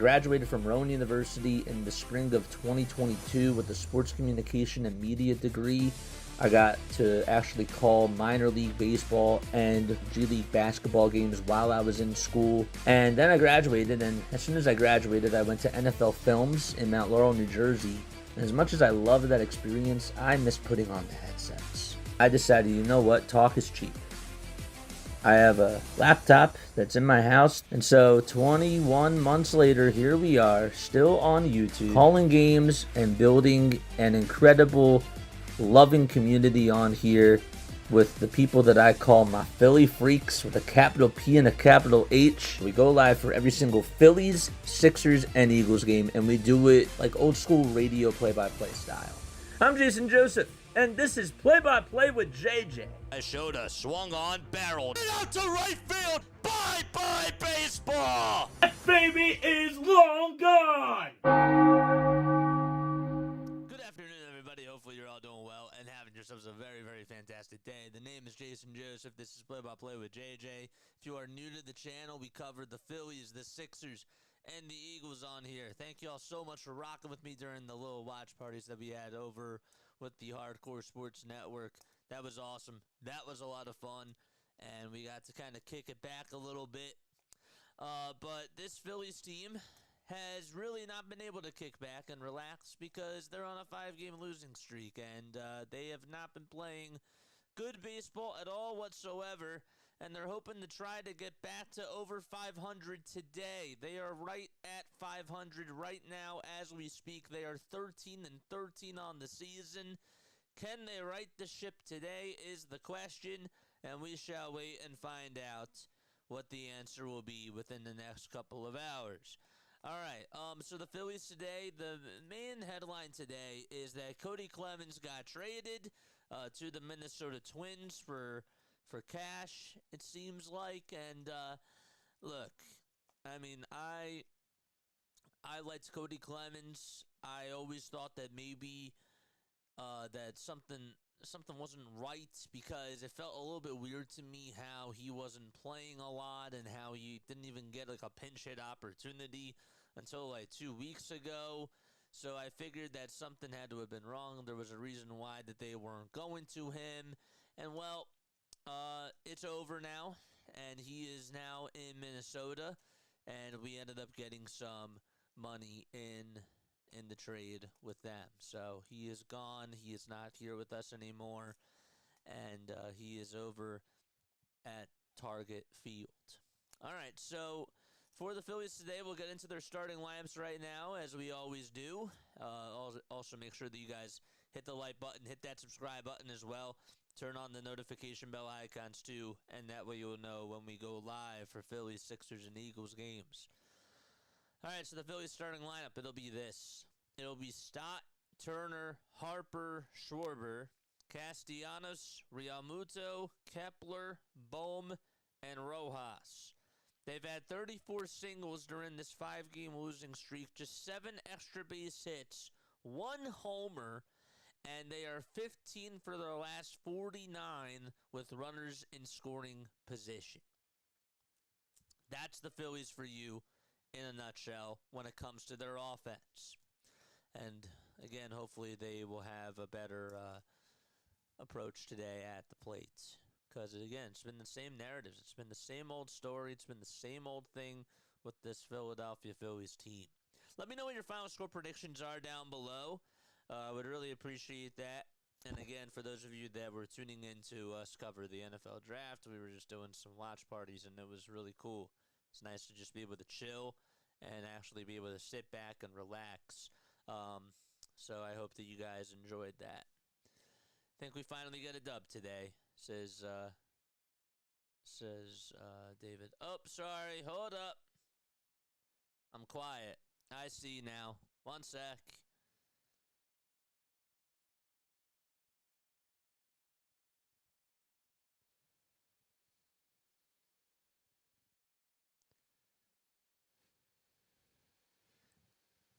graduated from Rowan University in the spring of 2022 with a sports communication and media degree. I got to actually call minor league baseball and G League basketball games while I was in school. And then I graduated, and as soon as I graduated, I went to NFL Films in Mount Laurel, New Jersey. And as much as I loved that experience, I miss putting on the headsets. I decided, you know what, talk is cheap. I have a laptop that's in my house, and so 21 months later, here we are, still on YouTube, calling games and building an incredible, loving community on here with the people that I call my Philly freaks with a capital P and a capital H. We go live for every single Phillies, Sixers, and Eagles game, and we do it like old school radio play-by-play style. I'm Jason Joseph, and this is Play-by-Play with JJ. Showed swung on, barreled out to right field. Bye-bye baseball. That baby is long gone. Good afternoon, everybody. Hopefully you're all doing well and having yourselves a very, very fantastic day. The name is Jason Joseph. This is Play-by-Play with JJ. If you are new to the channel, we covered the Phillies, the Sixers, and the Eagles on here. Thank you all so much for rocking with me during the little watch parties that we had over with the Hardcore Sports Network. That was awesome. That was a lot of fun, and we got to kind of kick it back a little bit. But this Phillies team has really not been able to kick back and relax because they're on a 5-game losing streak, and they have not been playing good baseball at all whatsoever, and they're hoping to try to get back to over 500 today. They are right at 500 right now as we speak. They are 13-13 on the season. Can they right the ship today is the question, and we shall wait and find out what the answer will be within the next couple of hours. All right, so the Phillies today, the main headline today is that Cody Clemens got traded to the Minnesota Twins for cash, it seems like. And look, I mean, I liked Cody Clemens. I always thought that maybe that something wasn't right because it felt a little bit weird to me how he wasn't playing a lot and how he didn't even get like a pinch hit opportunity until like 2 weeks ago. So I figured that something had to have been wrong. There was a reason why that they weren't going to him. And well, it's over now, and he is now in Minnesota, and we ended up getting some money in the trade with them. So he is gone. He is not here with us anymore, and he is over at Target Field. All right, so for the Phillies today, we'll get into their starting lineups right now, as we always do. Also, make sure that you guys hit the like button, hit that subscribe button as well. Turn on the notification bell icons too, and that way you'll know when we go live for Phillies, Sixers, and Eagles games. All right, so the Phillies starting lineup, it'll be this. It'll be Stott, Turner, Harper, Schwarber, Castellanos, Realmuto, Kepler, Bohm, and Rojas. They've had 34 singles during this 5-game losing streak, just 7 extra base hits, 1 homer, and they are 15 for their last 49 with runners in scoring position. That's the Phillies for you in a nutshell when it comes to their offense. And again, hopefully they will have a better approach today at the plate. Because again, it's been the same narratives. It's been the same old story. It's been the same old thing with this Philadelphia Phillies team. Let me know what your final score predictions are down below. I would really appreciate that. And again, for those of you that were tuning in to us cover the NFL draft, we were just doing some watch parties, and it was really cool. It's nice to just be able to chill and actually be able to sit back and relax. So I hope that you guys enjoyed that. I think we finally get a dub today, says David. Oh, sorry, hold up. I'm quiet. I see now. One sec.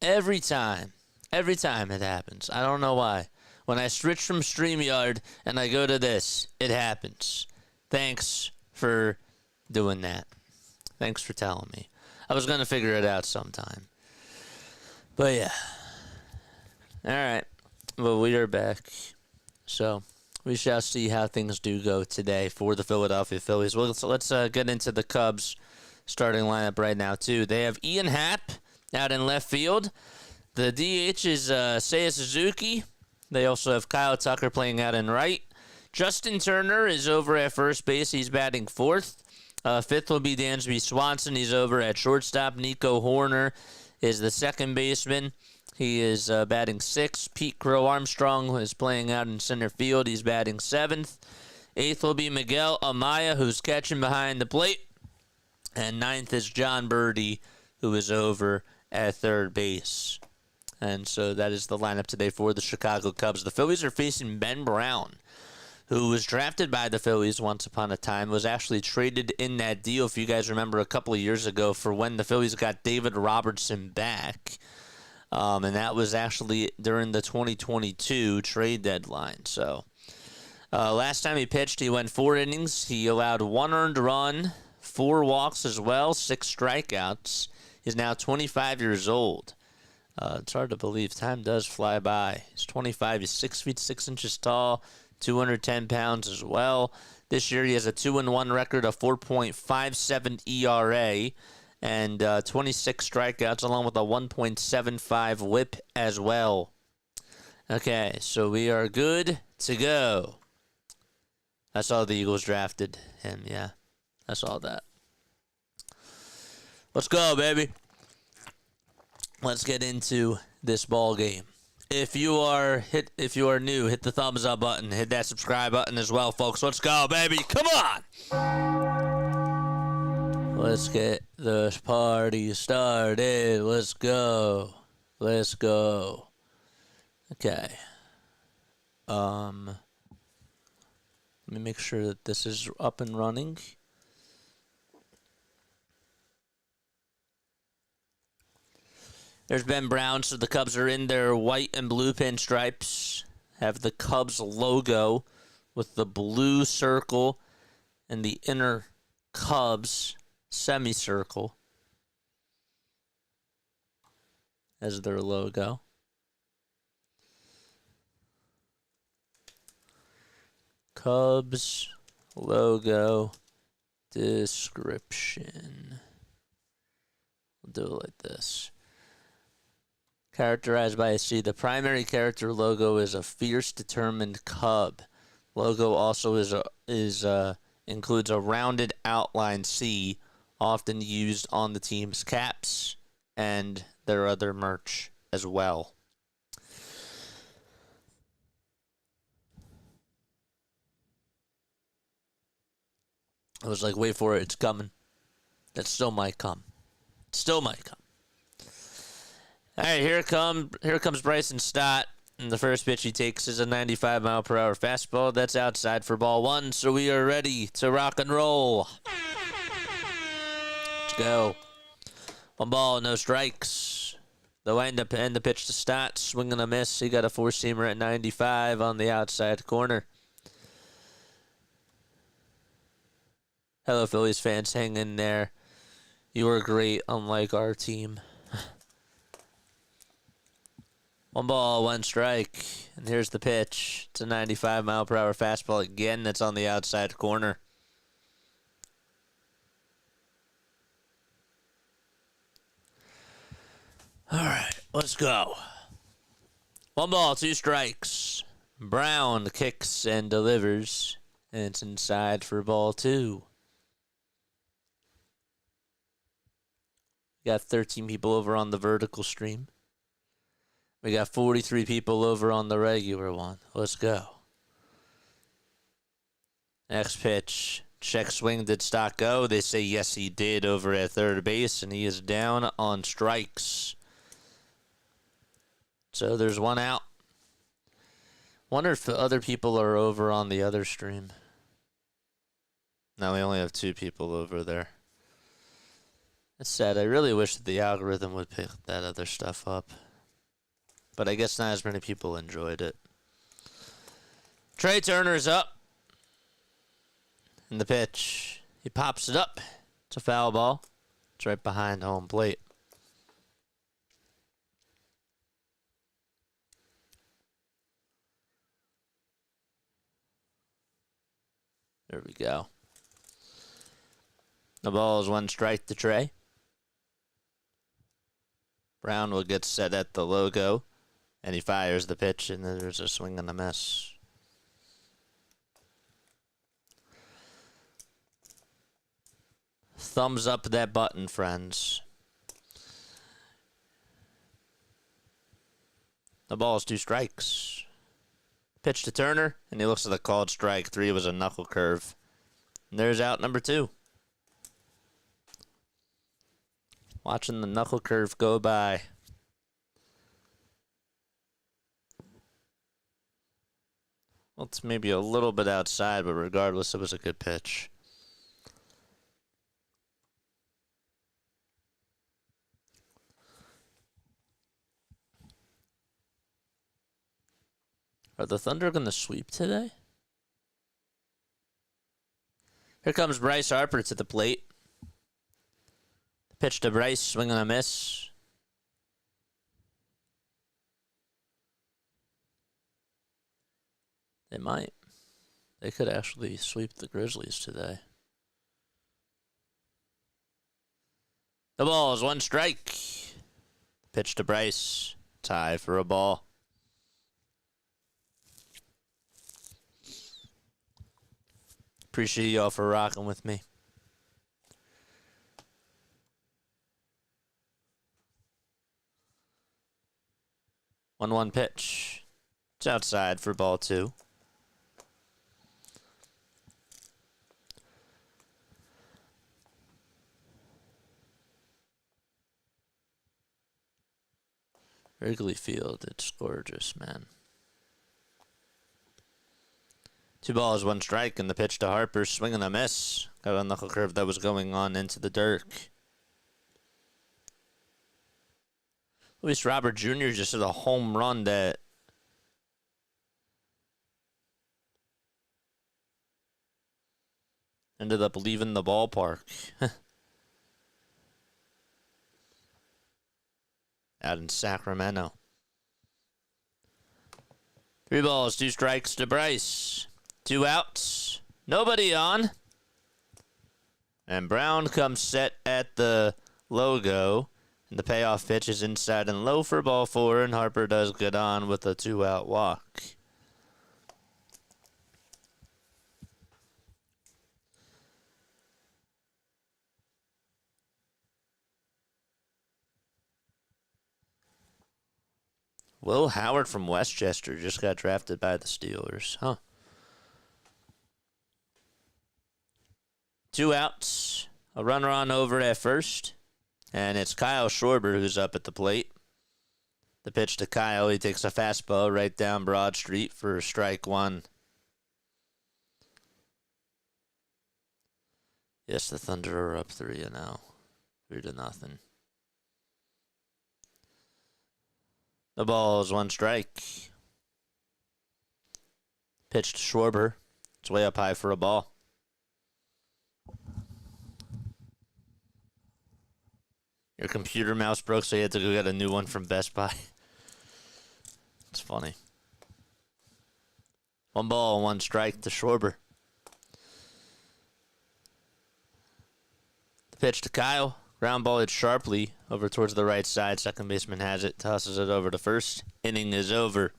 Every time it happens. I don't know why. When I switch from StreamYard and I go to this, it happens. Thanks for doing that. Thanks for telling me. I was going to figure it out sometime. But yeah. All right. Well, we are back. So we shall see how things do go today for the Philadelphia Phillies. Well, let's get into the Cubs starting lineup right now, too. They have Ian Happ out in left field. The DH is Seiya Suzuki. They also have Kyle Tucker playing out in right. Justin Turner is over at first base. He's batting fourth. Fifth will be Dansby Swanson. He's over at shortstop. Nico Horner is the second baseman. He is batting sixth. Pete Crow Armstrong is playing out in center field. He's batting seventh. Eighth will be Miguel Amaya, who's catching behind the plate. And ninth is John Birdie, who is over at third base. And so that is the lineup today for the Chicago Cubs. The Phillies are facing Ben Brown, who was drafted by the Phillies once upon a time, was actually traded in that deal, if you guys remember, a couple of years ago for when the Phillies got David Robertson back. And that was actually during the 2022 trade deadline. So last time he pitched, he went 4 innings. He allowed 1 earned run, 4 walks as well, 6 strikeouts. He's now 25 years old. It's hard to believe. Time does fly by. He's 25. He's 6 feet 6 inches tall, 210 pounds as well. This year he has a 2-1 record, a 4.57 ERA, and 26 strikeouts, along with a 1.75 WHIP as well. Okay, so we are good to go. I saw the Eagles drafted him. Yeah, I saw that. Let's go, baby. Let's get into this ball game. If you are new, hit the thumbs up button. Hit that subscribe button as well, folks. Let's go, baby. Come on. Let's get the party started. Let's go. Let's go. Okay. Let me make sure that this is up and running. There's Ben Brown, so the Cubs are in their white and blue pinstripes. Have the Cubs logo with the blue circle and the inner Cubs semicircle as their logo. Cubs logo description. We'll do it like this. Characterized by a C. The primary character logo is a fierce, determined cub. Logo also includes a rounded outline C, often used on the team's caps and their other merch as well. I was like, wait for it, it's coming. That still might come. Still might come. All right, here comes Bryson Stott. And the first pitch he takes is a 95-mile-per-hour fastball. That's outside for ball 1, so we are ready to rock and roll. Let's go. 1 ball, no strikes. The wind-up and the pitch to Stott. Swing and a miss. He got a 4-seamer at 95 on the outside corner. Hello, Phillies fans. Hang in there. You are great, unlike our team. 1 ball, 1 strike. And here's the pitch. It's a 95-mile-per-hour fastball again. That's on the outside corner. All right, let's go. 1 ball, 2 strikes. Brown kicks and delivers. And it's inside for ball 2. Got 13 people over on the vertical stream. We got 43 people over on the regular one. Let's go. Next pitch. Check swing. Did Stott go? They say yes, he did over at third base, and he is down on strikes. So there's 1 out. Wonder if other people are over on the other stream. No, we only have 2 people over there. That's sad. I really wish that the algorithm would pick that other stuff up. But I guess not as many people enjoyed it. Trey Turner's up. And the pitch. He pops it up. It's a foul ball. It's right behind home plate. There we go. The ball is 1 strike to Trey. Brown will get set at the logo, and he fires the pitch, and there's a swing and a miss. Thumbs up that button, friends. The ball is 2 strikes. Pitch to Turner, and he looks at the called strike. 3 was a knuckle curve. And there's out number 2. Watching the knuckle curve go by. Well, it's maybe a little bit outside, but regardless, it was a good pitch. Are the Thunder going to sweep today? Here comes Bryce Harper to the plate. Pitch to Bryce, swing and a miss. They might. They could actually sweep the Grizzlies today. The ball is 1 strike. Pitch to Bryce. Tie for a ball. Appreciate y'all for rocking with me. One pitch. It's outside for ball 2. Wrigley Field, it's gorgeous, man. 2 balls, 1 strike, and the pitch to Harper, swing and a miss. Got a knuckle curve that was going on into the dirt. Luis Robert Jr. just hit a home run that ended up leaving the ballpark. Out in Sacramento. 3 balls, 2 strikes to Bryce. 2 outs. Nobody on. And Brown comes set at the logo. And the payoff pitch is inside and low for ball 4. And Harper does get on with a 2-out walk. Will Howard from Westchester just got drafted by the Steelers. Huh. 2 outs. A runner on over at first. And it's Kyle Schwarber who's up at the plate. The pitch to Kyle. He takes a fastball right down Broad Street for strike 1. Yes, the Thunder are up 3-0. 3-0. The ball is 1 strike. Pitch to Schwarber. It's way up high for a ball. Your computer mouse broke, so you had to go get a new one from Best Buy. It's funny. 1 ball, 1 strike to Schwarber. The pitch to Kyle. Ground ball hit sharply over towards the right side. Second baseman has it, tosses it over to first. Inning is over.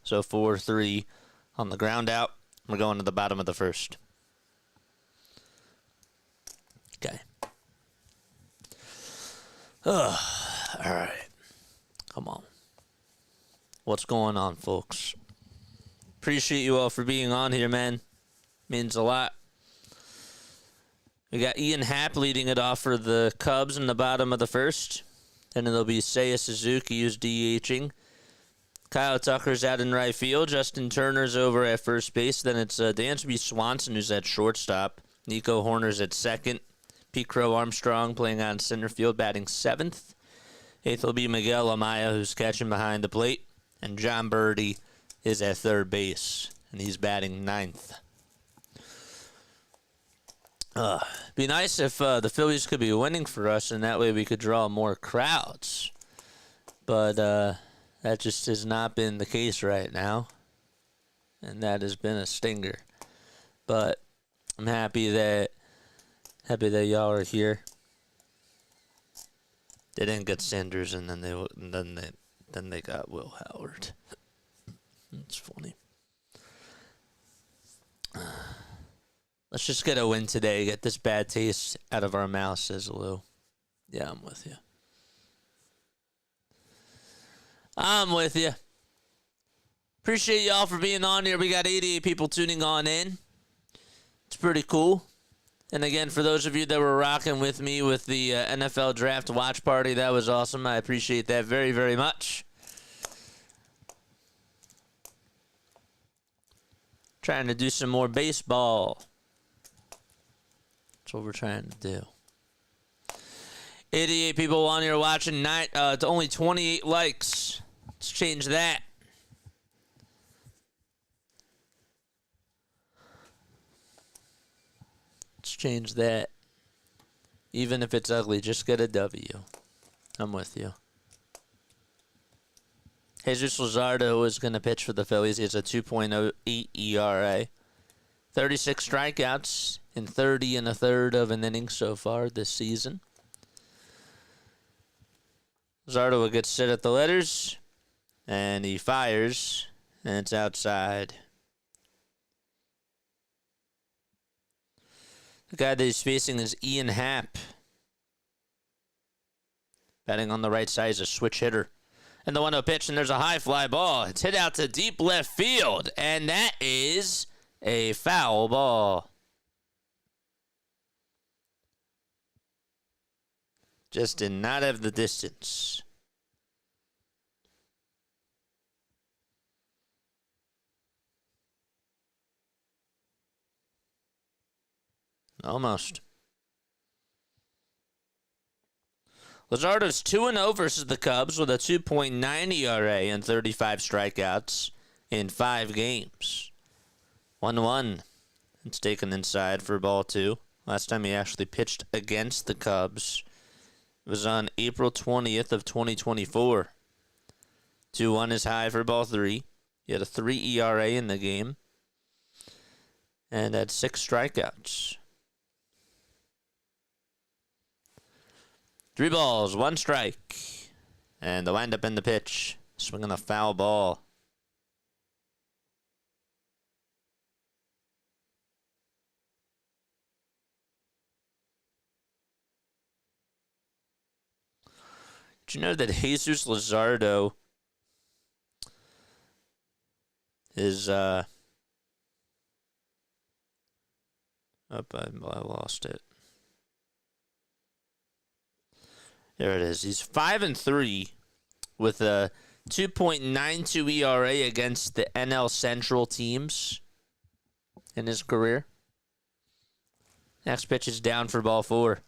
So 4-3 on the ground out. We're going to the bottom of the first. Okay. All right. Come on. What's going on, folks? Appreciate you all for being on here, man. Means a lot. We got Ian Happ leading it off for the Cubs in the bottom of the first. Then it'll be Seiya Suzuki who's DHing. Kyle Tucker's out in right field. Justin Turner's over at first base. Then it's Dansby Swanson who's at shortstop. Nico Horner's at second. Pete Crow Armstrong playing on center field, batting 7th. 8th will be Miguel Amaya who's catching behind the plate. And John Birdie is at third base, and he's batting 9th. Be nice if the Phillies could be winning for us, and that way we could draw more crowds. But that just has not been the case right now, and that has been a stinger. But I'm happy that y'all are here. They didn't get Sanders, and then they got Will Howard. It's funny. Let's just get a win today. Get this bad taste out of our mouth, says Lou. Yeah, I'm with you. I'm with you. Appreciate y'all for being on here. We got 88 people tuning on in. It's pretty cool. And again, for those of you that were rocking with me with the NFL Draft Watch Party, that was awesome. I appreciate that very, very much. Trying to do some more baseball. That's what we're trying to do. 88 people on here watching. It's only 28 likes. Let's change that. Let's change that. Even if it's ugly, just get a W. I'm with you. Jesus Luzardo is going to pitch for the Phillies. He has a 2.08 ERA. 36 strikeouts in 30 and a third of an inning so far this season. Luzardo will get set at the letters. And he fires. And it's outside. The guy that he's facing is Ian Happ. Batting on the right side is a switch hitter. And the 1-0 pitch, and there's a high fly ball. It's hit out to deep left field, and that is a foul ball. Just did not have the distance. Almost. Luzardo's 2-0 versus the Cubs with a 2.9 ERA and 35 strikeouts in 5 games. 1-1. It's taken inside for ball 2. Last time he actually pitched against the Cubs was on April 20th of 2024. 2-1 is high for ball 3. He had a 3 ERA in the game and had 6 strikeouts. 3 balls, 1 strike. And the windup in the pitch. Swinging a foul ball. Did you know that Jesus Luzardo is, I lost it. There it is. He's 5-3 with a 2.92 ERA against the NL Central teams in his career. Next pitch is down for ball 4.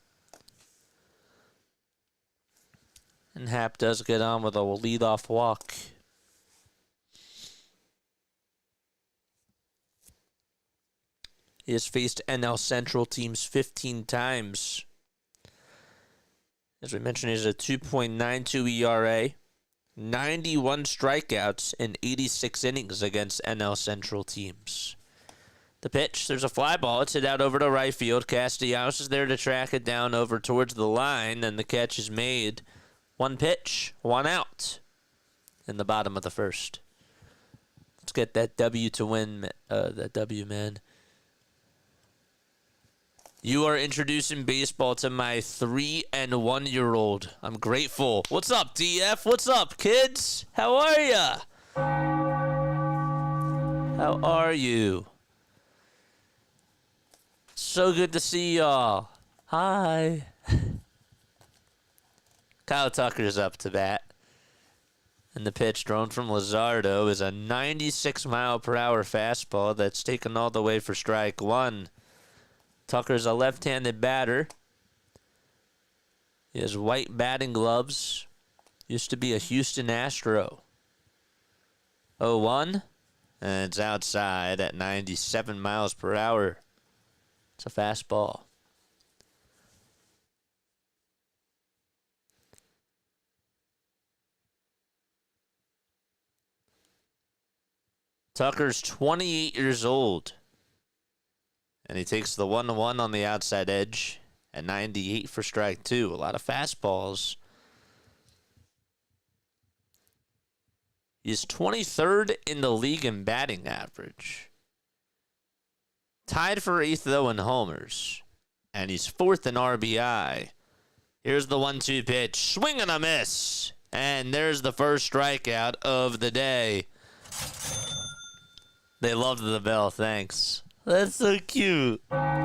And Happ does get on with a leadoff walk. He has faced NL Central teams 15 times. As we mentioned, he has a 2.92 ERA, 91 strikeouts in 86 innings against NL Central teams. The pitch, there's a fly ball. It's hit out over to right field. Castellanos is there to track it down over towards the line, and the catch is made. 1 pitch, 1 out in the bottom of the first. Let's get that W to win, that W, man. You are introducing baseball to my 3- and 1-year-old. I'm grateful. What's up, DF? What's up, kids? How are ya? How are you? So good to see y'all. Hi. Kyle Tucker's up to bat. And the pitch thrown from Luzardo is a 96-mile-per-hour fastball that's taken all the way for strike 1. Tucker's a left-handed batter. He has white batting gloves. Used to be a Houston Astro. 0-1. And it's outside at 97 miles per hour. It's a fastball. Tucker's 28 years old. And he takes the 1-1 on the outside edge at 98 for strike two. A lot of fastballs. He's 23rd in the league in batting average. Tied for 8th, though, in homers. And he's 4th in RBI. Here's the 1-2 pitch. Swing and a miss. And there's the first strikeout of the day. They loved the bell. Thanks. That's so cute. What's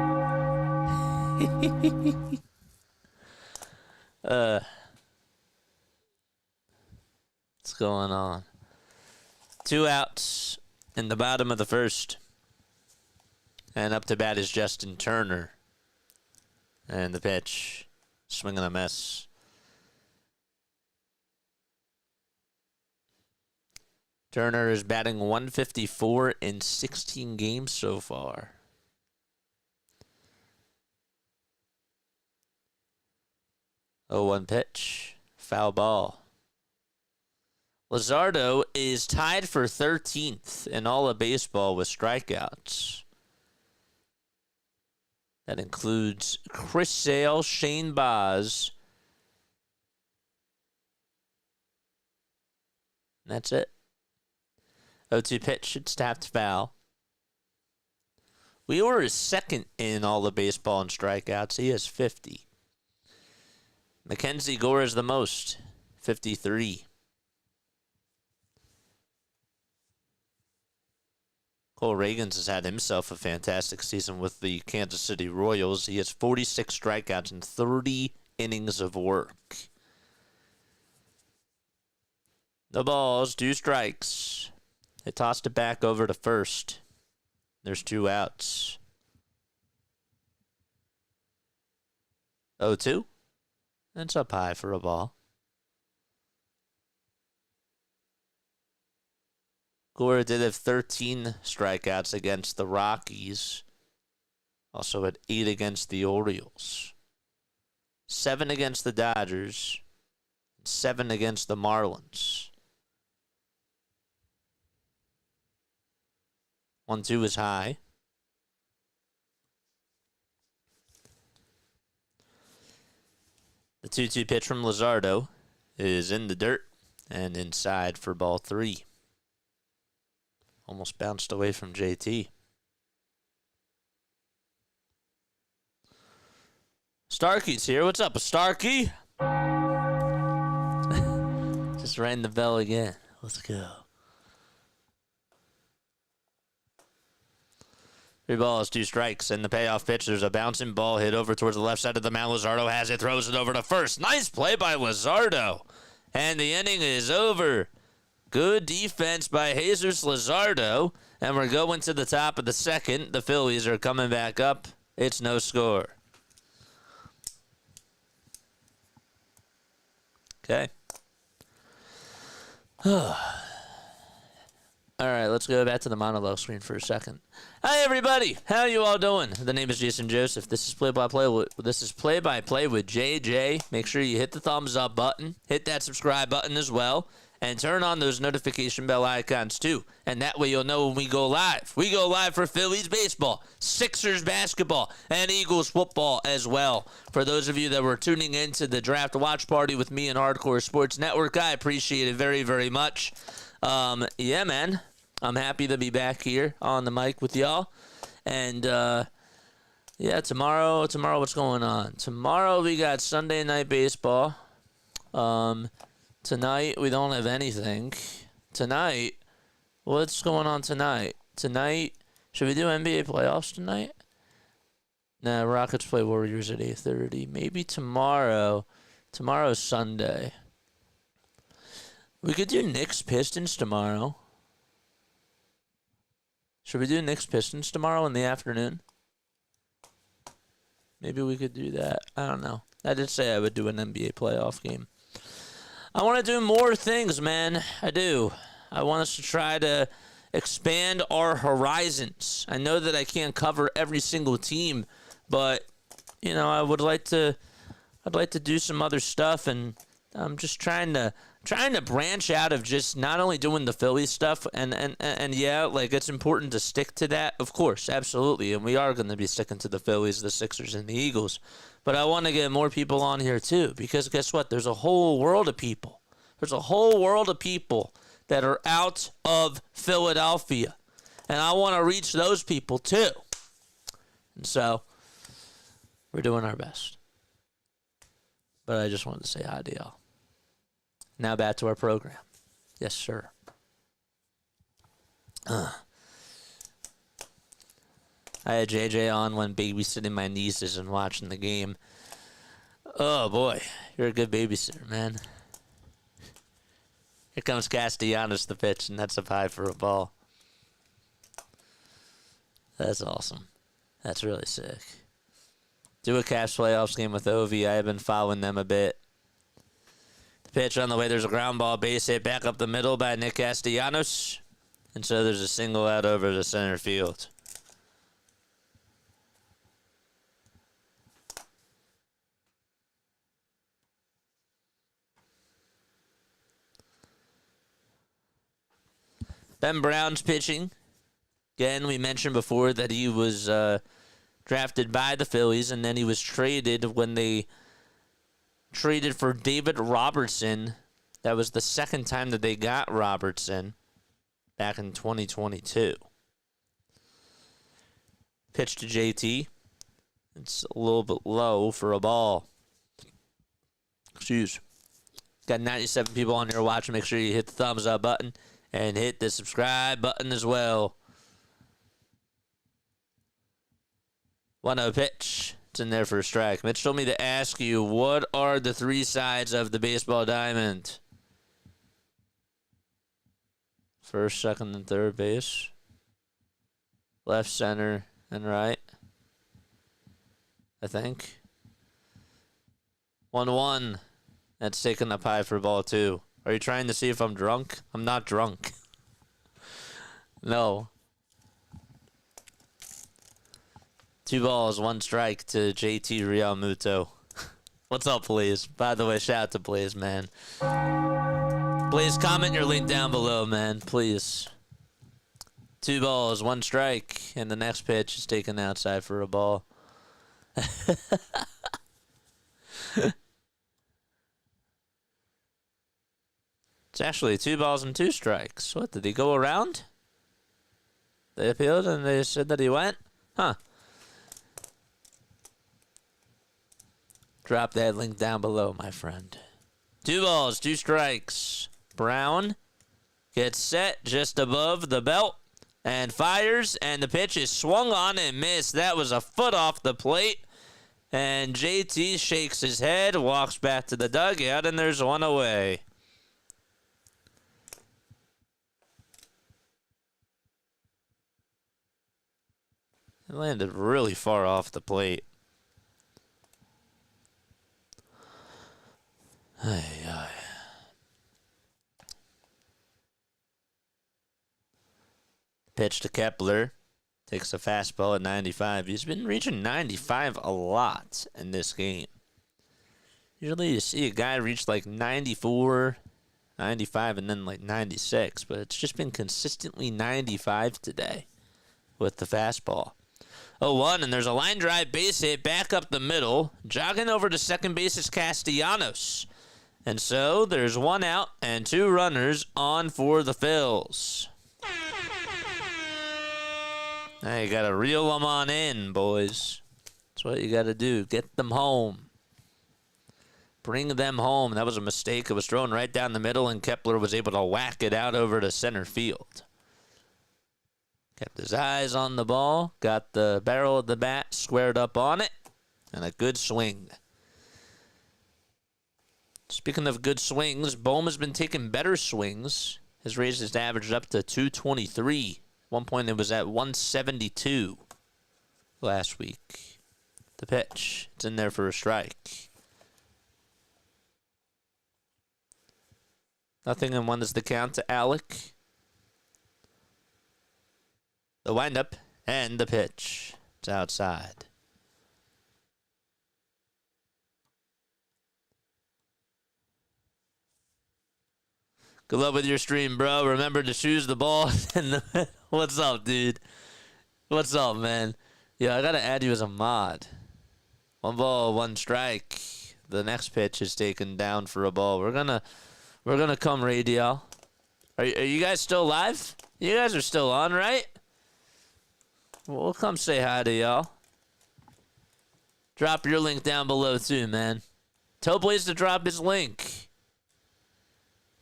going on? 2 outs in the bottom of the first. And up to bat is Justin Turner. And the pitch. Swing and a miss. Turner is batting .154 in 16 games so far. Oh, 1 pitch. Foul ball. Luzardo is tied for 13th in all of baseball with strikeouts. That includes Chris Sale, Shane Baz. And that's it. 0-2 pitch. It's tapped foul. Wheeler is second in all of baseball in strikeouts. He has 50. Mackenzie Gore is the most, 53. Cole Reagans has had himself a fantastic season with the Kansas City Royals. He has 46 strikeouts and 30 innings of work. The balls, 2 strikes. They tossed it back over to first. There's 2 outs. 0-2. It's up high for a ball. Gore did have 13 strikeouts against the Rockies. Also had 8 against the Orioles. 7 against the Dodgers. 7 against the Marlins. 1-2 is high. The 2-2 pitch from Luzardo is in the dirt and inside for ball 3. Almost bounced away from JT. Starkey's here. What's up, Starkey? Just rang the bell again. Let's go. 3 balls, 2 strikes, and the payoff pitch. There's a bouncing ball hit over towards the left side of the mound. Luzardo has it, throws it over to first. Nice play by Luzardo. And the inning is over. Good defense by Jesus Luzardo. And we're going to the top of the second. The Phillies are coming back up. It's no score. Okay. All right, let's go back to the monologue screen for a second. Hi, everybody. How you all doing? The name is Jason Joseph. This is Play-by-Play with JJ. Make sure you hit the thumbs up button, hit that subscribe button as well, and turn on those notification bell icons too. And that way you'll know when we go live. We go live for Phillies baseball, Sixers basketball, and Eagles football as well. For those of you that were tuning into the draft watch party with me and Hardcore Sports Network, I appreciate it very, very much. Yeah, man, I'm happy to be back here on the mic with y'all. And, yeah, tomorrow, what's going on? Tomorrow we got Sunday Night Baseball. Tonight we don't have anything. Tonight, what's going on tonight? Tonight, should we do NBA playoffs tonight? Nah, Rockets play Warriors at 8:30. Maybe tomorrow. Tomorrow's Sunday. We could do Knicks Pistons tomorrow. Should we do Knicks Pistons tomorrow in the afternoon? Maybe we could do that. I don't know. I did say I would do an NBA playoff game. I want to do more things, man. I do. I want us to try to expand our horizons. I know that I can't cover every single team, but I'd like to do some other stuff, and I'm just trying to trying to branch out of just not only doing the Phillies stuff, and yeah, like, it's important to stick to that, of course, absolutely, and we are going to be sticking to the Phillies, the Sixers, and the Eagles, but I want to get more people on here too, because guess what? There's a whole world of people. There's a whole world of people that are out of Philadelphia, and I want to reach those people too. And so, we're doing our best. But I just wanted to say hi to y'all. Now back to our program. Yes, sir. I had JJ on when babysitting my nieces and watching the game. Oh, boy. You're a good babysitter, man. Here comes Castellanos, the pitch, and that's a high for a ball. That's awesome. That's really sick. Do a Cavs playoffs game with Ovi. I have been following them a bit. The pitch on the way, there's a ground ball, base hit back up the middle by Nick Castellanos. And so there's a single out over the center field. Ben Brown's pitching. Again, we mentioned before that he was drafted by the Phillies, and then he was traded when they traded for David Robertson. That was the second time that they got Robertson back in 2022. Pitch to JT. It's a little bit low for a ball. Excuse. Got 97 people on here watching. Make sure you hit the thumbs up button and hit the subscribe button as well. 1-0 pitch. It's in there for a strike. Mitch told me to ask you, what are the three sides of the baseball diamond? First, second, and third base. Left, center, and right. I think. 1-1. That's taking up high for ball two. Are you trying to see if I'm drunk? I'm not drunk. No. 2 balls, 1 strike to JT Realmuto. What's up, Blaze? By the way, shout out to Blaze, man. Blaze, comment your link down below, man, please. 2 balls, 1 strike, and the next pitch is taken outside for a ball. It's actually 2 balls and 2 strikes. What, did he go around? They appealed and they said that he went? Huh. Drop that link down below, my friend. 2 balls, 2 strikes. Brown gets set just above the belt and fires, and the pitch is swung on and missed. That was a foot off the plate. And JT shakes his head, walks back to the dugout, and there's 1 away. It landed really far off the plate. Ay, ay. Pitch to Kepler. Takes a fastball at 95. He's been reaching 95 a lot in this game. Usually you see a guy reach like 94, 95, and then like 96. But it's just been consistently 95 today with the fastball. 0-1, and there's a line drive base hit back up the middle. Jogging over to second base is Castellanos. And so there's 1 out and 2 runners on for the Phils. Now you got to reel them on in, boys. That's what you got to do. Get them home. Bring them home. That was a mistake. It was thrown right down the middle, and Kepler was able to whack it out over to center field. Kept his eyes on the ball. Got the barrel of the bat squared up on it. And a good swing. Speaking of good swings, Bohm has been taking better swings. Has raised his average up to 223. One point it was at 172 last week. The pitch. It's in there for a strike. Nothing and 1 is the count to Alec. The windup and the pitch. It's outside. Good luck with your stream, bro. Remember to choose the ball. What's up, dude? What's up, man? Yeah, I gotta add you as a mod. 1 ball, 1 strike. The next pitch is taken down for a ball. We're gonna come radio. Are you guys still live? You guys are still on, right? We'll come say hi to y'all. Drop your link down below too, man. Tell Blaze to drop his link.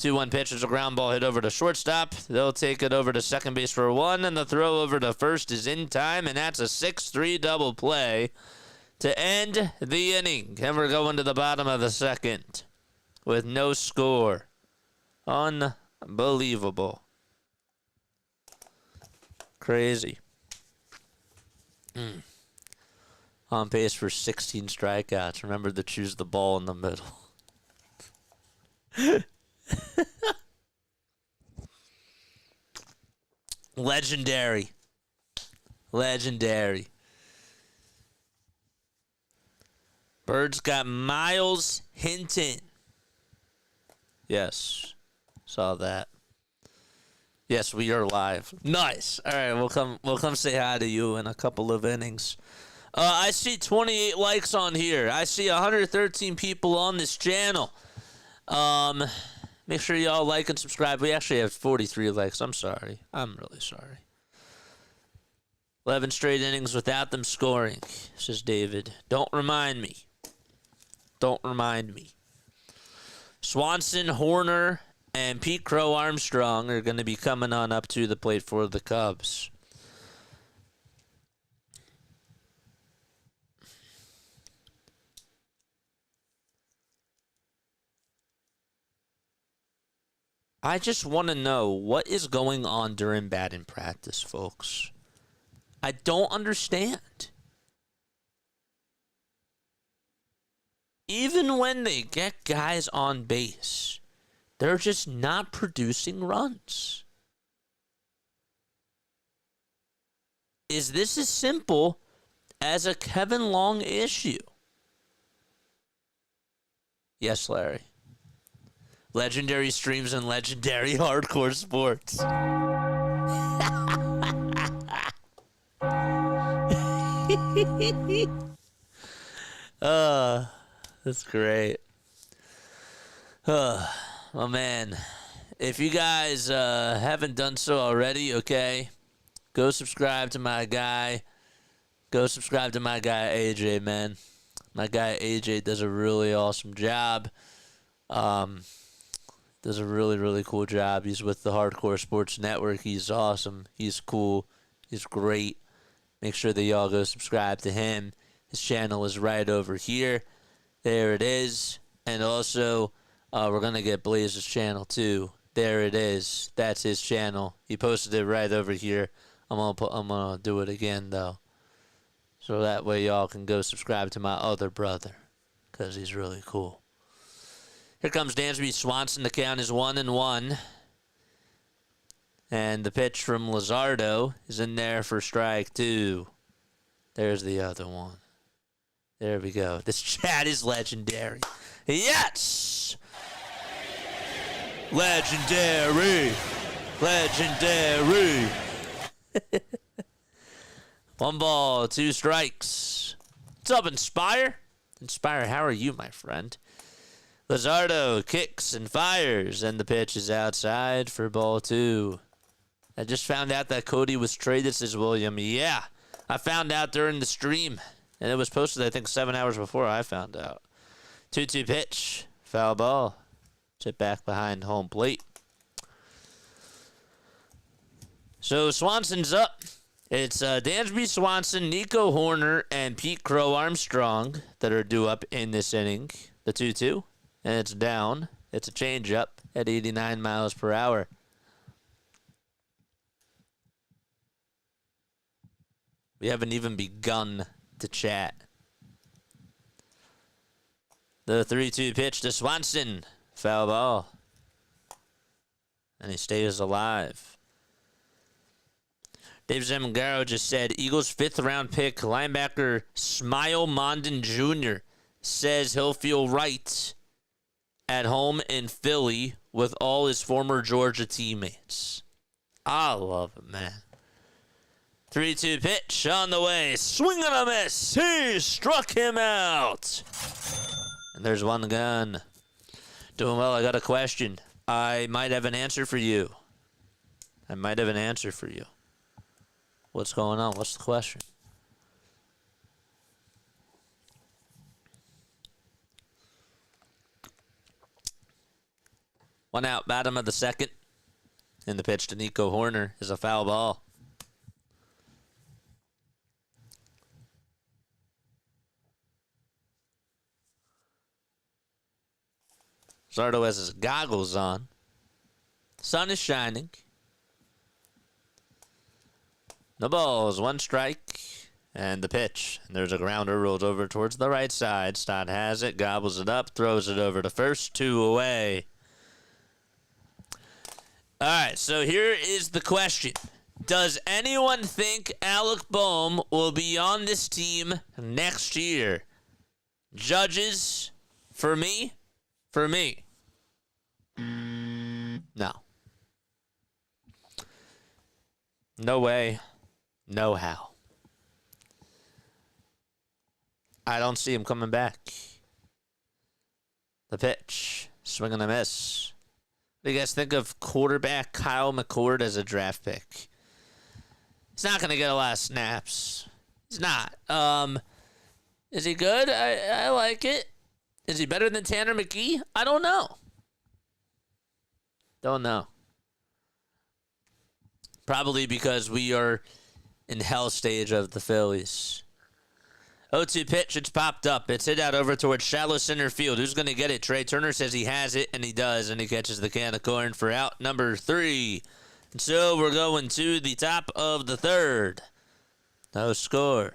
2-1 pitch is a ground ball hit over to shortstop. They'll take it over to second base for 1, and the throw over to first is in time, and that's a 6-3 double play to end the inning. And we're going to the bottom of the second with no score. Unbelievable. Crazy. On pace for 16 strikeouts. Remember to choose the ball in the middle. Legendary. Legendary. Birds got Miles Hinton. Yes. Saw that. Yes, we are live. Nice. All right, we'll come say hi to you in a couple of innings. I see 28 likes on here. I see 113 people on this channel. Make sure y'all like and subscribe. We actually have 43 likes. I'm sorry. I'm really sorry. 11 straight innings without them scoring, says David. Don't remind me. Don't remind me. Swanson, Horner, and Pete Crow Armstrong are going to be coming on up to the plate for the Cubs. I just want to know what is going on during batting practice, folks. I don't understand. Even when they get guys on base, they're just not producing runs. Is this as simple as a Kevin Long issue? Yes, Larry. Legendary streams and legendary hardcore sports. That's great. Oh, man. If you guys haven't done so already, okay, go subscribe to my guy. Go subscribe to my guy, AJ, man. My guy, AJ, does a really awesome job. Does a really, really cool job. He's with the Hardcore Sports Network. He's awesome. He's cool. He's great. Make sure that y'all go subscribe to him. His channel is right over here. There it is. And also, we're going to get Blaze's channel too. There it is. That's his channel. He posted it right over here. I'm gonna do it again, though. So that way y'all can go subscribe to my other brother. Because he's really cool. Here comes Dansby Swanson. The count is 1-1. And the pitch from Luzardo is in there for strike 2. There's the other one. There we go. This chat is legendary. Yes! Legendary! Legendary! 1 ball, 2 strikes. What's up, Inspire? Inspire, how are you, my friend? Luzardo kicks and fires, and the pitch is outside for ball 2. I just found out that Cody was traded, says William. Yeah, I found out during the stream, and it was posted, I think, 7 hours before I found out. 2-2 pitch, foul ball. Sit back behind home plate. So Swanson's up. It's Dansby Swanson, Nico Horner, and Pete Crow Armstrong that are due up in this inning. The 2-2. And it's down. It's a changeup at 89 miles per hour. We haven't even begun to chat. The 3-2 pitch to Swanson. Foul ball. And he stays alive. Dave Zamangaro just said, Eagles 5th round pick, linebacker Smile Mondin Jr. says he'll feel right at home in Philly with all his former Georgia teammates. I love it, man. 3-2 pitch on the way. Swing and a miss. He struck him out. And there's one gone. Doing well. I got a question. I might have an answer for you. What's going on? What's the question? One out, bottom of the second. And the pitch to Nico Horner is a foul ball. Luzardo has his goggles on. Sun is shining. No balls, one strike, and the pitch. And there's a grounder rolled over towards the right side. Stott has it, gobbles it up, throws it over to first, 2 away. All right, so here is the question. Does anyone think Alec Bohm will be on this team next year? Judges, for me. No. No way. No how. I don't see him coming back. The pitch. Swing and a miss. What do you guys think of quarterback Kyle McCord as a draft pick? He's not going to get a lot of snaps. He's not. Is he good? I like it. Is he better than Tanner McKee? I don't know. Probably because we are in hell stage of the Phillies. 0-2 pitch, it's popped up. It's hit out over towards shallow center field. Who's going to get it? Trey Turner says he has it, and he does, and he catches the can of corn for out number 3. And so we're going to the top of the third. No score.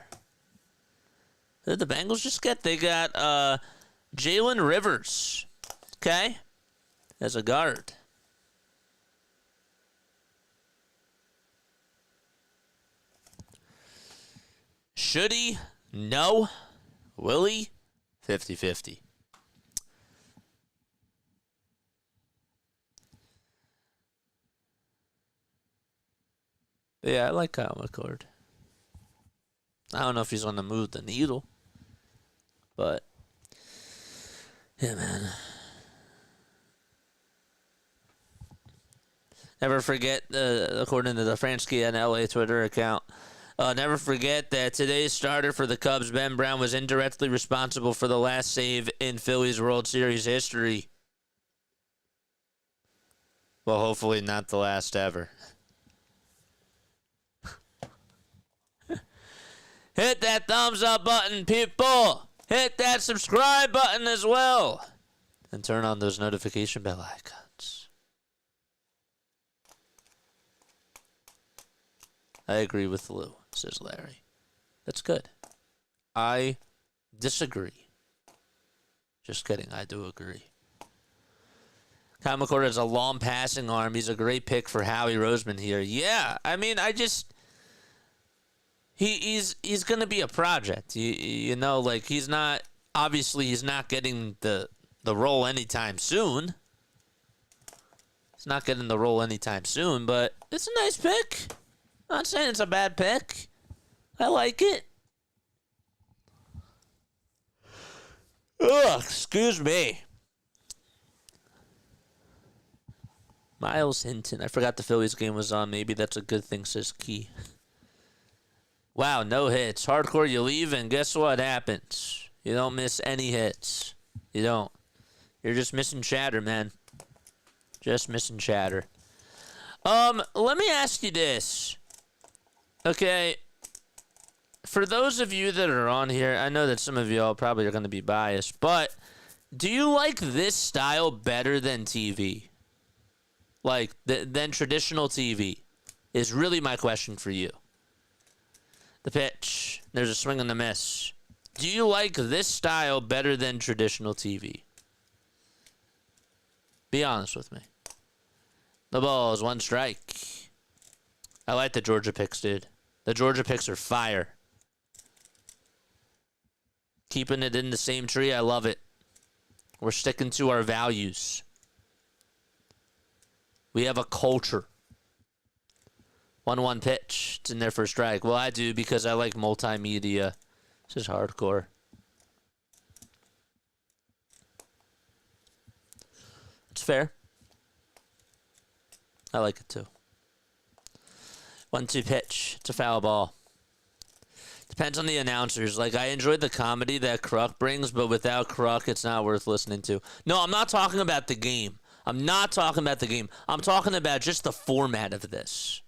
Who did the Bengals just get? They got Jalen Rivers, okay, as a guard. Should he? No. Will he? 50-50. Yeah, I like Kyle McCord. I don't know if he's going to move the needle. But, yeah, man. Never forget, according to the Fransky and LA Twitter account, never forget that today's starter for the Cubs, Ben Brown, was indirectly responsible for the last save in Phillies World Series history. Well, hopefully not the last ever. Hit that thumbs up button, people. Hit that subscribe button as well. And turn on those notification bell icons. I agree with Lou, says Larry. That's good. I disagree. Just kidding, I do agree. Kyle McCord has a long passing arm. He's a great pick for Howie Roseman here. Yeah, I mean, he's going to be a project. You know, like he's not getting the role anytime soon. He's not getting the role anytime soon, but it's a nice pick. I'm not saying it's a bad pick. I like it. Ugh, excuse me. Miles Hinton. I forgot the Phillies game was on. Maybe that's a good thing, says Key. Wow, no hits. Hardcore, you leave, and guess what happens? You don't miss any hits. You don't. You're just missing chatter, man. Just missing chatter. Let me ask you this. Okay. For those of you that are on here, I know that some of y'all probably are going to be biased, but do you like this style better than TV? Like, than traditional TV is really my question for you. The pitch. There's a swing and a miss. Do you like this style better than traditional TV? Be honest with me. The ball is one strike. I like the Georgia picks, dude. The Georgia picks are fire. Keeping it in the same tree, I love it. We're sticking to our values. We have a culture. 1-1 pitch. It's in there for a strike. Well, I do because I like multimedia. This is hardcore. It's fair. I like it too. 1-2 pitch. It's a foul ball. Depends on the announcers. Like, I enjoyed the comedy that Kruk brings, but without Kruk, it's not worth listening to. No, I'm not talking about the game. I'm not talking about the game. I'm talking about just the format of this.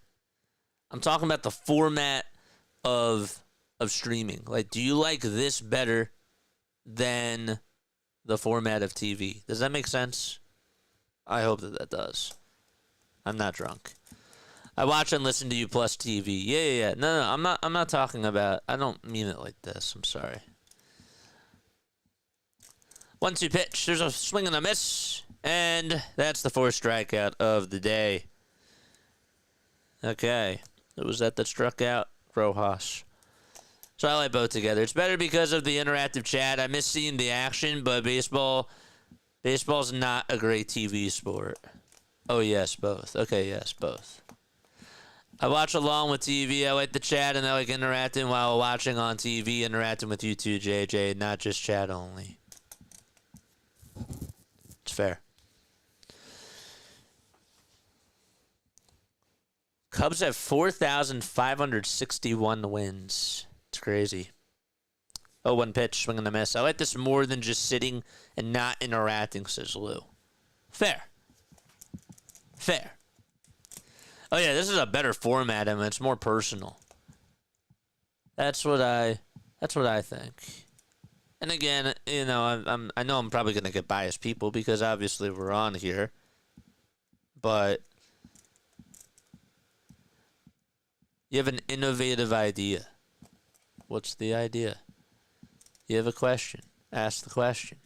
I'm talking about the format of streaming. Like, do you like this better than the format of TV? Does that make sense? I hope that does. I'm not drunk. I watch and listen to you plus TV. Yeah. No, I'm not talking about. I don't mean it like this. I'm sorry. 1-2 pitch. There's a swing and a miss, and that's the fourth strikeout of the day. Okay, it was that struck out Rojas. So I like both together. It's better because of the interactive chat. I miss seeing the action, but baseball's not a great TV sport. Oh yes, both. Okay, yes, both. I watch along with TV. I like the chat, and I like interacting while watching on TV, interacting with you too, JJ, not just chat only. It's fair. Cubs have 4,561 wins. It's crazy. 0-1 pitch, swing and a miss. I like this more than just sitting and not interacting, says Lou. Fair. Oh yeah, this is a better format, and it's more personal. That's what I think. And again, you know, I know I'm probably gonna get biased people because obviously we're on here, but you have an innovative idea. What's the idea? You have a question. Ask the question.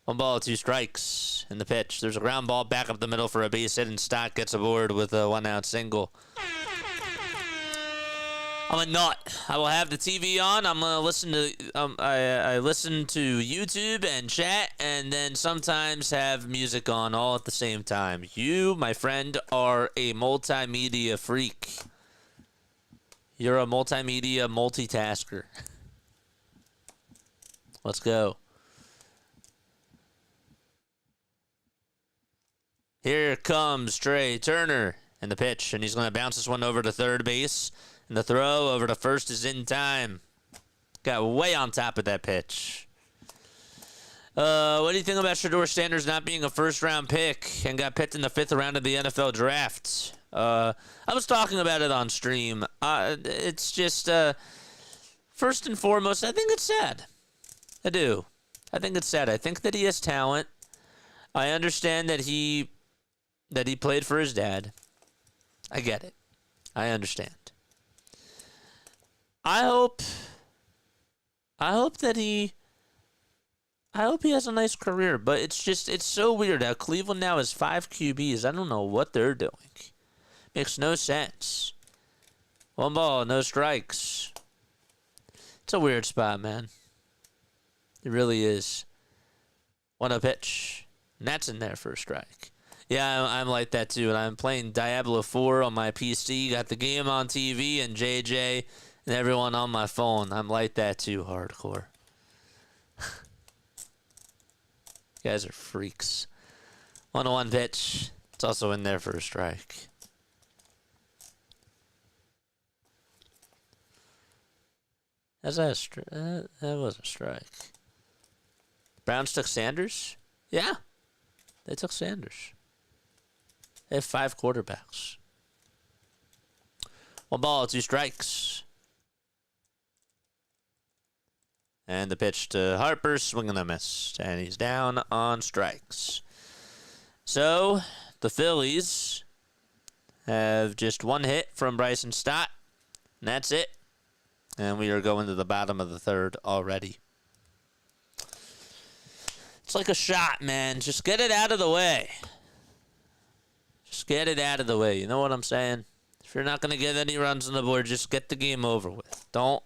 1 ball, 2 strikes in the pitch. There's a ground ball back up the middle for a base hit, and Stott gets aboard with a 1-out single. I'm a nut. I will have the TV on. I'm gonna listen to. I listen to YouTube and chat, and then sometimes have music on all at the same time. You, my friend, are a multimedia freak. You're a multimedia multitasker. Let's go. Here comes Trey Turner in the pitch, and he's going to bounce this one over to third base. And the throw over to first is in time. Got way on top of that pitch. What do you think about Shedeur Sanders not being a first-round pick and got picked in the 5th round of the NFL draft? I was talking about it on stream. It's just, first and foremost, I think it's sad. I do. I think it's sad. I think that he has talent. I understand that he played for his dad. I get it. I understand. I hope he has a nice career, but it's so weird how Cleveland now has 5 QBs. I don't know what they're doing. Makes no sense. 1 ball, no strikes. It's a weird spot, man. It really is. 1-0 pitch. And that's in there for a strike. Yeah, I'm like that too. And I'm playing Diablo 4 on my PC. Got the game on TV and JJ and everyone on my phone. I'm like that too, hardcore. You guys are freaks. 1-1 pitch. It's also in there for a strike. That was a strike. Browns took Sanders? Yeah. They took Sanders. They have 5 quarterbacks. 1 ball, 2 strikes. And the pitch to Harper, swing and a miss. And he's down on strikes. So, the Phillies have just 1 hit from Bryson Stott. And that's it. And we are going to the bottom of the 3rd already. It's like a shot, man. Just get it out of the way. Just get it out of the way. You know what I'm saying? If you're not going to get any runs on the board, just get the game over with. Don't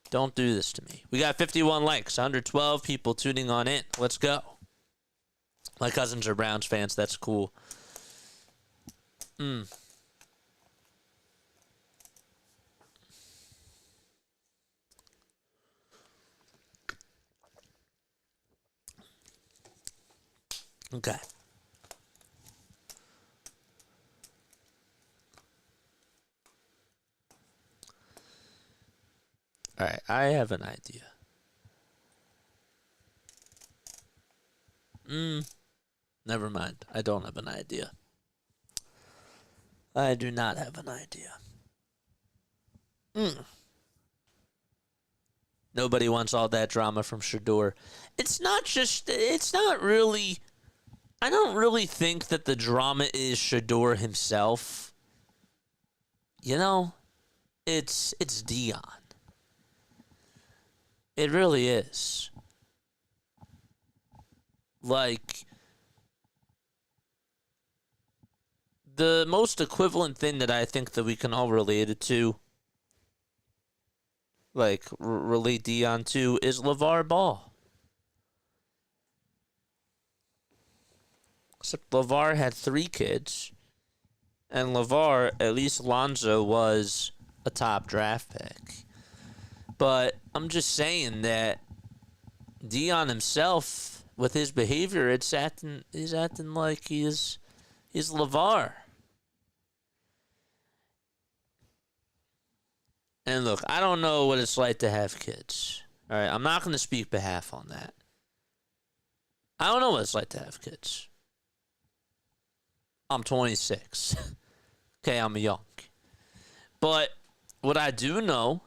Don't do this to me. We got 51 likes, 112 people tuning on in. Let's go. My cousins are Browns fans. That's cool. Okay. All right, I have an idea. Never mind. I don't have an idea. I do not have an idea. Nobody wants all that drama from Shador. It's not really, I don't really think that the drama is Shador himself. You know, it's Dion. It really is. Like, the most equivalent thing that I think that we can all relate it to, like, relate Dion to, is LeVar Ball. Except LeVar had 3 kids, and LeVar, at least Lonzo, was a top draft pick. But I'm just saying that Dion himself, with his behavior, he's acting like he's LeVar. And look, I don't know what it's like to have kids. All right, I'm not going to speak behalf on that. I don't know what it's like to have kids. I'm 26. Okay, I'm young. But what I do know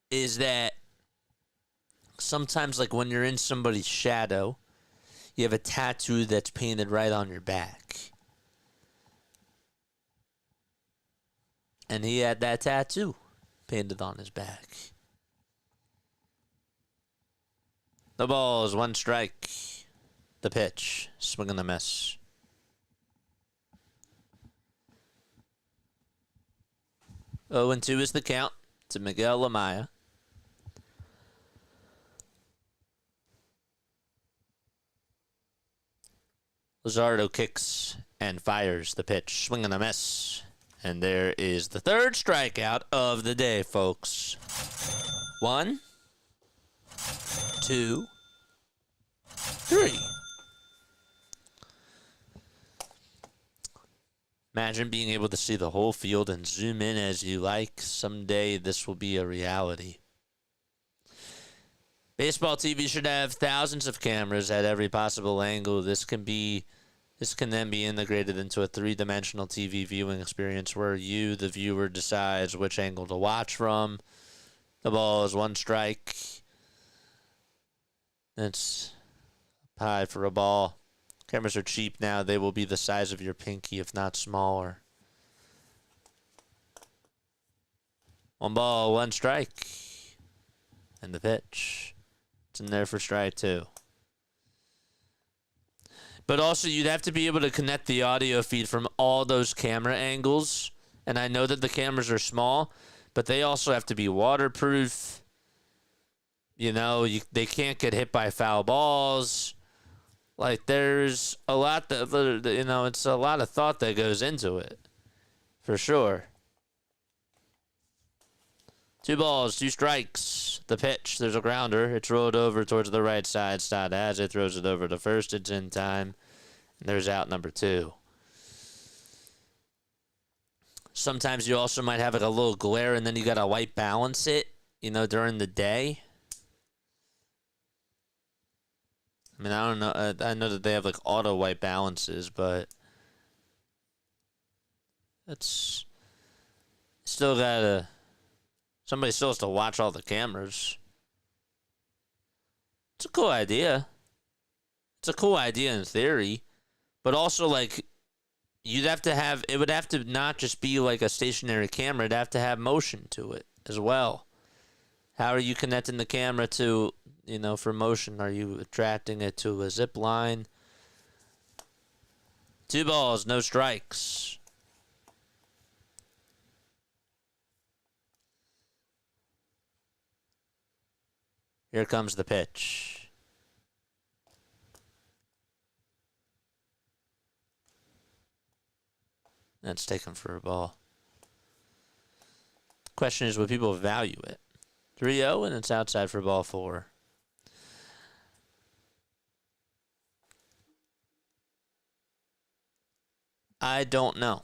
is that sometimes, like, when you're in somebody's shadow, you have a tattoo that's painted right on your back. And he had that tattoo painted on his back. The ball is 1 strike. The pitch, swing and a miss. Oh, and 2 is the count to Miguel Amaya. Luzardo kicks and fires the pitch. Swing and a miss. And there is the 3rd strikeout of the day, folks. 1, 2, 3. Imagine being able to see the whole field and zoom in as you like. Someday this will be a reality. Baseball TV should have thousands of cameras at every possible angle. This can then be integrated into a 3-dimensional TV viewing experience where you, the viewer, decides which angle to watch from. The ball is 1 strike. It's high for a ball. Cameras are cheap now. They will be the size of your pinky, if not smaller. 1 ball, 1 strike. And the pitch. It's in there for strike 2. But also, you'd have to be able to connect the audio feed from all those camera angles. And I know that the cameras are small, but they also have to be waterproof. You know, they can't get hit by foul balls. Like, there's a lot that, you know, it's a lot of thought that goes into it. For sure. 2 balls, 2 strikes. The pitch, there's a grounder. It's rolled over towards the right side. Stott has it, throws it over to first. It's in time. And there's out number 2. Sometimes you also might have like a little glare, and then you got to white balance it, you know, during the day. I mean, I don't know. I know that they have like auto white balances, but it's still gotta. Somebody still has to watch all the cameras. It's a cool idea. It's a cool idea in theory, but also like you'd have to have. It would have to not just be like a stationary camera. It'd have to have motion to it as well. How are you connecting the camera to? You know, for motion, are you attracting it to a zip line? 2 balls, no strikes. Here comes the pitch. That's taken for a ball. Question is, would people value it? 3-0, and it's outside for ball 4. I don't know.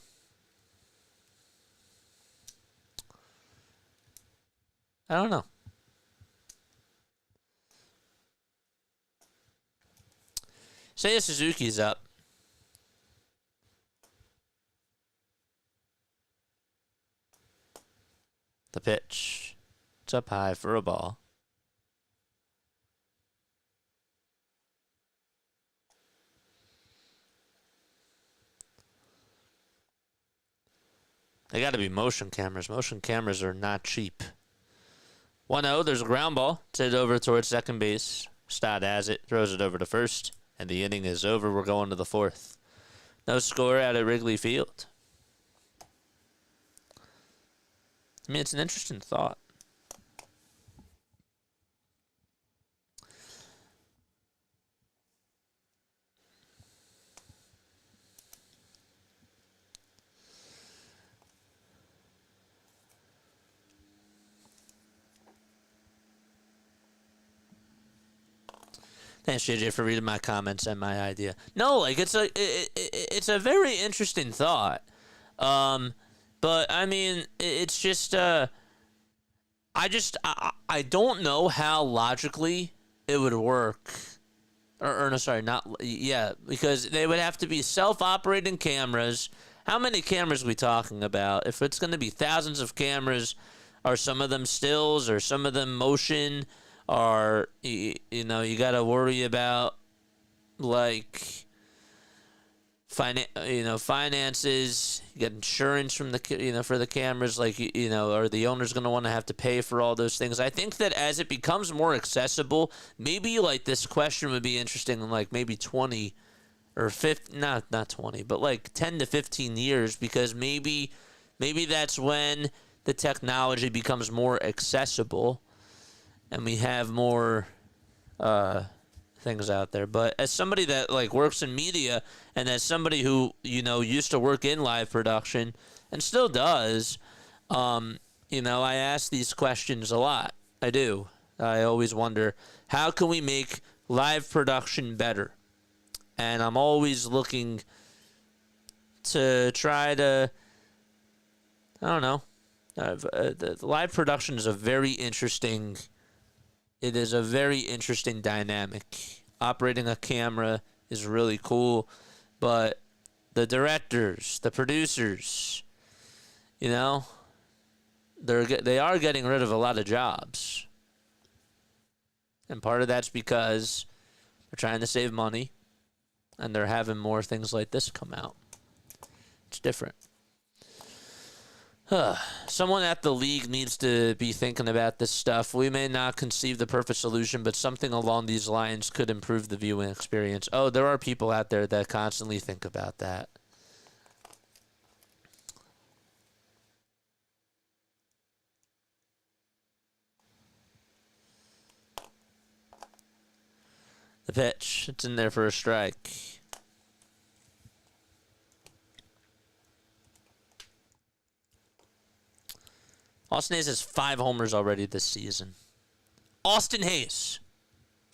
I don't know. Seiya Suzuki's up. The pitch. It's up high for a ball. They got to be motion cameras. Motion cameras are not cheap. 1-0, there's a ground ball. It's hit over towards second base. Stott has it, throws it over to first, and the inning is over. We're going to the 4th. No score out at Wrigley Field. I mean, it's an interesting thought. Thanks, JJ, for reading my comments and my idea. No, like it's a very interesting thought. But I mean, it's just I don't know how logically it would work. Or no, sorry, because they would have to be self-operating cameras. How many cameras are we talking about? If it's going to be thousands of cameras, are some of them stills, or some of them motion? Or you got to worry about like finances. You get insurance from the for the cameras. Like are the owners going to want to have to pay for all those things? I think that as it becomes more accessible, maybe like this question would be interesting in like maybe 20 or 50, not 20, but like 10 to 15 years, because maybe that's when the technology becomes more accessible. And we have more things out there. But as somebody that like works in media, and as somebody who used to work in live production and still does, I ask these questions a lot. I do. I always wonder, how can we make live production better? And I'm always looking to try to, I don't know. The live production is a very interesting. It is a very interesting dynamic. Operating a camera is really cool, but the directors, the producers, they are getting rid of a lot of jobs. And part of that's because they're trying to save money, and they're having more things like this come out. It's different. Someone at the league needs to be thinking about this stuff. We may not conceive the perfect solution, but something along these lines could improve the viewing experience. Oh, there are people out there that constantly think about that. The pitch. It's in there for a strike. Austin Hayes has 5 homers already this season. Austin Hayes,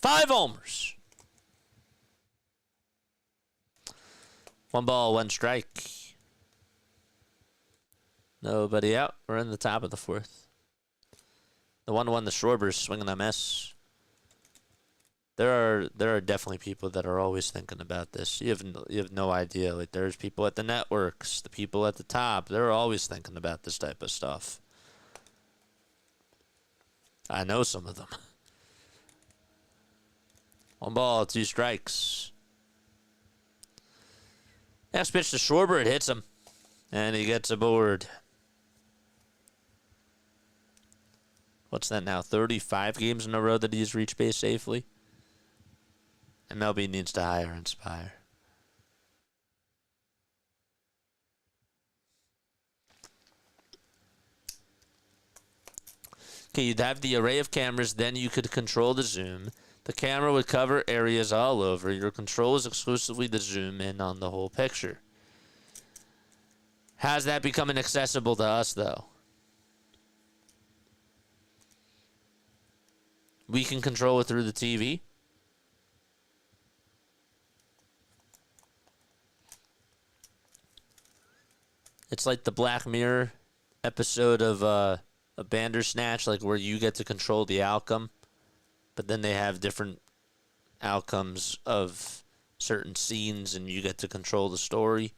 5 homers. 1 ball, 1 strike. Nobody out. We're in the top of the 4th. The 1-1, the Schwarber's swinging a miss. There are definitely people that are always thinking about this. You have no idea. Like, there's people at the networks, the people at the top. They're always thinking about this type of stuff. I know some of them. 1 ball, 2 strikes. Next pitch to Schwarber, it hits him. And he gets aboard. What's that now? 35 games in a row that he's reached base safely? MLB needs to hire Inspire. Okay, you'd have the array of cameras, then you could control the zoom. The camera would cover areas all over. Your control is exclusively to zoom in on the whole picture. How's that becoming accessible to us, though? We can control it through the TV. It's like the Black Mirror episode of a Bandersnatch, like where you get to control the outcome, but then they have different outcomes of certain scenes and you get to control the story.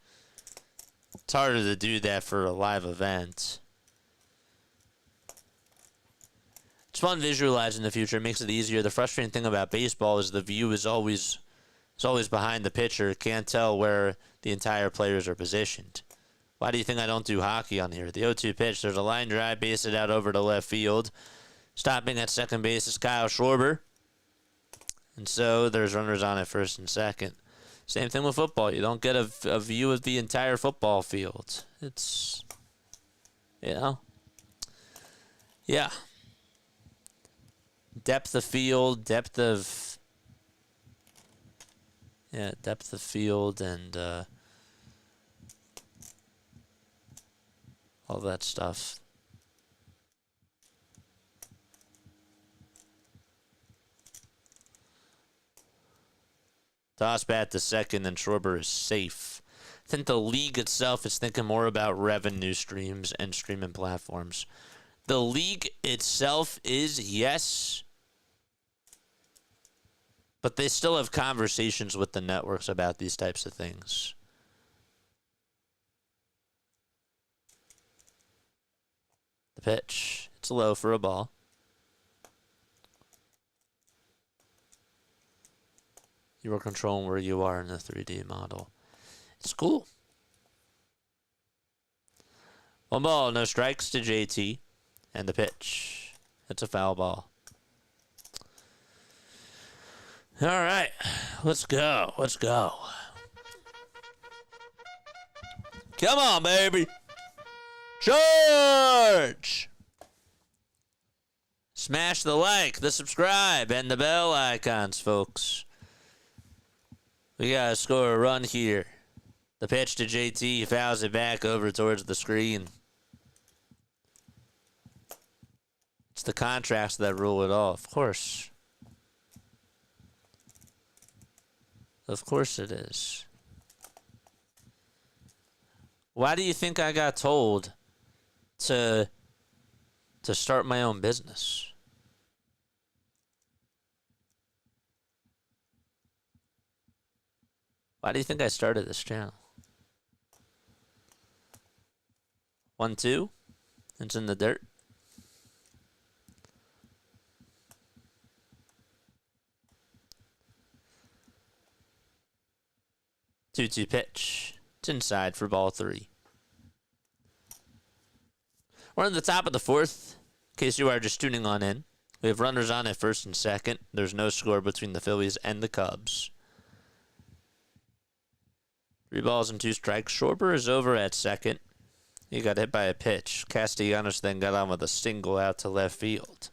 It's harder to do that for a live event. It's fun visualizing the future. It makes it easier. The frustrating thing about baseball is the view is always behind the pitcher. Can't tell where the entire players are positioned. Why do you think I don't do hockey on here? The 0-2 pitch, there's a line drive, base it out over to left field. Stopping at second base is Kyle Schwarber. And so there's runners on at first and second. Same thing with football. You don't get a view of the entire football field. It's, you know. Yeah. Depth of field, depth of field and all that stuff. Toss bat to second, and Schwarber is safe. I think the league itself is thinking more about revenue streams and streaming platforms. The league itself is, yes, but they still have conversations with the networks about these types of things. The pitch. It's low for a ball. You are controlling where you are in the 3D model. It's cool. 1 ball, no strikes to JT. And the pitch. It's a foul ball. All right. Let's go. Let's go. Come on, baby. Charge! Smash the like, the subscribe, and the bell icons, folks. We got to score a run here. The pitch to JT, fouls it back over towards the screen. It's the contracts that rule it all, of course. Of course it is. Why do you think I got told to start my own business? Why do you think I started this channel? 1-2. It's in the dirt. 2-2 pitch. It's inside for ball 3. We're in the top of the 4th. In case you are just tuning on in, we have runners on at first and second. There's no score between the Phillies and the Cubs. 3 balls and 2 strikes. Schwarber is over at second. He got hit by a pitch. Castellanos then got on with a single out to left field.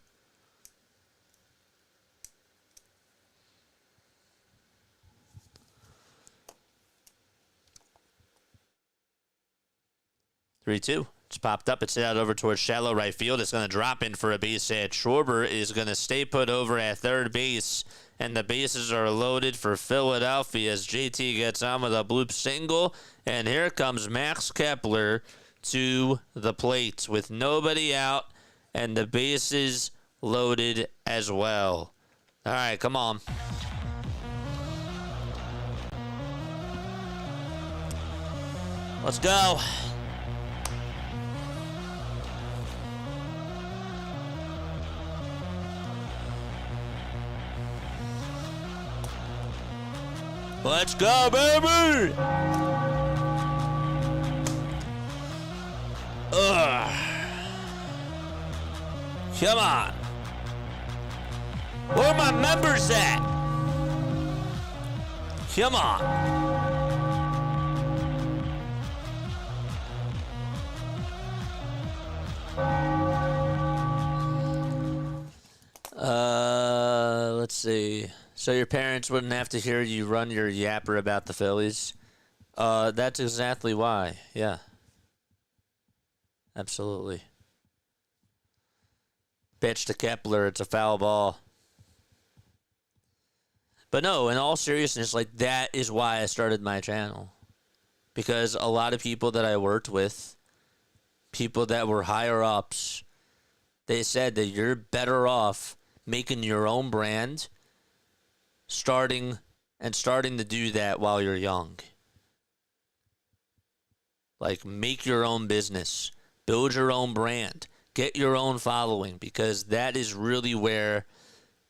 Three-two. It's popped up. It's hit out over towards shallow right field. It's going to drop in for a base hit. Schwarber is going to stay put over at third base. And the bases are loaded for Philadelphia as JT gets on with a bloop single. And here comes Max Kepler to the plate with nobody out and the bases loaded as well. All right, come on. Let's go. Let's go, baby! Ugh. Come on. Where are my members at? Come on. see. So your parents wouldn't have to hear you run your yapper about the Phillies? That's exactly why. Yeah. Absolutely. Pitch to Kepler. It's a foul ball. But no, in all seriousness, like, that is why I started my channel. Because a lot of people that I worked with, people that were higher ups, they said that you're better off making your own brand, starting to do that while you're young. Like, make your own business, build your own brand, get your own following, because that is really where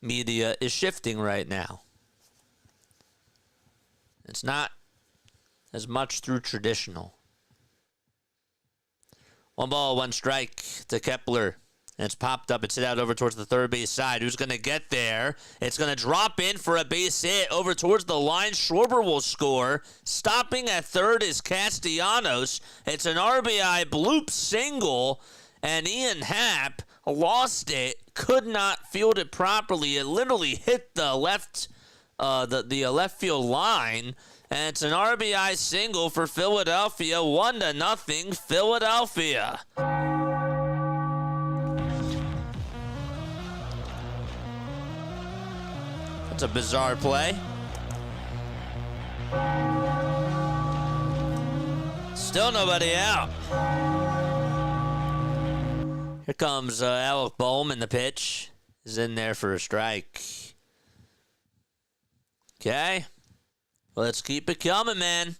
media is shifting right now. It's not as much through traditional. 1 ball, 1 strike to Kepler. And it's popped up. It's hit out over towards the third base side. Who's going to get there? It's going to drop in for a base hit over towards the line. Schwarber will score. Stopping at third is Castellanos. It's an RBI bloop single. And Ian Happ lost it. Could not field it properly. It literally hit the left field line. And it's an RBI single for Philadelphia. 1-0 Philadelphia. That's a bizarre play. Still nobody out. Here comes Alec Bohm in the pitch. Is in there for a strike. Okay. Let's keep it coming, man.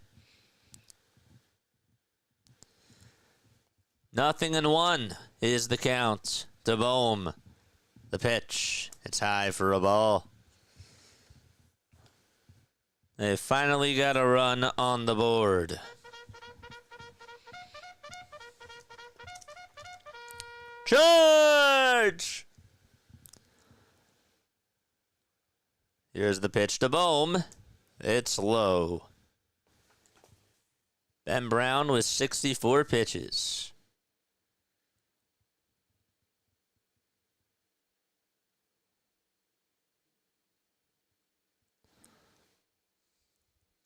0-1 is the count to Bohm. The pitch. It's high for a ball. They finally got a run on the board. Charge! Here's the pitch to Bohm. It's low. Ben Brown with 64 pitches.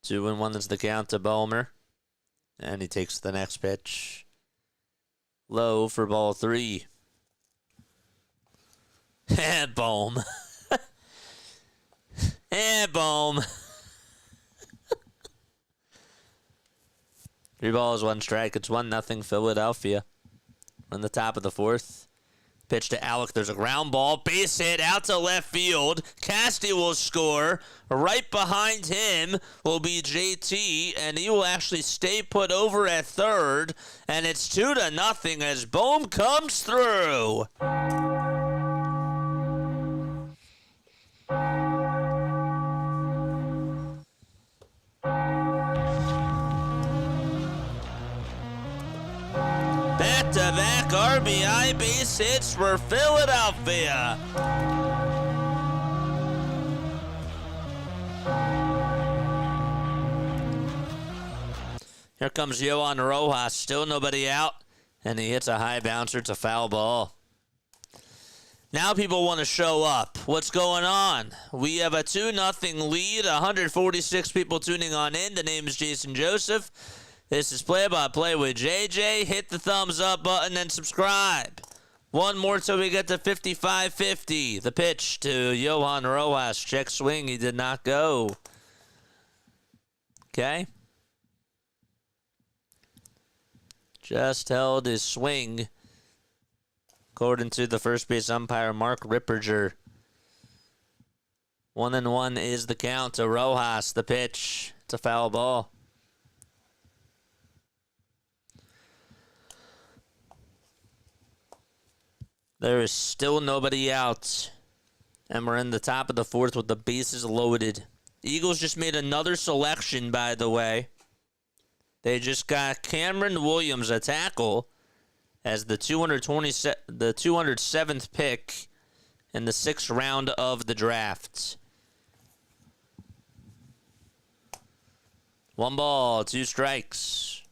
Two and 1 is the count to Boehmer. And he takes the next pitch. Low for ball 3. Bohm. Bohm. 3 balls, 1 strike. It's 1-0 Philadelphia. On the top of the 4th. Pitch to Alec. There's a ground ball. Base hit out to left field. Casty will score. Right behind him will be JT, and he will actually stay put over at third. And it's 2-0 as Bohm comes through. Back-to-back RBI base hits for Philadelphia. Here comes Johan Rojas, still nobody out, and he hits a high bouncer. It's a foul ball. Now people want to show up. What's going on? We have a 2-0 lead, 146 people tuning on in. The name is Jason Joseph. This is Play-by-Play with JJ. Hit the thumbs up button and subscribe. One more till we get to 55-50. The pitch to Johan Rojas. Check swing. He did not go. Okay. Just held his swing. According to the first base umpire, Mark Ripperger. 1-1 is the count to Rojas. The pitch. It's a foul ball. There is still nobody out. And we're in the top of the 4th with the bases loaded. Eagles just made another selection, by the way. They just got Cameron Williams, a tackle, as the 207th pick in the 6th round of the draft. 1 ball, 2 strikes.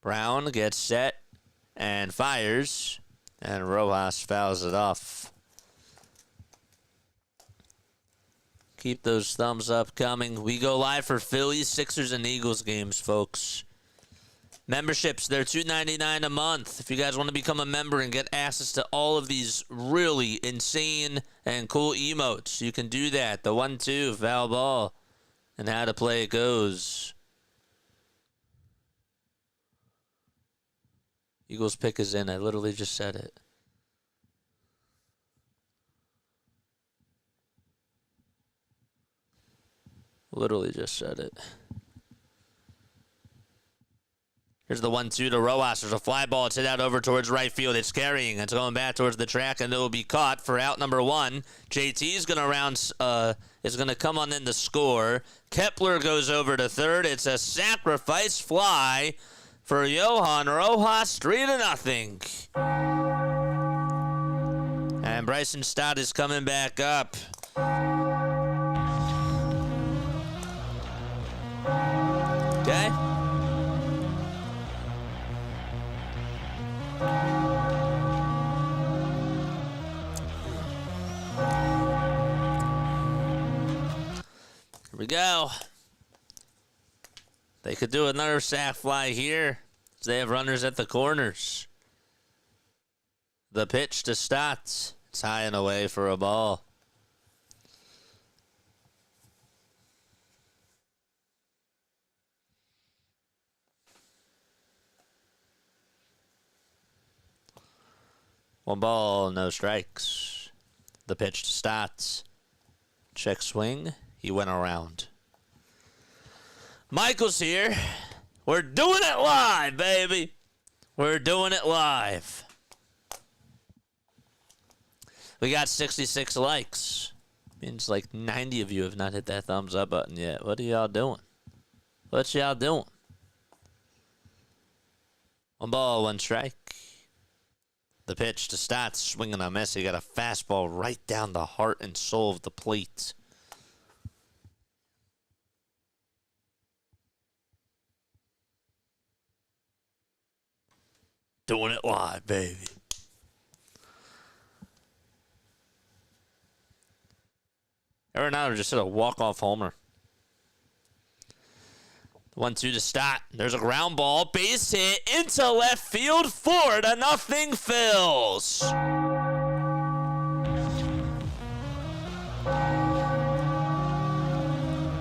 Brown gets set and fires, and Rojas fouls it off. Keep those thumbs up coming. We go live for Phillies, Sixers, and Eagles games, folks. Memberships, they're $2.99 a month. If you guys want to become a member and get access to all of these really insane and cool emotes, you can do that. The 1-2, foul ball, and how to play it goes. Eagles pick is in. I literally just said it. Literally just said it. Here's the 1-2 to Rojas. There's a fly ball. It's hit out over towards right field. It's carrying. It's going back towards the track, and it will be caught for out number 1. JT is going to come on in to score. Kepler goes over to third. It's a sacrifice fly for Johan Rojas, 3-0. And Bryson Stott is coming back up. Okay. Here we go. They could do another sac fly here. They have runners at the corners. The pitch to Stott. It's high and away for a ball. One ball, no strikes. The pitch to Stott. Check swing. He went around. Michael's here. We're doing it live, baby. We're doing it live. We got 66 likes. Means like 90 of you have not hit that thumbs up button yet. What are y'all doing? What y'all doing? One ball, one strike. The pitch to Stott, swinging a miss. He got a fastball right down the heart and soul of the plate. Doing it live, baby. Arenado just hit a walk-off homer. 1-2 to Stott. There's a ground ball. Base hit into left field. 4-0 Phils.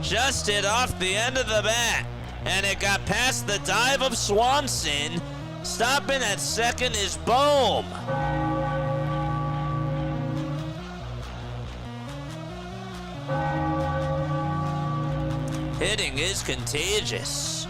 Just hit off the end of the bat. And it got past the dive of Swanson. Stopping at second is Bohm. Hitting is contagious.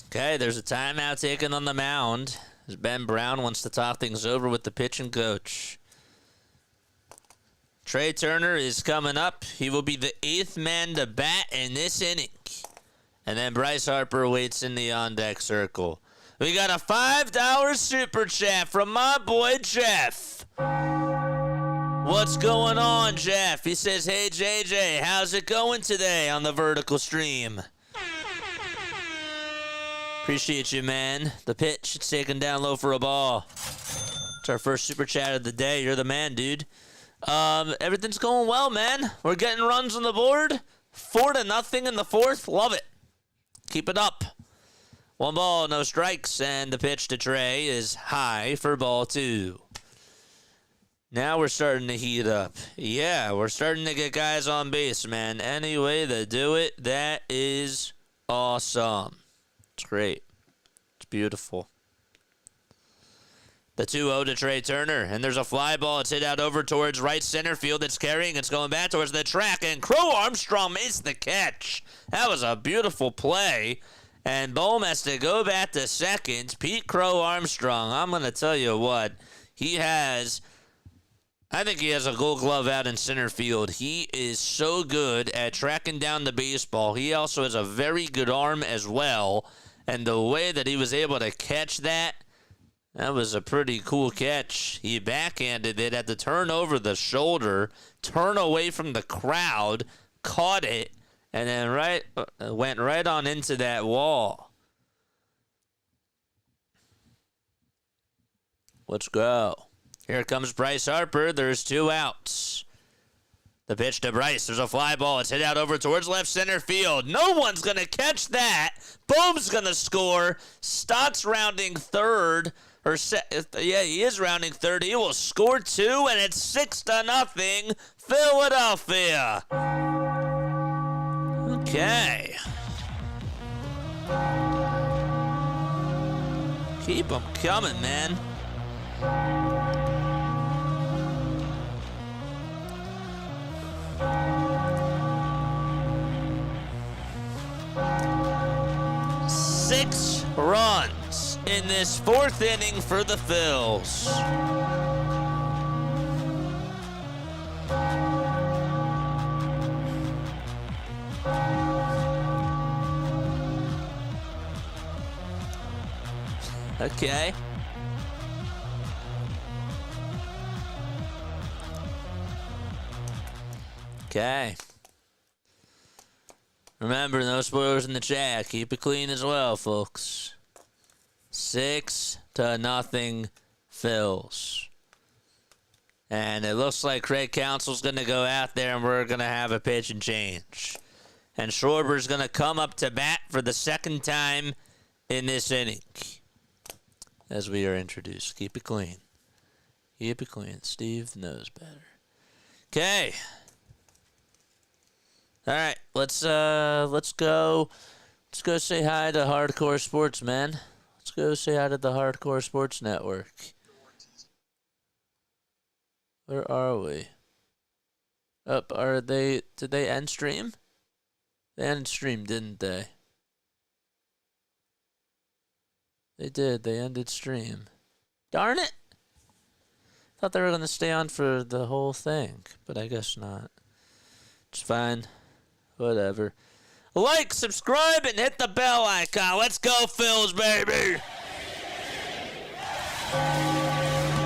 Okay, there's a timeout taken on the mound as Ben Brown wants to talk things over with the pitching coach. Trey Turner is coming up. He will be the 8th man to bat in this inning. And then Bryce Harper waits in the on-deck circle. We got a $5 super chat from my boy Jeff. What's going on, Jeff? He says, hey, JJ, how's it going today on the vertical stream? Appreciate you, man. The pitch, it's taken down low for a ball. It's our first super chat of the day. You're the man, dude. Everything's going well, man. We're getting runs on the board. 4-0 in the 4th. Love it. Keep it up. 1 ball, no strikes, and the pitch to Trey is high for ball 2. Now we're starting to heat up. Yeah, we're starting to get guys on base, man. Any way to do it, that is awesome. It's great. It's beautiful. The 2-0 to Trey Turner, and there's a fly ball. It's hit out over towards right center field. It's carrying. It's going back towards the track, and Crow Armstrong makes the catch. That was a beautiful play, and Bohm has to go back to second. Pete Crow Armstrong, I'm going to tell you what, I think he has a gold glove out in center field. He is so good at tracking down the baseball. He also has a very good arm as well, and the way that he was able to catch that, That was a pretty cool catch. He backhanded it, had to turn over the shoulder, turn away from the crowd, caught it, and then went right on into that wall. Let's go. Here comes Bryce Harper. There's 2 outs. The pitch to Bryce. There's a fly ball. It's hit out over towards left center field. No one's going to catch that. Bohm's going to score. Stott's rounding third. He is rounding third. He will score 2, and it's 6-0, Philadelphia. Okay. Keep them coming, man. Six runs in this 4th inning for the Phils. Okay. Okay. Remember, no spoilers in the chat. Keep it clean as well, folks. 6-0 Phils. And it looks like Craig Counsell's going to go out there and we're going to have a pitch and change. And Schwarber's going to come up to bat for the 2nd time in this inning. As we are introduced. Keep it clean. Keep it clean. Steve knows better. Okay. All right, let's go. Let's go say hi to Hardcore Sports, man. Let's go say hi to the Hardcore Sports Network. Where are we? Did they end stream? They ended stream, didn't they? They did. They ended stream. Darn it! Thought they were going to stay on for the whole thing, but I guess not. It's fine. Whatever. Like, subscribe, and hit the bell icon. Let's go, Phils, baby!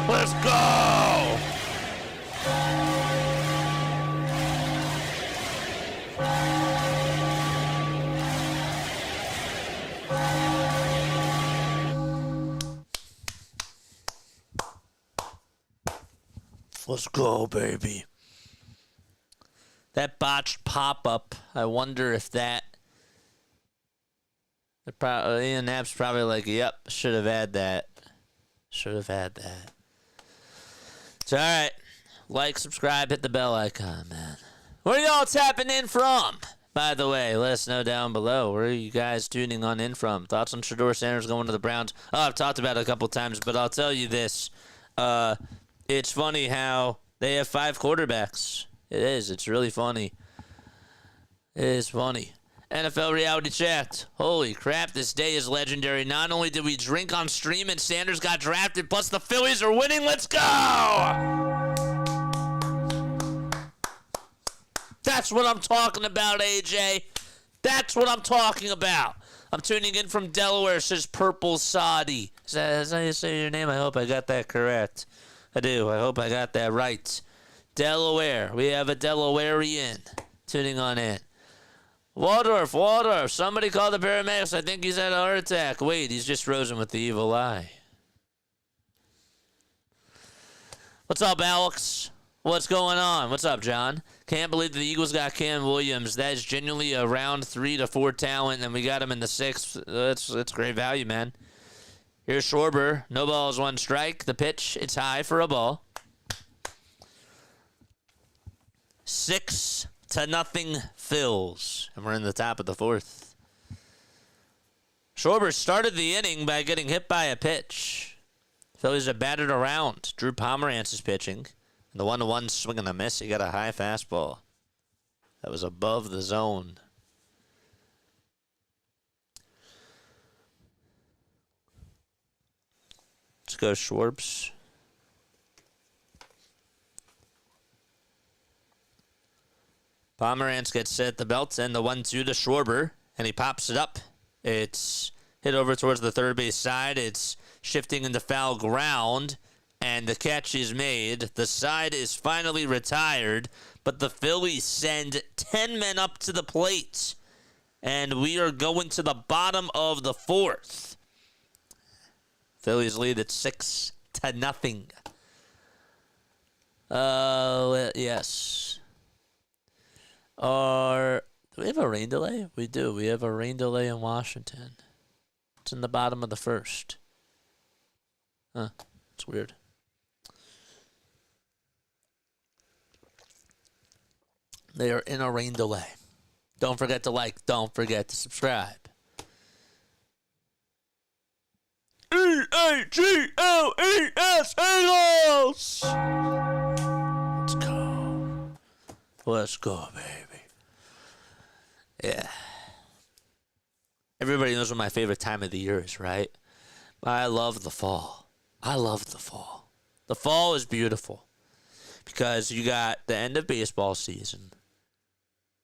Let's go! Let's go, baby. That botched pop-up, I wonder if that... Ian Knapp's probably like, yep, should have had that. Should have had that. It's alright. Like, subscribe, hit the bell icon, man. Where y'all tapping in from? By the way, let us know down below. Where are you guys tuning on in from? Thoughts on Shedeur Sanders going to the Browns? Oh, I've talked about it a couple times, but I'll tell you this. It's funny how they have 5 quarterbacks. It is. It's really funny. It is funny. NFL Reality Chat. Holy crap, this day is legendary. Not only did we drink on stream and Sanders got drafted, plus the Phillies are winning. Let's go! That's what I'm talking about, AJ. That's what I'm talking about. I'm tuning in from Delaware, says Purple Saudi. Is that how you say your name? I hope I got that correct. I do. I hope I got that right. Delaware. We have a Delawarean tuning on in. Waldorf. Somebody call the paramedics. I think he's had a heart attack. Wait, he's just frozen with the evil eye. What's up, Alex? What's going on? What's up, John? Can't believe the Eagles got Cam Williams. That is genuinely a round 3 to 4 talent, and we got him in the 6th. That's great value, man. Here's Schwarber. No balls, 1 strike. The pitch, it's high for a ball. 6-0 Phils. And we're in the top of the 4th. Schwarber started the inning by getting hit by a pitch. Phillies have batted around. Drew Pomerantz is pitching. And the 1-1 swing and a miss. He got a high fastball. That was above the zone. Let's go Schwarbs. Pomerantz gets set at the belt, and the 1-2 to Schwarber, and he pops it up. It's hit over towards the third base side. It's shifting into foul ground, and the catch is made. The side is finally retired, but the Phillies send 10 men up to the plate, and we are going to the bottom of the fourth. Phillies lead at 6-0. Yes. Do we have a rain delay? We do. We have a rain delay in Washington. It's in the bottom of the first. Huh. It's weird. They are in a rain delay. Don't forget to like. Don't forget to subscribe. E-A-G-L-E-S, Eagles! Let's go. Let's go, baby. Yeah. Everybody knows what my favorite time of the year is, right? I love the fall. I love the fall. The fall is beautiful because you got the end of baseball season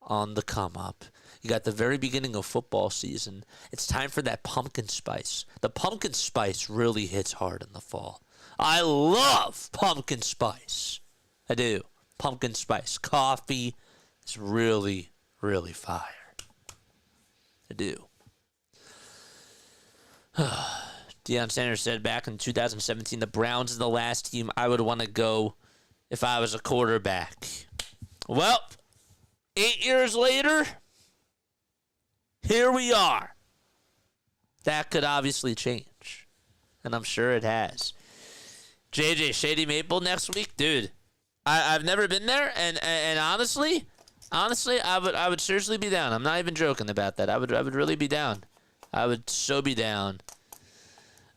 on the come up. You got the very beginning of football season. It's time for that pumpkin spice. The pumpkin spice really hits hard in the fall. I love pumpkin spice. I do. Pumpkin spice coffee is really, really fire. I do. Deion Sanders said back in 2017, the Browns is the last team I would want to go if I was a quarterback. Well, 8 years later, here we are. That could obviously change, and I'm sure it has. JJ, Shady Maple next week? Dude, I've never been there, and honestly, I would seriously be down. I'm not even joking about that. I would really be down. I would so be down.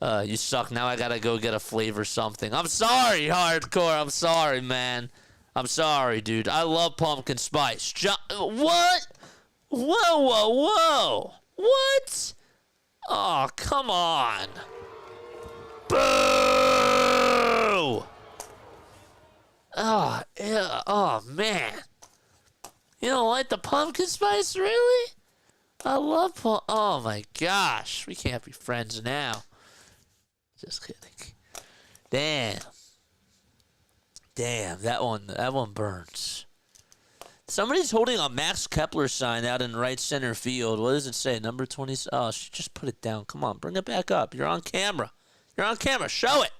You suck. Now I gotta go get a flavor something. I'm sorry, hardcore. I'm sorry, man. I'm sorry, dude. I love pumpkin spice. What? Whoa. What? Oh, come on. Boo! Oh, yeah. Oh, man. You don't like the pumpkin spice, really? I love oh, my gosh. We can't be friends now. Just kidding. Damn, that one burns. Somebody's holding a Max Kepler sign out in right center field. What does it say? Number 20. Oh, she just put it down. Come on, bring it back up. You're on camera. Show it.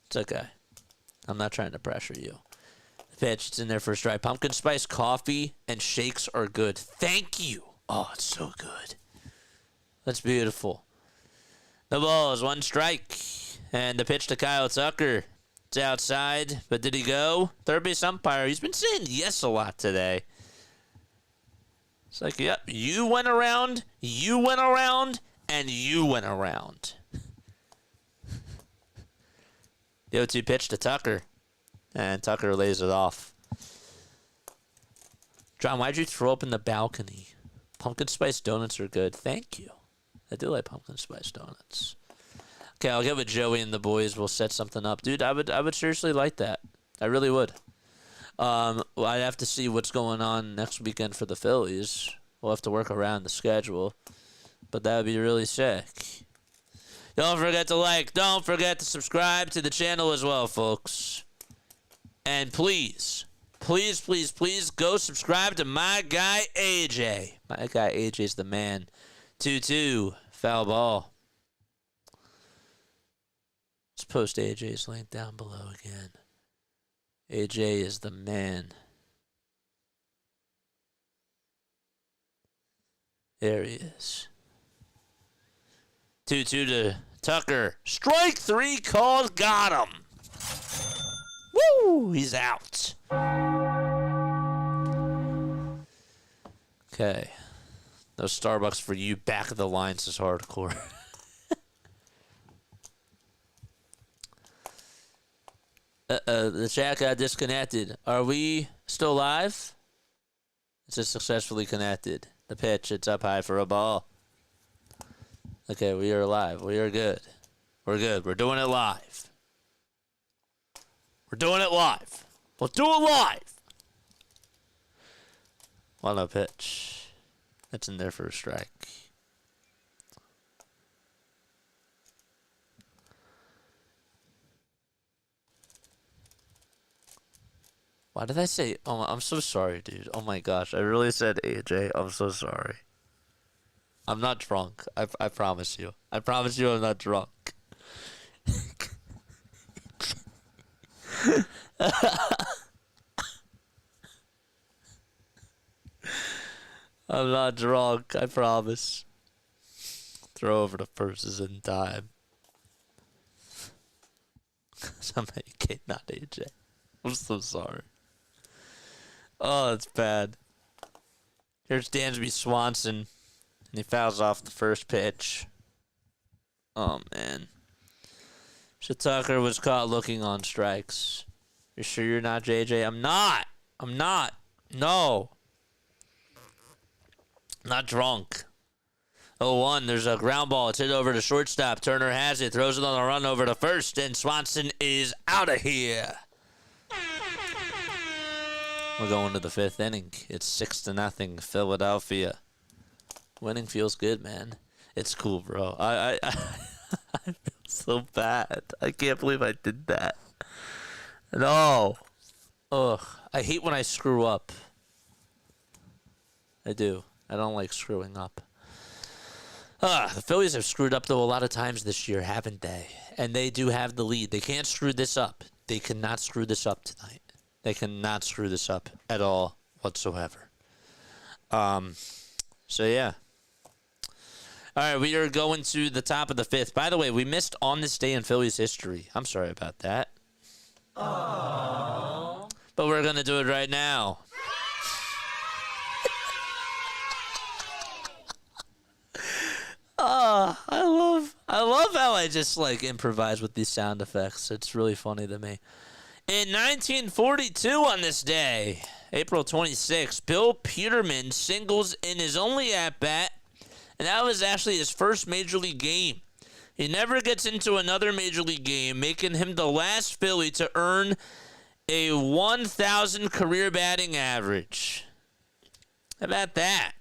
It's okay. I'm not trying to pressure you. The pitch, it's in there for a strike. Pumpkin spice coffee and shakes are good. Thank you. Oh, it's so good. That's beautiful. The ball is 1 strike. And the pitch to Kyle Tucker. It's outside, but did he go? Third base umpire. He's been saying yes a lot today. It's like, yep, you went around, and you went around. The 0-2 pitch to Tucker. And Tucker lays it off. John, why'd you throw up in the balcony? Pumpkin spice donuts are good. Thank you. I do like pumpkin spice donuts. Okay, I'll get with Joey and the boys. We'll set something up. Dude, I would seriously like that. I really would. Well, I'd have to see what's going on next weekend for the Phillies. We'll have to work around the schedule. But that would be really sick. Don't forget to like. Don't forget to subscribe to the channel as well, folks. And please go subscribe to my guy AJ. My guy AJ's the man. 2-2, foul ball. Let's post AJ's link down below again. AJ is the man. There he is. 2-2 to Tucker. Strike 3 called. Got him. Woo! He's out. Okay. No Starbucks for you. Back of the lines is hardcore. The chat got disconnected. Are we still live? It's just successfully connected. The pitch, it's up high for a ball. Okay, we are live. We are good. We're good. We're doing it live. We're doing it live. Let's do it live. 1-0 pitch. That's in there for a strike. Why did I say? Oh, I'm so sorry, dude. Oh my gosh, I really said AJ. I'm so sorry. I'm not drunk. I promise you. I promise you I'm not drunk. I'm not drunk. I promise. Throw over the purses in time. Somebody not AJ. I'm so sorry. Oh, it's bad. Here's Dansby Swanson, and he fouls off the first pitch. Oh, man. Tucker was caught looking on strikes. You sure you're not JJ? I'm not. No. I'm not drunk. 0-1, there's a ground ball. It's hit over to shortstop. Turner has it, throws it on the run over to first, and Swanson is out of here. We're going to the 5th inning. It's 6-0, Philadelphia. Winning feels good, man. It's cool, bro. I feel so bad. I can't believe I did that. No. Ugh. I hate when I screw up. I do. I don't like screwing up. The Phillies have screwed up, though, a lot of times this year, haven't they? And they do have the lead. They can't screw this up. They cannot screw this up tonight. They cannot screw this up at all whatsoever. So, yeah. All right, we are going to the top of the 5th. By the way, we missed on this day in Phillies history. I'm sorry about that. Aww. But we're going to do it right now. I love how I just like improvise with these sound effects. It's really funny to me. In 1942 on this day, April 26th, Bill Peterman singles in his only at-bat, and that was actually his first Major League game. He never gets into another Major League game, making him the last Philly to earn a 1,000 career batting average. How about that?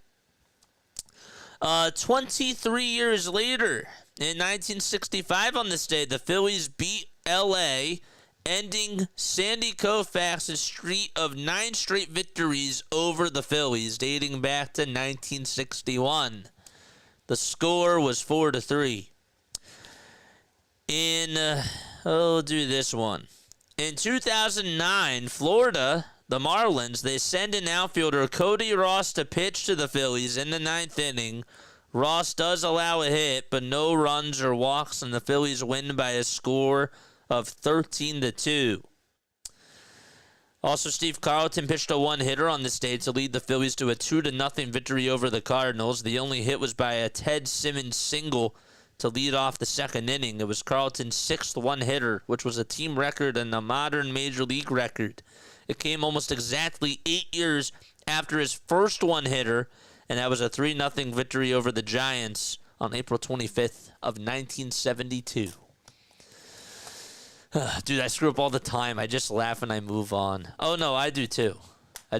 23 years later, in 1965 on this day, the Phillies beat L.A., ending Sandy Koufax's streak of 9 straight victories over the Phillies, dating back to 1961. The score was 4-3. We'll do this one. In 2009, Florida, the Marlins, they send an outfielder, Cody Ross, to pitch to the Phillies in the 9th inning. Ross does allow a hit, but no runs or walks, and the Phillies win by a score of 13-2. Also, Steve Carlton pitched a one-hitter on this day to lead the Phillies to a 2-0 victory over the Cardinals. The only hit was by a Ted Simmons single to lead off the 2nd inning. It was Carlton's 6th one-hitter, which was a team record and a modern Major League record. It came almost exactly 8 years after his first one-hitter, and that was a 3-0 victory over the Giants on April 25th of 1972. Dude, I screw up all the time. I just laugh and I move on. Oh, no, I do too. I,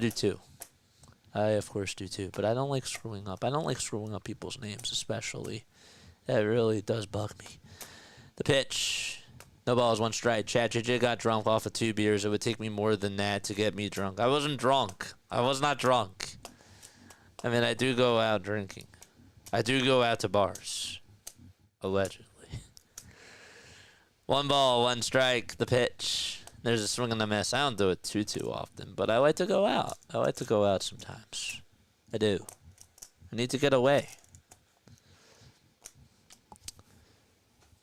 of course, do too. But I don't like screwing up. I don't like screwing up people's names, especially. That really does bug me. The pitch. No balls, 1 strike. Chad JJ got drunk off of 2 beers. It would take me more than that to get me drunk. I wasn't drunk. I was not drunk. I mean, I do go out drinking. I do go out to bars. Allegedly. 1 ball, 1 strike. The pitch. There's a swing and a miss. I don't do it too often, but I like to go out. I like to go out sometimes. I do. I need to get away.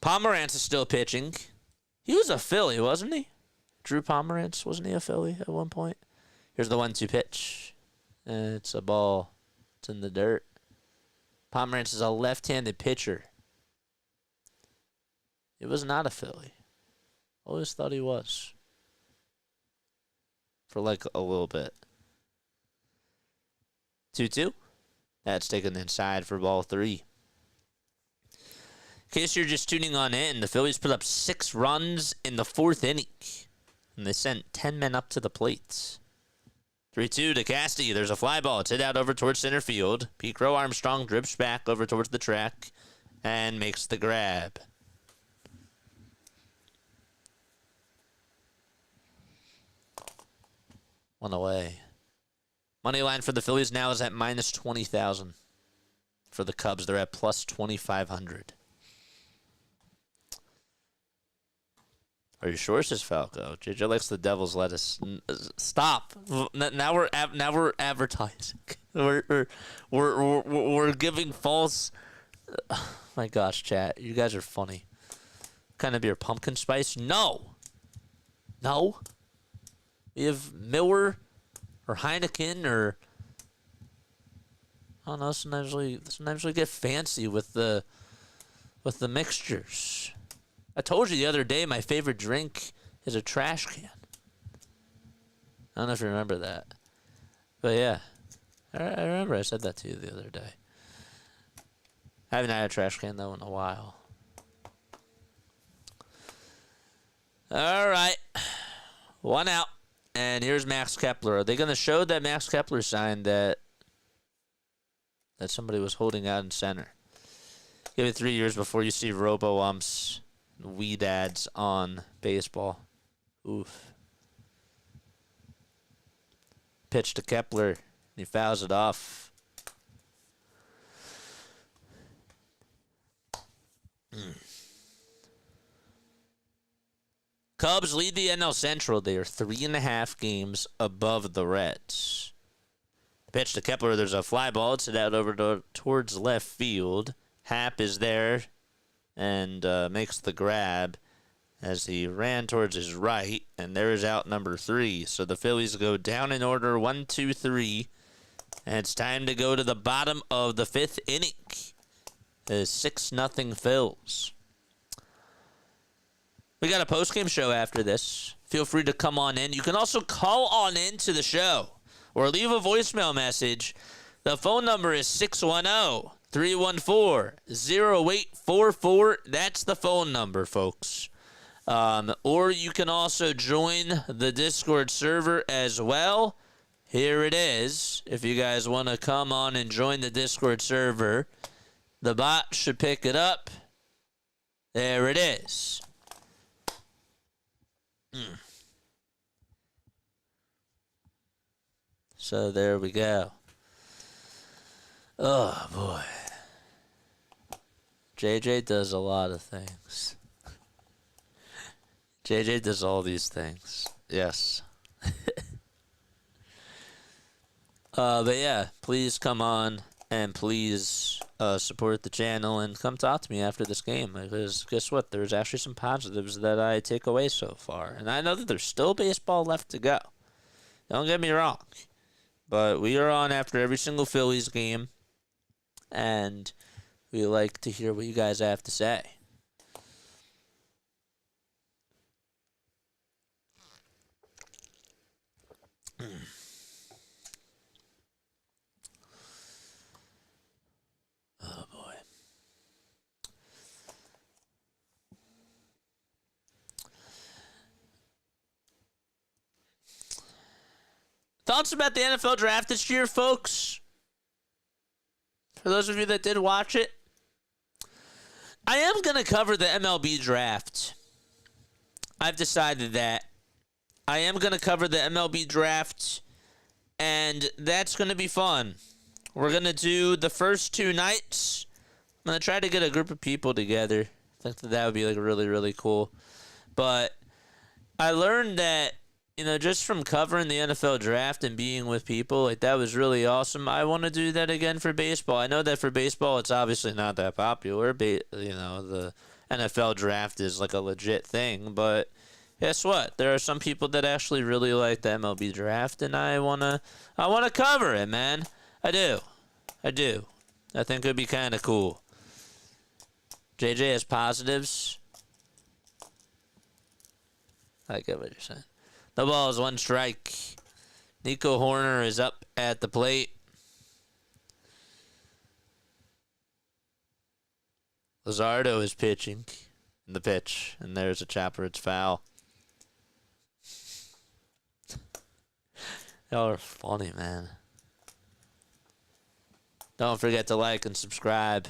Pomerantz is still pitching. He was a Philly, wasn't he? Drew Pomerantz, wasn't he a Philly at one point? Here's the 1-2 pitch. And it's a ball. It's in the dirt. Pomerantz is a left-handed pitcher. He was not a Philly. Always thought he was. For like a little bit. 2-2. That's taken inside for ball 3. In case you're just tuning on in, the Phillies put up 6 runs in the 4th inning. And they sent 10 men up to the plate. 3-2 to Casty. There's a fly ball. It's hit out over towards center field. Pete Crow Armstrong drifts back over towards the track and makes the grab. One away. Money line for the Phillies now is at minus 20,000. For the Cubs, they're at plus 2,500. Are you sure, says Falco? JJ likes the devil's lettuce. Stop. Now we're advertising. We're giving false. My gosh, chat. You guys are funny. Kind of beer, pumpkin spice? No. We have Miller or Heineken or I don't know. Sometimes we get fancy with the mixtures. I told you the other day my favorite drink is a trash can. I don't know if you remember that. But yeah, I remember I said that to you the other day. I haven't had a trash can, though, in a while. All right. One out. And here's Max Kepler. Are they going to show that Max Kepler signed that somebody was holding out in center? Give it 3 years before you see robo-umps. Weed ads on baseball. Oof. Pitch to Kepler. He fouls it off. Cubs lead the NL Central. They are 3.5 games above the Reds. Pitch to Kepler. There's a fly ball. It's hit out over towards left field. Happ is there and makes the grab as he ran towards his right, and there is out number 3. So the Phillies go down in order 1, 2, 3, and it's time to go to the bottom of the 5th inning. It is 6-0 Phils. We got a postgame show after this. Feel free to come on in. You can also call on in to the show or leave a voicemail message. The phone number is 610-314-0844. That's the phone number, folks. Or you can also join the Discord server as well. Here it is. If you guys want to come on and join the Discord server, the bot should pick it up. There it is. So there we go. Oh, boy. JJ does a lot of things. JJ does all these things. Yes. But yeah, please come on and please support the channel and come talk to me after this game. Because guess what? There's actually some positives that I take away so far. And I know that there's still baseball left to go. Don't get me wrong. But we are on after every single Phillies game. And we like to hear what you guys have to say. Oh, boy. Thoughts about the NFL draft this year, folks? For those of you that did watch it, I am going to cover the MLB draft. I've decided that. I am going to cover the MLB draft, and that's going to be fun. We're going to do the first 2 nights. I'm going to try to get a group of people together. I think that would be like really, really cool. But I learned that, you know, just from covering the NFL draft and being with people, like, that was really awesome. I want to do that again for baseball. I know that for baseball, it's obviously not that popular. You know, the NFL draft is like a legit thing. But guess what? There are some people that actually really like the MLB draft, and I wanna cover it, man. I do. I think it would be kind of cool. JJ has positives. I get what you're saying. The ball is 1 strike. Nico Horner is up at the plate. Luzardo is pitching in the pitch, and there's a chopper. It's foul. Y'all are funny, man. Don't forget to like and subscribe.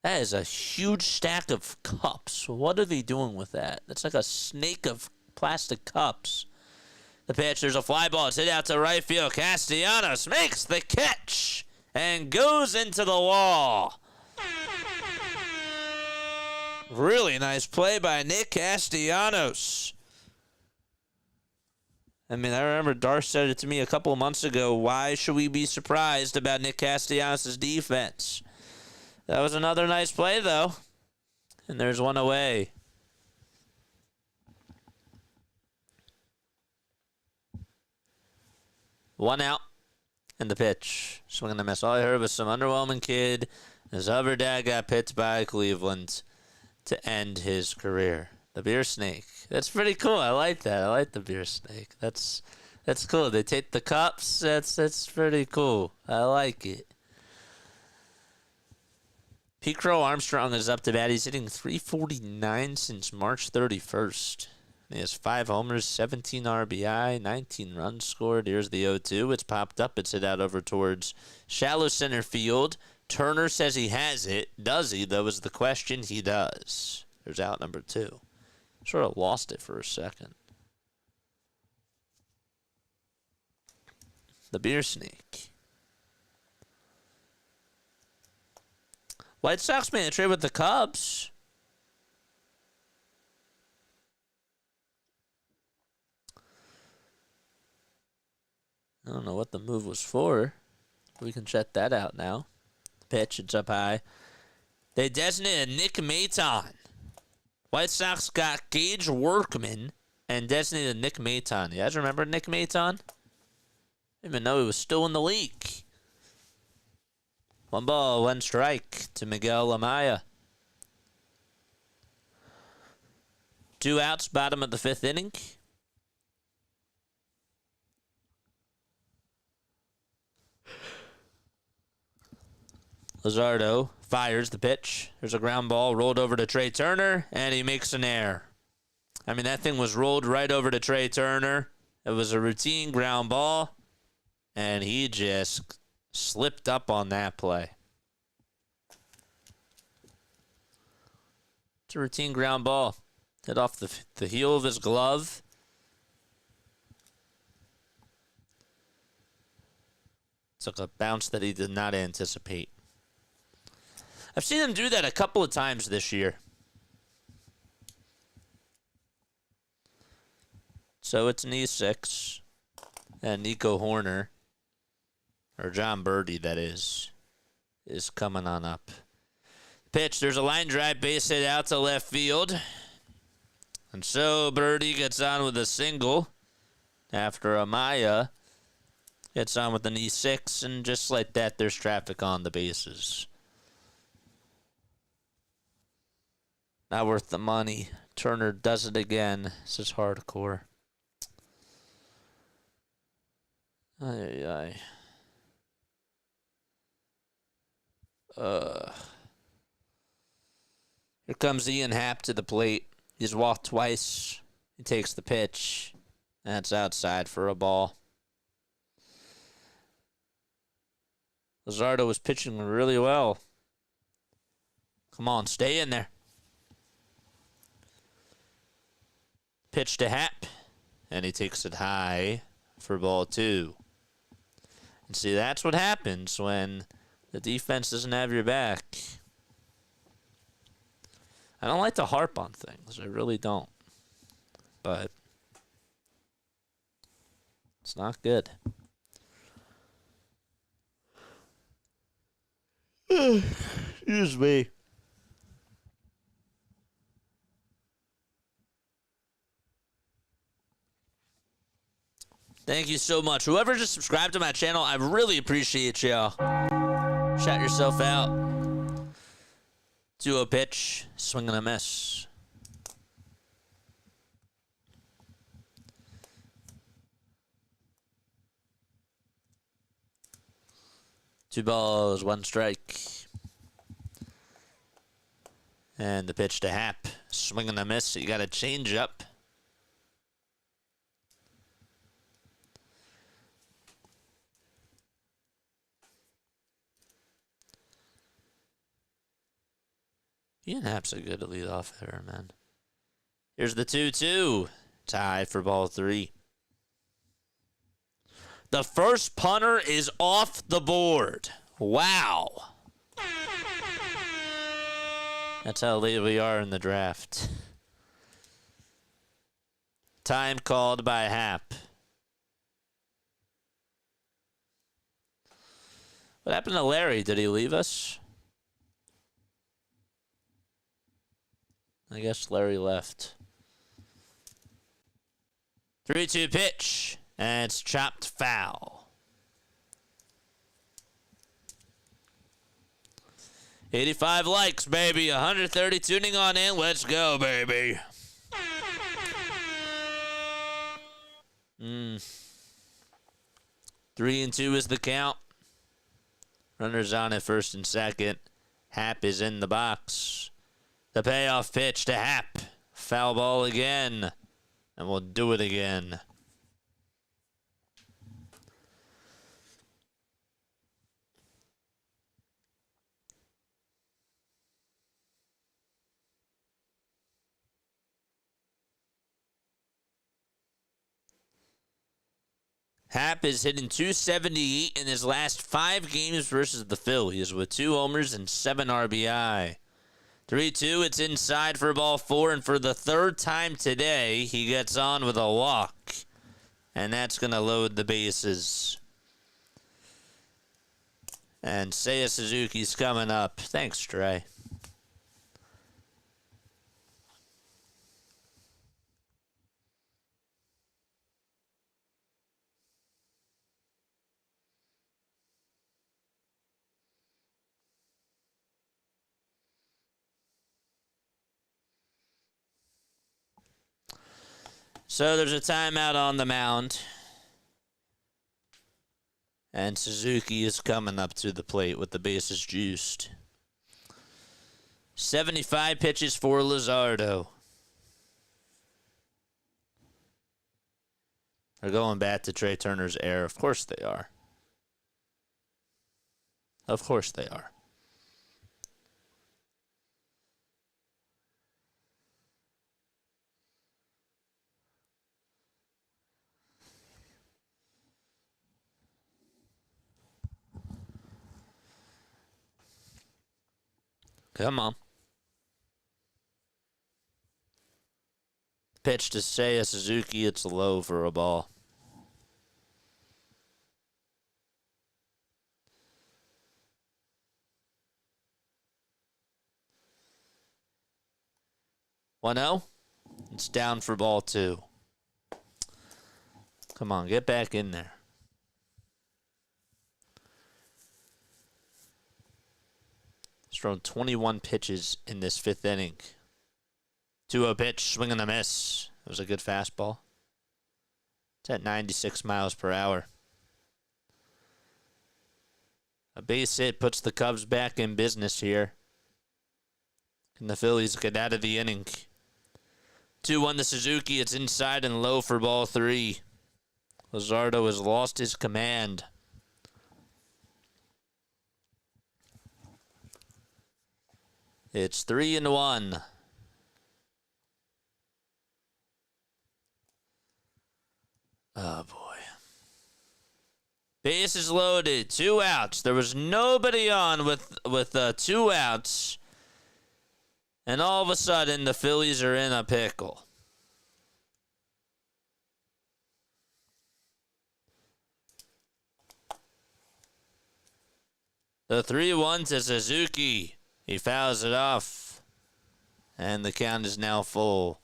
That is a huge stack of cups. What are they doing with that? That's like a snake of plastic cups. The pitch, there's a fly ball. It's hit out to right field. Castellanos makes the catch and goes into the wall. Really nice play by Nick Castellanos. I mean, I remember Darth said it to me a couple of months ago. Why should we be surprised about Nick Castellanos' defense? That was another nice play, though. And there's one away. One out. And the pitch. Swing and a miss. All I heard was some underwhelming kid. His other dad got picked by Cleveland to end his career. The beer snake. That's pretty cool. I like that. I like the beer snake. That's cool. They take the cups. That's pretty cool. I like it. Pete Crow Armstrong is up to bat. He's hitting .349 since March 31st. He has 5 homers, 17 RBI, 19 runs scored. Here's the 0-2. It's popped up. It's hit out over towards shallow center field. Turner says he has it. Does he, though, is the question. He does. There's out number 2. Sort of lost it for a second. The beer snake. White Sox made a trade with the Cubs. I don't know what the move was for. We can check that out now. Pitch, it's up high. They designated Nick Maton. White Sox got Gage Workman and designated Nick Maton. You guys remember Nick Maton? I didn't even know he was still in the league. 1 ball, 1 strike to Miguel Amaya. 2 outs, bottom of the 5th inning. Luzardo fires the pitch. There's a ground ball rolled over to Trey Turner, and he makes an error. I mean, that thing was rolled right over to Trey Turner. It was a routine ground ball, and he just slipped up on that play. It's a routine ground ball. Hit off the heel of his glove. Took a bounce that he did not anticipate. I've seen him do that a couple of times this year. So it's an E6. And Nico Horner, or John Birdie, that is coming on up. Pitch, there's a line drive, base hit out to left field. And so Birdie gets on with a single after Amaya gets on with an E6, and just like that, there's traffic on the bases. Not worth the money. Turner does it again. This is hardcore. Ay, ay. Here comes Ian Happ to the plate. He's walked twice. He takes the pitch. That's outside for a ball. Luzardo was pitching really well. Come on, stay in there. Pitch to Happ, and he takes it high for ball 2. And see, that's what happens when the defense doesn't have your back. I don't like to harp on things. I really don't. But it's not good. Excuse me. Thank you so much. Whoever just subscribed to my channel, I really appreciate y'all. Shout yourself out. 2-0 pitch. Swing and a miss. Two balls, 1 strike. And the pitch to Happ. Swing and a miss. You got a change up. Ian Happ's a good leadoff hitter, man. Here's the 2-2. Tie for ball 3. The first punter is off the board. Wow. That's how late we are in the draft. Time called by Happ. What happened to Larry? Did he leave us? I guess Larry left. 3-2 pitch. And it's chopped foul. 85 likes, baby. 130 tuning on in. Let's go, baby. 3-2 is the count. Runners on at first and second. Happ is in the box. The payoff pitch to Happ. Foul ball again. And we'll do it again. Happ is hitting .278 in his last 5 games versus the Phillies with 2 homers and 7 RBI. 3-2, it's inside for ball 4, and for the 3rd time today, he gets on with a walk. And that's going to load the bases. And Seiya Suzuki's coming up. Thanks, Trey. So there's a timeout on the mound. And Suzuki is coming up to the plate with the bases juiced. 75 pitches for Luzardo. They're going back to Trey Turner's error. Of course they are. Of course they are. Come on. Pitch to Seiya Suzuki. It's low for a ball. One 0. It's down for ball 2. Come on, get back in there. He's thrown 21 pitches in this 5th inning. 2-0 pitch, swing and a miss. It was a good fastball. It's at 96 miles per hour. A base hit puts the Cubs back in business here. Can the Phillies get out of the inning? 2-1 to Suzuki. It's inside and low for ball 3. Luzardo has lost his command. It's 3-1. Oh, boy. Base is loaded. 2 outs. There was nobody on with 2 outs. And all of a sudden, the Phillies are in a pickle. The 3-1 to Suzuki. He fouls it off. And the count is now full.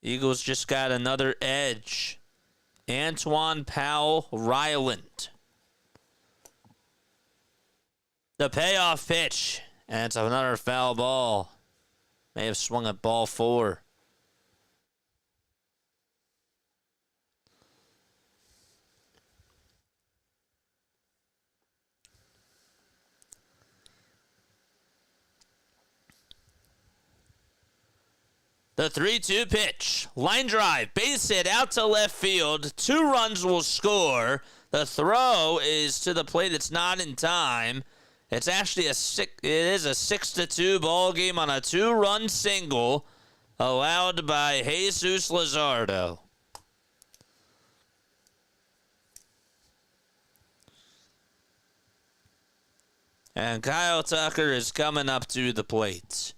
Eagles just got another edge. Antoine Powell Ryland. The payoff pitch. And it's another foul ball. May have swung at ball 4. The 3-2 pitch. Line drive. Base hit out to left field. 2 runs will score. The throw is to the plate. It's not in time. It's actually it is a 6-2 ball game on a 2-run single allowed by Jesus Luzardo. And Kyle Tucker is coming up to the plate.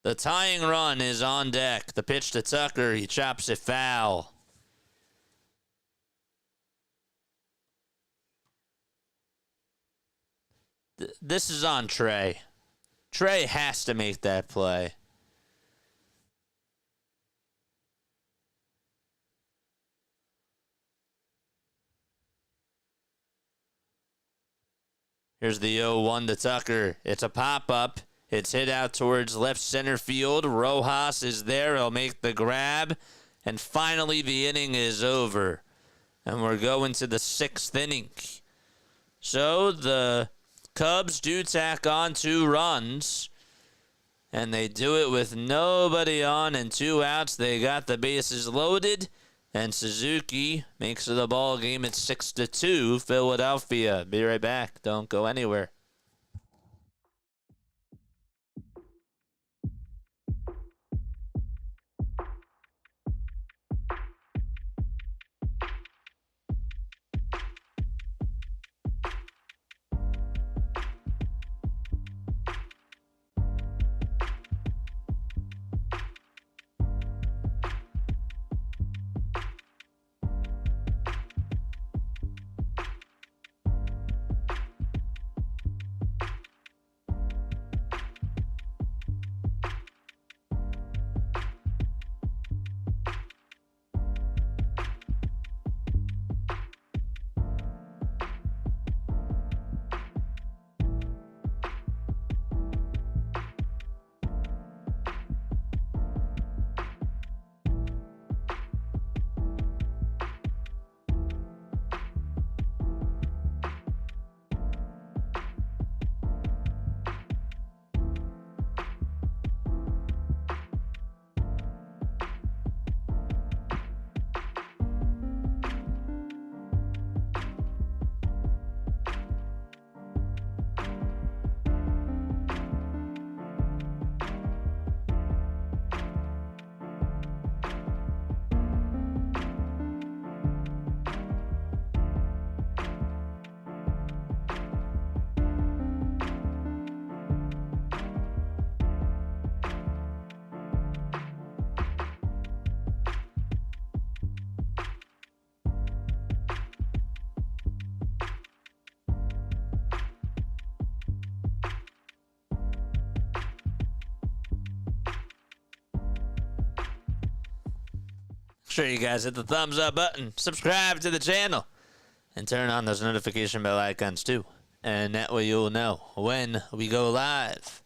The tying run is on deck. The pitch to Tucker. He chops it foul. This is on Trey. Trey has to make that play. Here's the 0-1 to Tucker. It's a pop-up. It's hit out towards left center field. Rojas is there. He'll make the grab. And finally, the inning is over. And we're going to the 6th inning. So the Cubs do tack on 2 runs. And they do it with nobody on and 2 outs. They got the bases loaded. And Suzuki makes it a ball game at 6-2, Philadelphia. Be right back. Don't go anywhere. Sure, you guys hit the thumbs up button, subscribe to the channel, and turn on those notification bell icons too. And that way you'll know when we go live.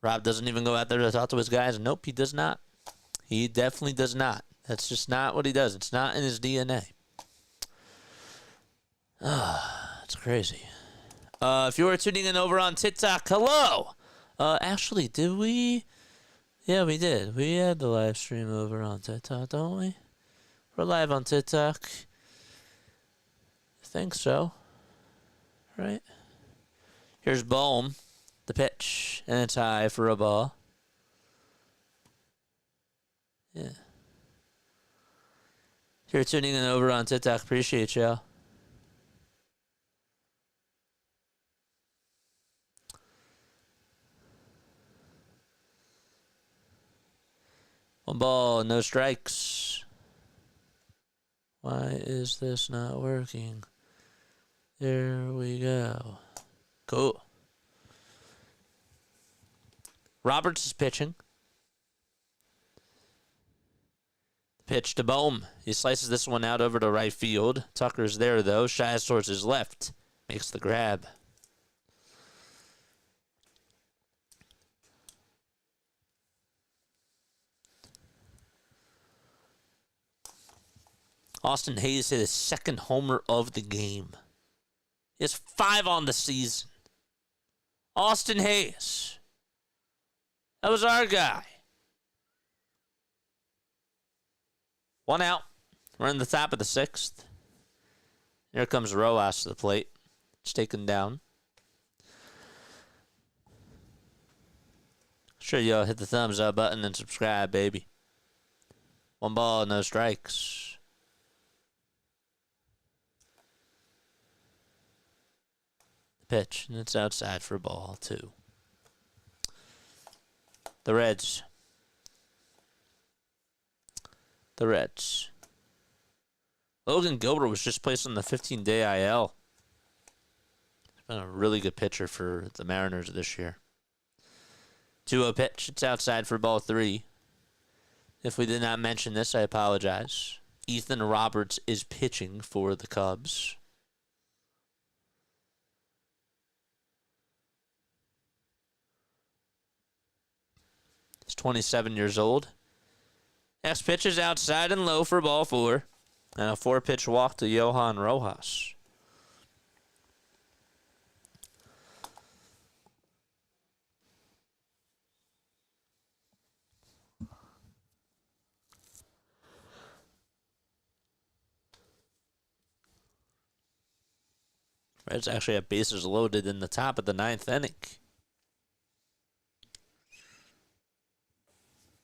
Rob doesn't even go out there to talk to his guys. Nope, he does not. He definitely does not. That's just not what he does. It's not in his DNA. It's crazy. If you were tuning in over on TikTok, hello. Actually, did we? Yeah, we did. We had the live stream over on TikTok, don't we? We're live on TikTok. I think so. Right? Here's Bohm, the pitch, and it's high for a ball. Yeah. If you're tuning in over on TikTok, appreciate y'all. One ball, no strikes. Why is this not working? There we go. Cool. Roberts is pitching. Pitch to Bohm. He slices this one out over to right field. Tucker's there, though. Shies towards his left. Makes the grab. Austin Hayes hit his second homer of the game. He has 5 on the season. Austin Hayes. That was our guy. 1 out. We're in the top of the 6th. Here comes Rojas to the plate. It's taken down. Sure, y'all hit the thumbs up button and subscribe, baby. 1 ball, no strikes. Pitch, and it's outside for ball 2. The Reds. Logan Gilbert was just placed on the 15-day IL. He's been a really good pitcher for the Mariners this year. 2-0 pitch. It's outside for ball 3. If we did not mention this, I apologize. Ethan Roberts is pitching for the Cubs. He's 27 years old. Next pitch is outside and low for ball 4. And a 4-pitch walk to Johan Rojas. Reds actually have bases loaded in the top of the 9th inning.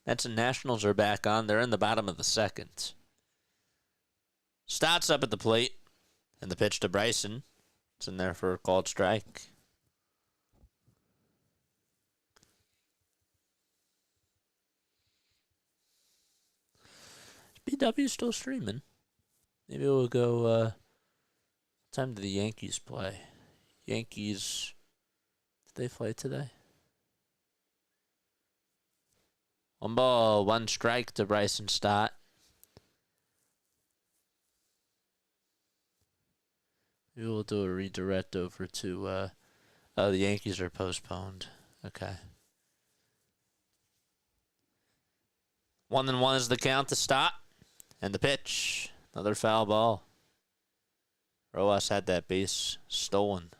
Mets and Nationals are back on. They're in the bottom of the 2nd. Stott's up at the plate. And the pitch to Bryson. It's in there for a called strike. Is BW still streaming? Maybe we'll go... time do the Yankees play? Yankees... Did they play today? 1 ball, 1 strike to Bryson Stott. Maybe we'll do a redirect over to, oh, the Yankees are postponed. Okay. 1-1 is the count to Stott. And the pitch. Another foul ball. Rojas had that base stolen.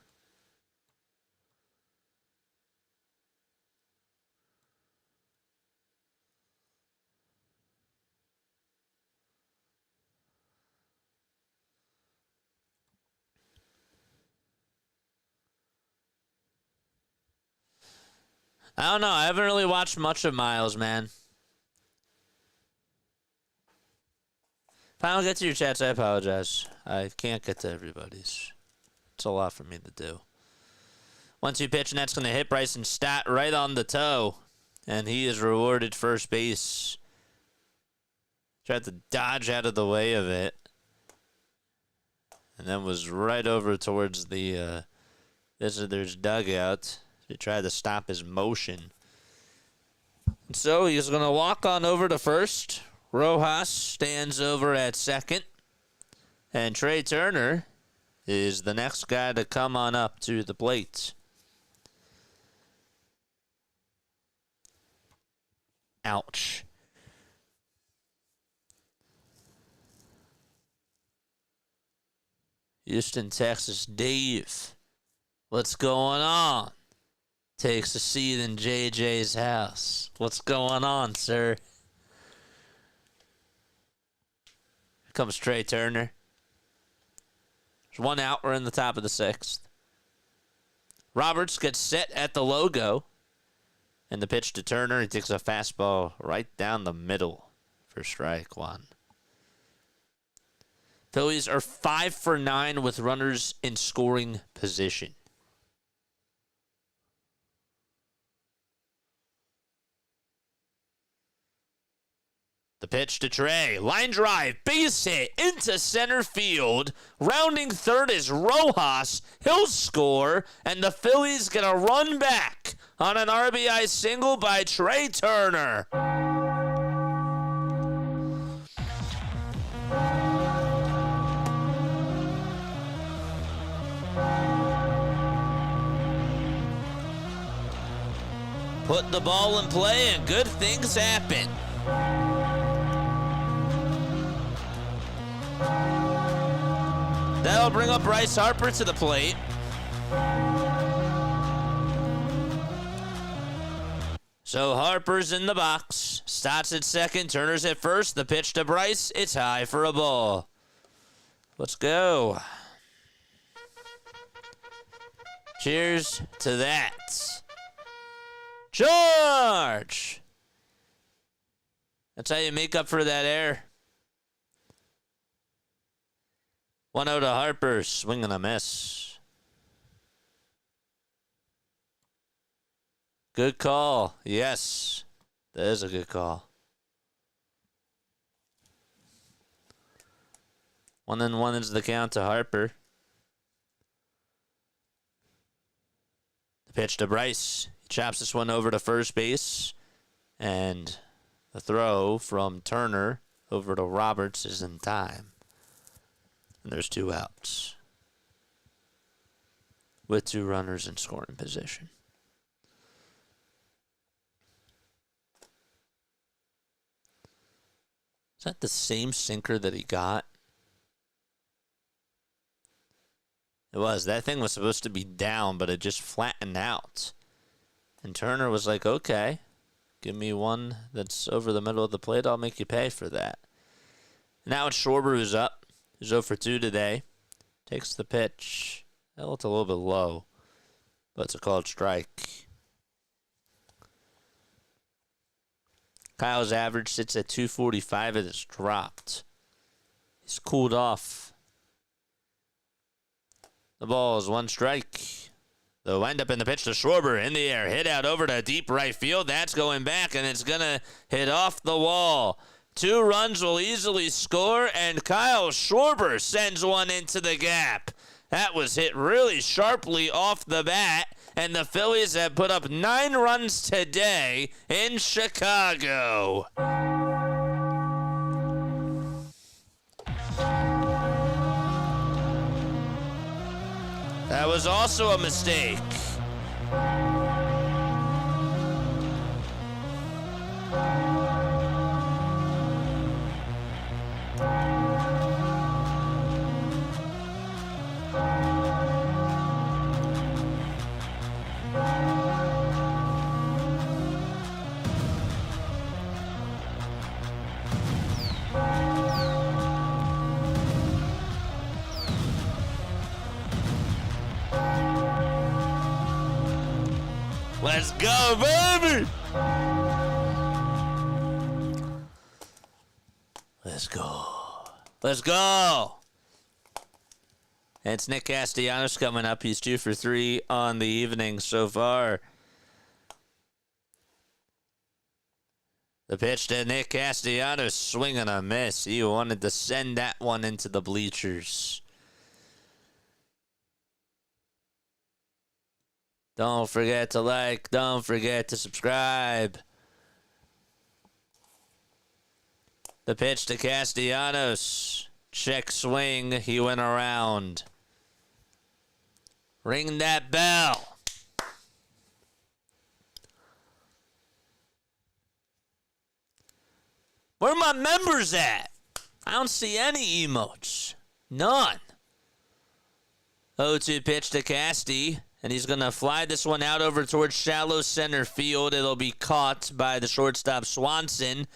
I don't know. I haven't really watched much of Miles, man. If I don't get to your chats, I apologize. I can't get to everybody's. It's a lot for me to do. 1-2 pitch, and that's going to hit Bryson Stott right on the toe. And he is rewarded first base. Tried to dodge out of the way of it. And then was right over towards the visitor's dugout. He tried to stop his motion. And so he's going to walk on over to first. Rojas stands over at second. And Trey Turner is the next guy to come on up to the plate. Ouch. Houston, Texas, Dave. What's going on? Takes a seat in JJ's house. What's going on, sir? Here comes Trey Turner. There's 1 out. We're in the top of the 6th. Roberts gets set at the logo. And the pitch to Turner. He takes a fastball right down the middle for strike 1. Phillies are 5 for 9 with runners in scoring position. The pitch to Trey. Line drive. Base hit into center field. Rounding third is Rojas. He'll score. And the Phillies get a run back on an RBI single by Trey Turner. Put the ball in play and good things happen. That that'll bring up Bryce Harper to the plate. So Harper's in the box. Stott's at second. Turner's at first. The pitch to Bryce. It's high for a ball. Let's go. Cheers to that. George! That's how you make up for that air. 1-0 to Harper. Swing and a miss. Good call. Yes. That is a good call. 1-1 is the count to Harper. The pitch to Bryce. He chops this one over to first base. And the throw from Turner over to Roberts is in time. And there's 2 outs. With 2 runners in scoring position. Is that the same sinker that he got? It was. That thing was supposed to be down, but it just flattened out. And Turner was like, okay, give me one that's over the middle of the plate. I'll make you pay for that. Now it's Schwarber who's up. He's 0 for 2 today. Takes the pitch. That looked a little bit low, but it's a called strike. Kyle's average sits at 245. It has dropped. He's cooled off. The ball is 1 strike. The windup in the pitch to Schwarber in the air. Hit out over to deep right field. That's going back, and it's going to hit off the wall. 2 runs will easily score, and Kyle Schwarber sends one into the gap. That was hit really sharply off the bat. And the Phillies have put up 9 runs today in Chicago. That was also a mistake. Let's go, baby! Let's go. Let's go! And it's Nick Castellanos coming up. He's 2 for 3 on the evening so far. The pitch to Nick Castellanos, swing and a miss. He wanted to send that one into the bleachers. Don't forget to like. Don't forget to subscribe. The pitch to Castellanos. Check swing. He went around. Ring that bell. Where are my members at? I don't see any emotes. None. 0-2 pitch to Casty. And he's going to fly this one out over towards shallow center field. It'll be caught by the shortstop Swanson.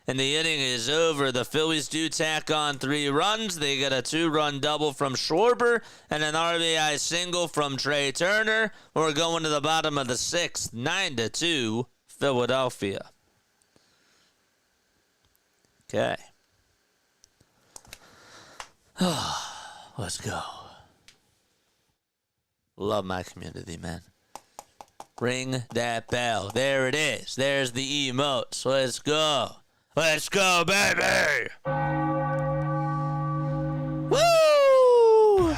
And the inning is over. The Phillies do tack on 3 runs. They get a 2-run double from Schwarber and an RBI single from Trey Turner. We're going to the bottom of the 6th. 9-2, Philadelphia. Okay. Let's go. Love my community, man. Ring that bell. There it is. There's the emotes. Let's go. Let's go, baby! Woo!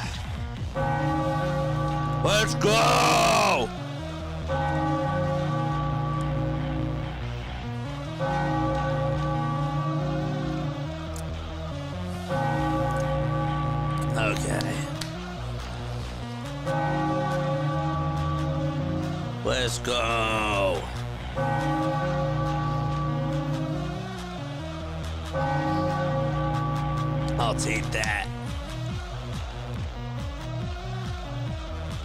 Let's go! Okay. Let's go. I'll take that.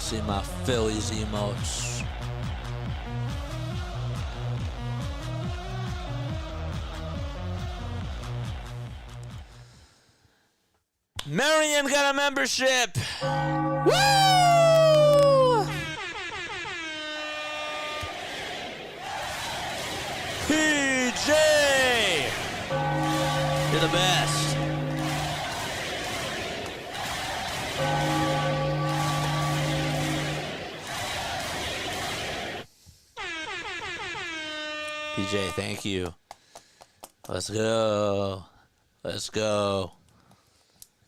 See my Phillies emotes. Marion got a membership. Woo! PJ! You're the best. PJ, thank you. Let's go. Let's go.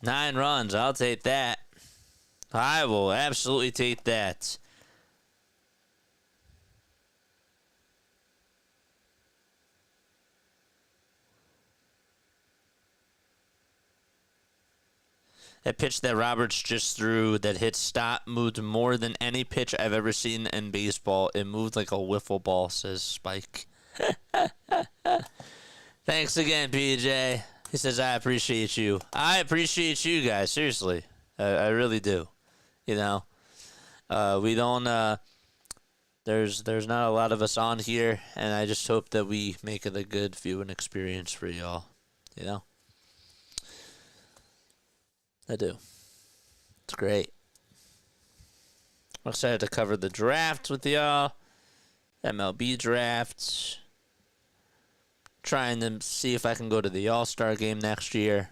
9 runs. I'll take that. I will absolutely take that. That pitch that Roberts just threw that hit stop moved more than any pitch I've ever seen in baseball. It moved like a wiffle ball, says Spike. Thanks again, PJ. He says, I appreciate you. I appreciate you guys, seriously. I really do. You know, we don't, there's not a lot of us on here, and I just hope that we make it a good viewing experience for y'all, you know? I do. It's great. I'm excited to cover the draft with y'all. MLB drafts. Trying to see if I can go to the All-Star game next year.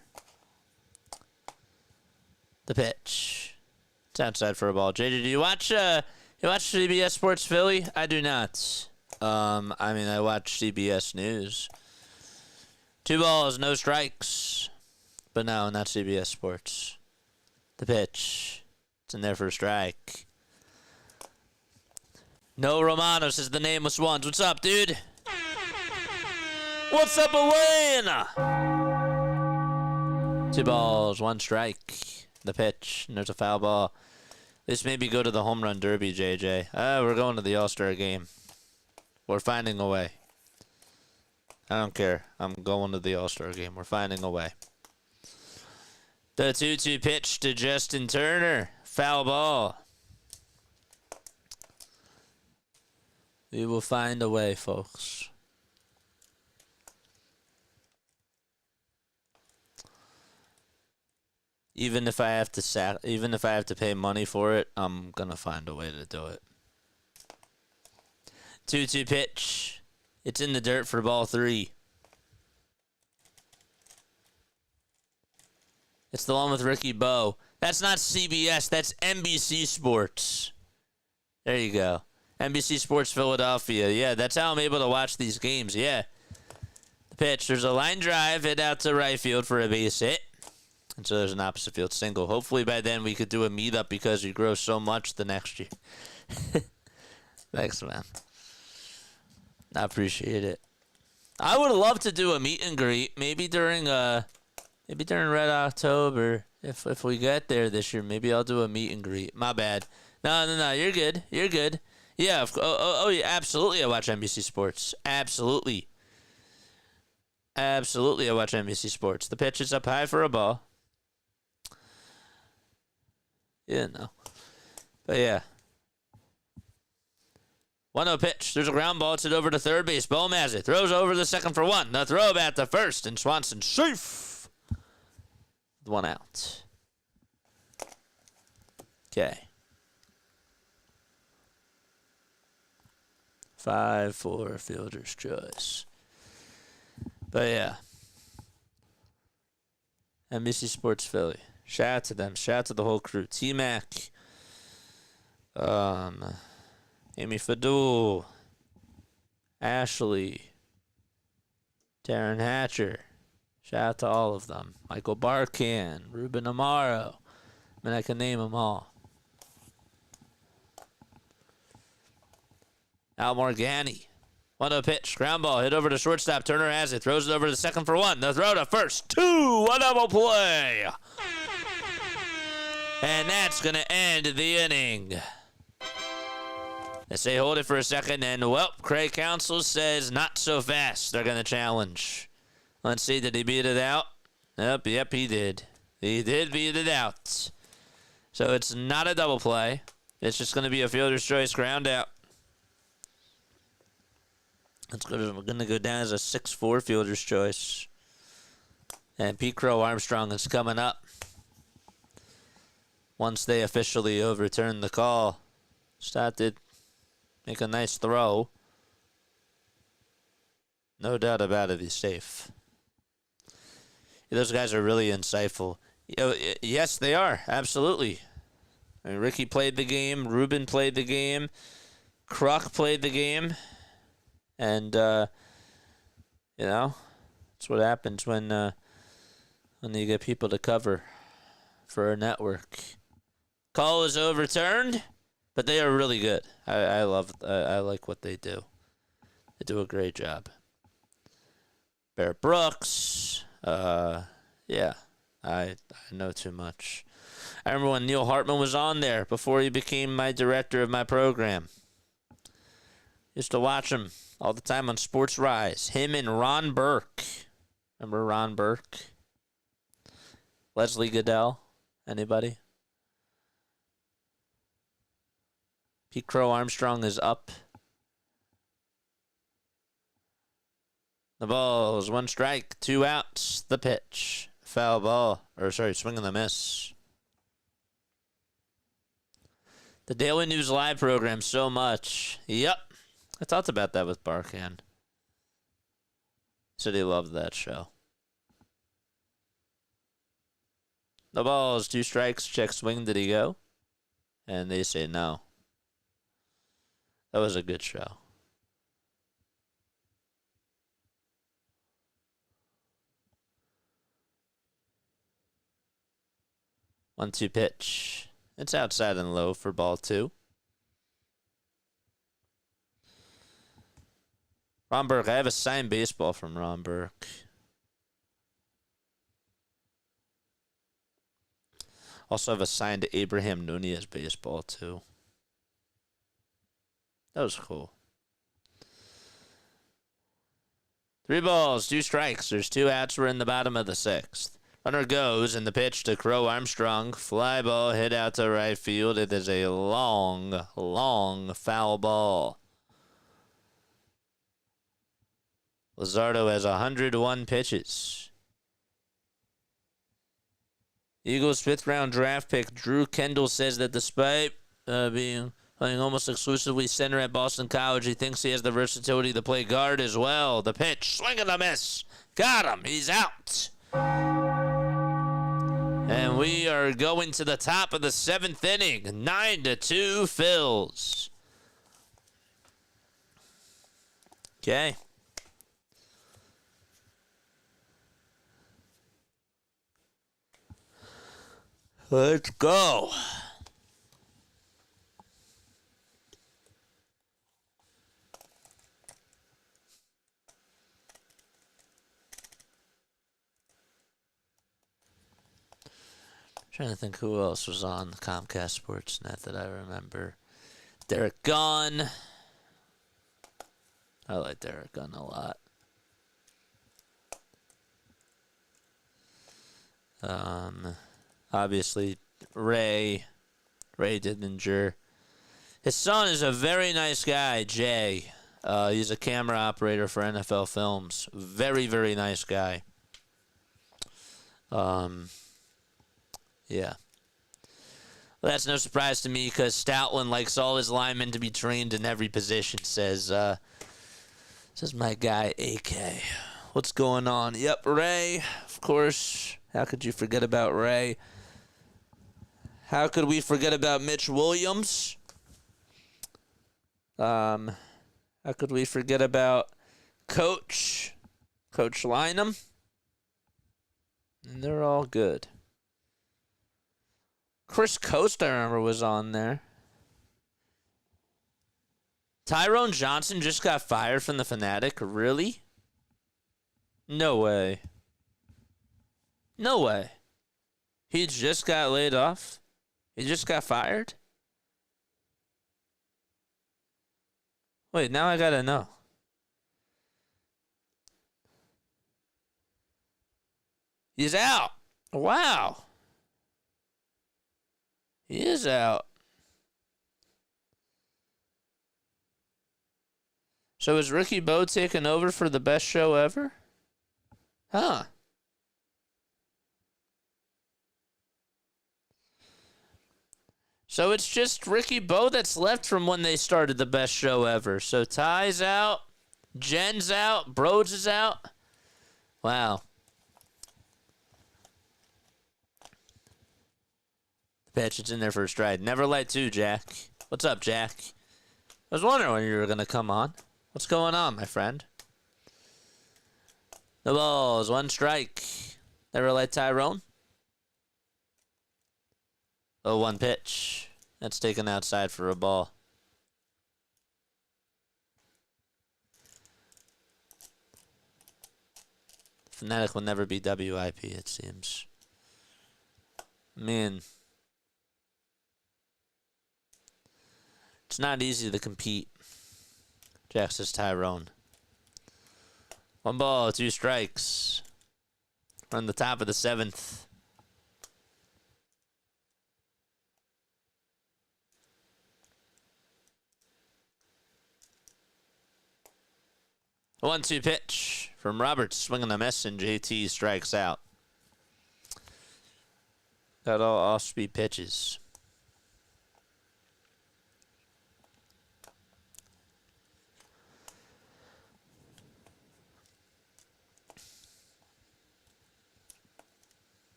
The pitch. It's outside for a ball. JJ, do you watch CBS Sports Philly? I do not. I mean, I watch CBS News. 2 balls, no strikes. But no, not CBS Sports. The pitch. It's in there for a strike. No Romano says the nameless ones. What's up, dude? What's up, Elena? 2 balls, 1 strike. The pitch. And there's a foul ball. This maybe go to the home run derby, JJ. We're going to the All-Star game. We're finding a way. I don't care. I'm going to the All-Star game. We're finding a way. The 2-2 pitch to Justin Turner. Foul ball. We will find a way, folks. Even if I have to pay money for it, I'm gonna find a way to do it. 2-2 pitch. It's in the dirt for ball 3. It's the one with Ricky Bo. That's not CBS. That's NBC Sports. There you go. NBC Sports Philadelphia. Yeah, that's how I'm able to watch these games. Yeah. The pitch. There's a line drive hit out to right field for a base hit. And so there's an opposite field single. Hopefully by then we could do a meetup because we grow so much the next year. Thanks, man. I appreciate it. I would love to do a meet and greet. Maybe during Red October. If we get there this year, maybe I'll do a meet and greet. My bad. No. You're good. You're good. Yeah. Yeah. Absolutely. I watch NBC Sports. Absolutely. Absolutely. I watch NBC Sports. The pitch is up high for a ball. Yeah, no. But yeah. 1-0 pitch. There's a ground ball. It's it over to third base. Bohm has it. Throws over the second for 1. The throw back to first. And Swanson safe. 1 out. Okay. 5-4 fielder's choice. But yeah. NBC Sports Philly. Shout out to them. Shout out to the whole crew. T-Mac. Amy Fadul. Ashley. Darren Hatcher. Shout out to all of them. Michael Barkan. Ruben Amaro. I mean, I can name them all. Al Morgani. 1-0 pitch. Ground ball. Hit over to shortstop. Turner has it. Throws it over to second for 1. The throw to first. 2. 1 double play. And that's going to end the inning. They say hold it for a second. And, well, Craig Counsell says not so fast. They're going to challenge. Let's see. Did he beat it out? Yep, he did. He did beat it out. So it's not a double play. It's just going to be a fielder's choice ground out. We're going to go down as a 6-4 fielder's choice. And Pete Crow Armstrong is coming up. Once they officially overturn the call. Stott did make a nice throw. No doubt about it, he's safe. Those guys are really insightful. Yes, they are. Absolutely. I mean, Ricky played the game. Ruben played the game. Kruk played the game. And, that's what happens when you get people to cover for a network. Call is overturned, but they are really good. I like what they do. They do a great job. Bear Brooks. Yeah, I know too much. I remember when Neil Hartman was on there before he became my director of my program. Used to watch him all the time on Sports Rise. Him and Ron Burke. Remember Ron Burke? Leslie Goodell? Anybody? Pete Crow Armstrong is up. The ball is 1 strike, 2 outs. The pitch. Foul ball. Swing and a miss. The Daily News Live program so much. Yep. I talked about that with Barkan. Said he loved that show. The ball is 2 strikes. Check swing. Did he go? And they say no. That was a good show. 1-2 pitch. It's outside and low for ball 2. Ron Burke. I have a signed baseball from Ron Burke. Also have a signed Abraham Nunez baseball too. That was cool. 3 balls, 2 strikes. There's 2 outs. We're in the bottom of the 6th. Runner goes, and the pitch to Crow Armstrong. Fly ball hit out to right field. It is a long, long foul ball. Luzardo has 101 pitches. Eagles 5th-round draft pick Drew Kendall says that despite playing almost exclusively center at Boston College, he thinks he has the versatility to play guard as well. The pitch, swing and a miss. Got him. He's out. And we are going to the top of the 7th inning. 9-2 Phils. Okay. Let's go. Trying to think who else was on the Comcast Sportsnet that I remember. Derek Gunn. I like Derek Gunn a lot. Obviously, Ray Didinger. His son is a very nice guy, Jay. He's a camera operator for NFL Films. Very, very nice guy. Yeah. Well, that's no surprise to me because Stoutland likes all his linemen to be trained in every position, says my guy, AK. What's going on? Yep, Ray, of course. How could you forget about Ray? How could we forget about Mitch Williams? How could we forget about Coach Lynham? And they're all good. Chris Coast, I remember, was on there. Tyrone Johnson just got fired from the Fanatic? Really? No way. No way. He just got laid off? He just got fired? Wait, now I gotta know. He's out. Wow. He is out. So is Ricky Bo taking over for the best show ever? Huh. So it's just Ricky Bo that's left from when they started the best show ever. So Ty's out, Jen's out, Broads is out. Wow. Pitch, it's in there for a stride. Never light 2, Jack. What's up, Jack? I was wondering when you were going to come on. What's going on, my friend? The balls, 1 strike. Never light Tyrone. Oh, 1 pitch. That's taken outside for a ball. Fanatic will never be WIP, it seems. I mean, it's not easy to compete. Jack says Tyrone. 1 ball, 2 strikes. We're on the top of the 7th. A 1-2 pitch from Roberts, swinging a miss, and JT strikes out. Got all off-speed pitches.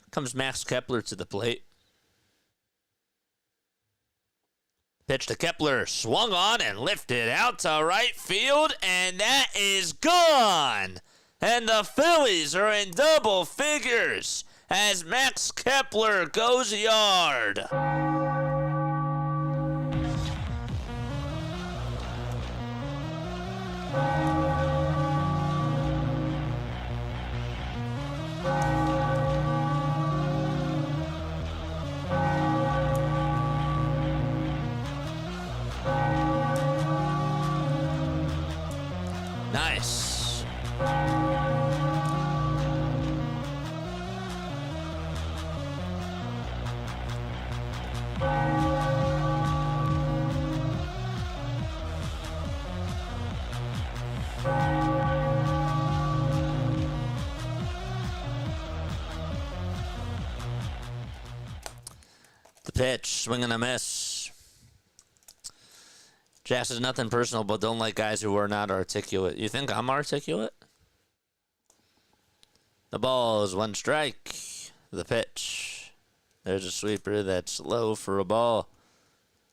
Comes Max Kepler to the plate. Pitch to Kepler, swung on and lifted out to right field, and that is gone. And the Phillies are in double figures as Max Kepler goes yard. Nice. The pitch, swing and a miss. Jack says nothing personal, but don't like guys who are not articulate. You think I'm articulate? The ball is 1 strike. The pitch. There's a sweeper that's low for a ball.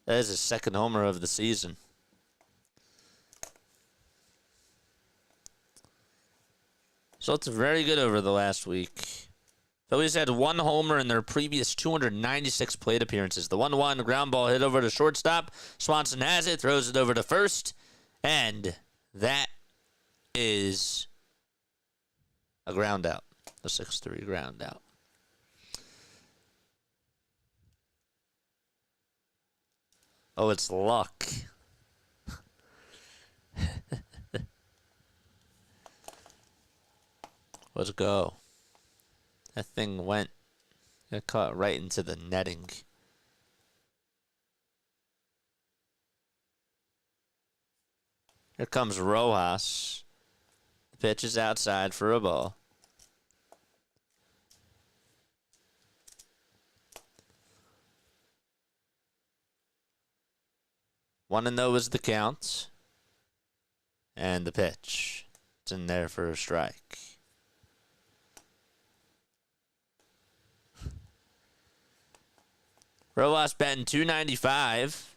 That is his 2nd homer of the season. So it's very good over the last week. Phillies had 1 homer in their previous 296 plate appearances. The 1-1 ground ball hit over to shortstop. Swanson has it, throws it over to first, and that is a ground out. A 6-3 ground out. Oh, it's luck. Let's go. That thing got caught right into the netting. Here comes Rojas. The pitch is outside for a ball. One and 0 is the count. And the pitch. It's in there for a strike. Rojas batting .295.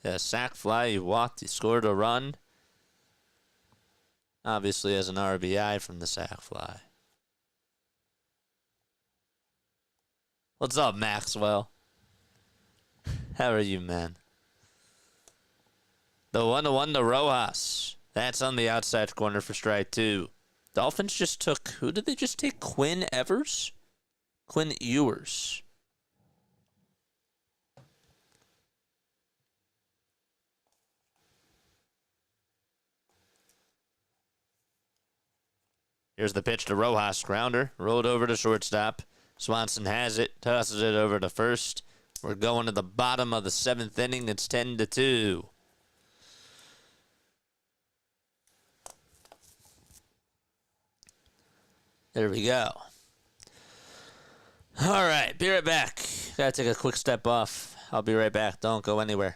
Yeah, sac fly, he walked, he scored a run. Obviously has an RBI from the sac fly. What's up, Maxwell? How are you, man? The 1-1 to Rojas. That's on the outside corner for strike 2. Dolphins just took, who did they just take? Quinn Evers? Quinn Ewers. Here's the pitch to Rojas. Grounder. Rolled over to shortstop. Swanson has it. Tosses it over to first. We're going to the bottom of the 7th inning. It's 10-2. There we go. All right, be right back. Gotta take a quick step off. I'll be right back. Don't go anywhere.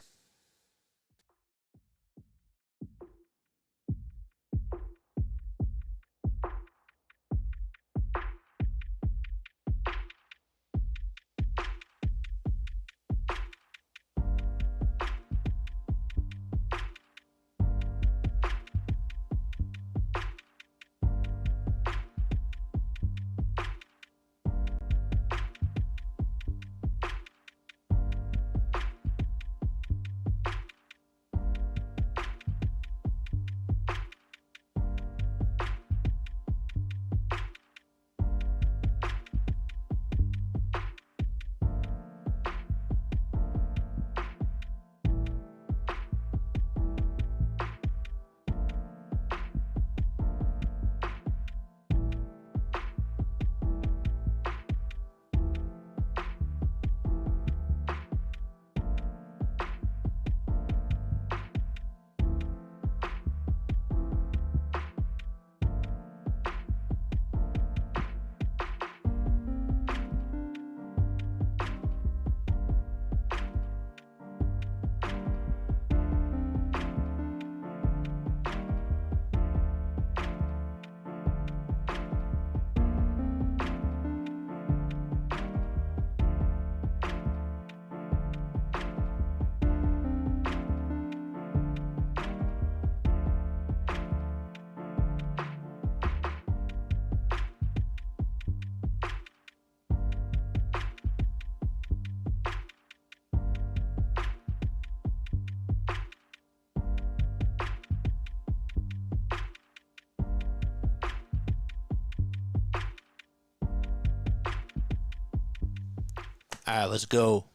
All right, let's go.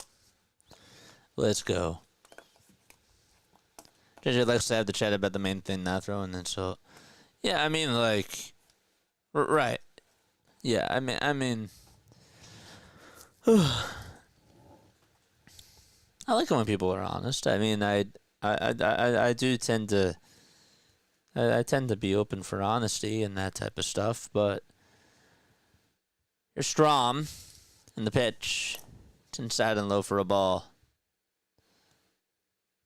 Let's go. JJ likes to have the chat about the main thing, not throwing it. So, yeah, I mean, like, right. Yeah, I mean, I like it when people are honest. I mean, I do tend to, I tend to be open for honesty and that type of stuff. But you're Strom in the pitch. It's inside and low for a ball.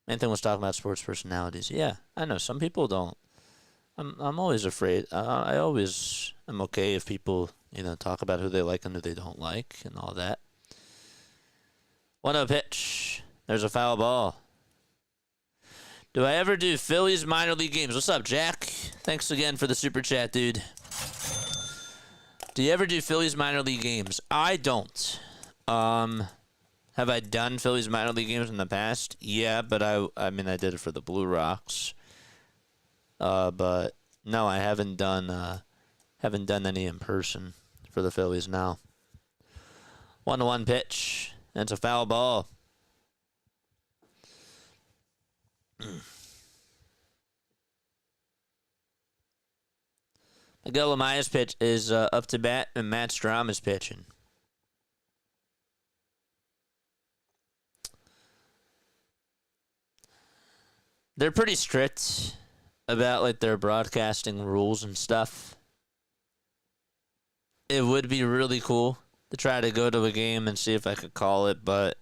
Main thing was talking about sports personalities. Yeah, I know some people don't. I'm always afraid. I always am okay if people, talk about who they like and who they don't like and all that. 1-0 pitch. There's a foul ball. Do I ever do Phillies minor league games? What's up, Jack? Thanks again for the super chat, dude. Do you ever do Phillies minor league games? I don't. Have I done Phillies minor league games in the past? Yeah, but I mean I did it for the Blue Rocks. But no, I haven't done any in person for the Phillies now. 1-1 pitch. That's a foul ball. Miguel Amaya's pitch is up to bat, and Matt Strom is pitching. They're pretty strict about like their broadcasting rules and stuff. It would be really cool to try to go to a game and see if I could call it, but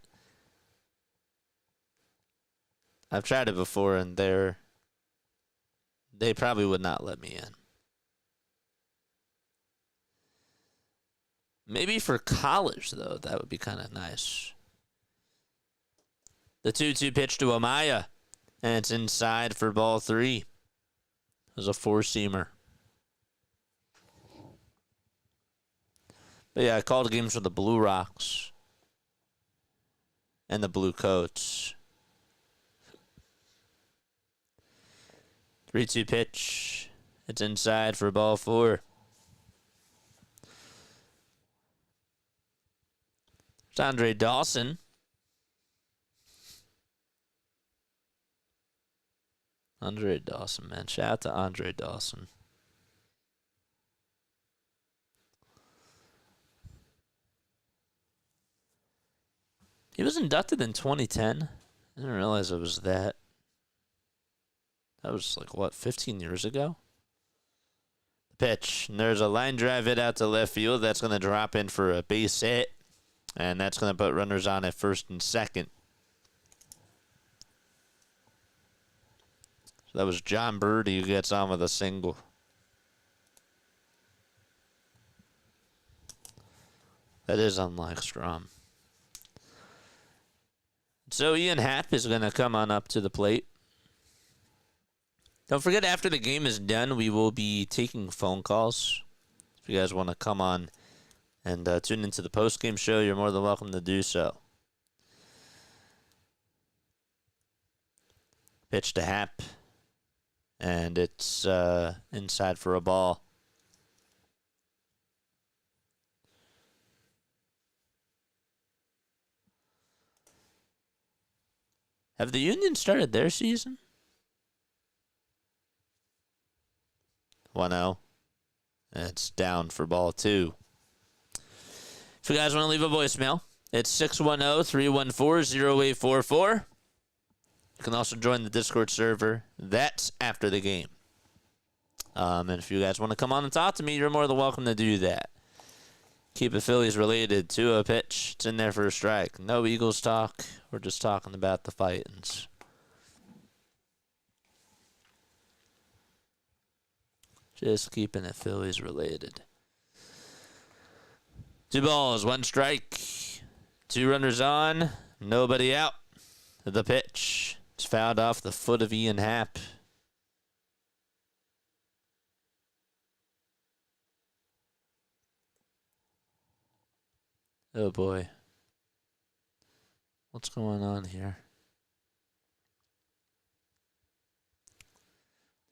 I've tried it before and they probably would not let me in. Maybe for college though, that would be kind of nice. The 2-2 pitch to Amaya. And it's inside for ball 3. It was a 4-seamer. But yeah, I called games for the Blue Rocks. And the Blue Coats. 3-2 pitch. It's inside for ball 4. It's Andre Dawson. Andre Dawson, man. Shout out to Andre Dawson. He was inducted in 2010. I didn't realize it was that. That was like, what, 15 years ago? Pitch. And there's a line drive hit out to left field. That's going to drop in for a base hit. And that's going to put runners on at first and second. So that was John Birdie who gets on with a single. That is unlike Strom. So Ian Happ is going to come on up to the plate. Don't forget, after the game is done, we will be taking phone calls. If you guys want to come on and tune into the postgame show, you're more than welcome to do so. Pitch to Happ. And it's inside for a ball. Have the Unions started their season? 1-0. It's down for ball 2. If you guys want to leave a voicemail, it's 610-314-0844. You can also join the Discord server. That's after the game. And if you guys want to come on and talk to me, you're more than welcome to do that. Keep it Phillies related to a pitch. It's in there for a strike. No Eagles talk. We're just talking about the fightins. Just keeping it Phillies related. 2 balls, 1 strike. 2 runners on. Nobody out. The pitch. It's fouled off the foot of Ian Happ. Oh boy. What's going on here?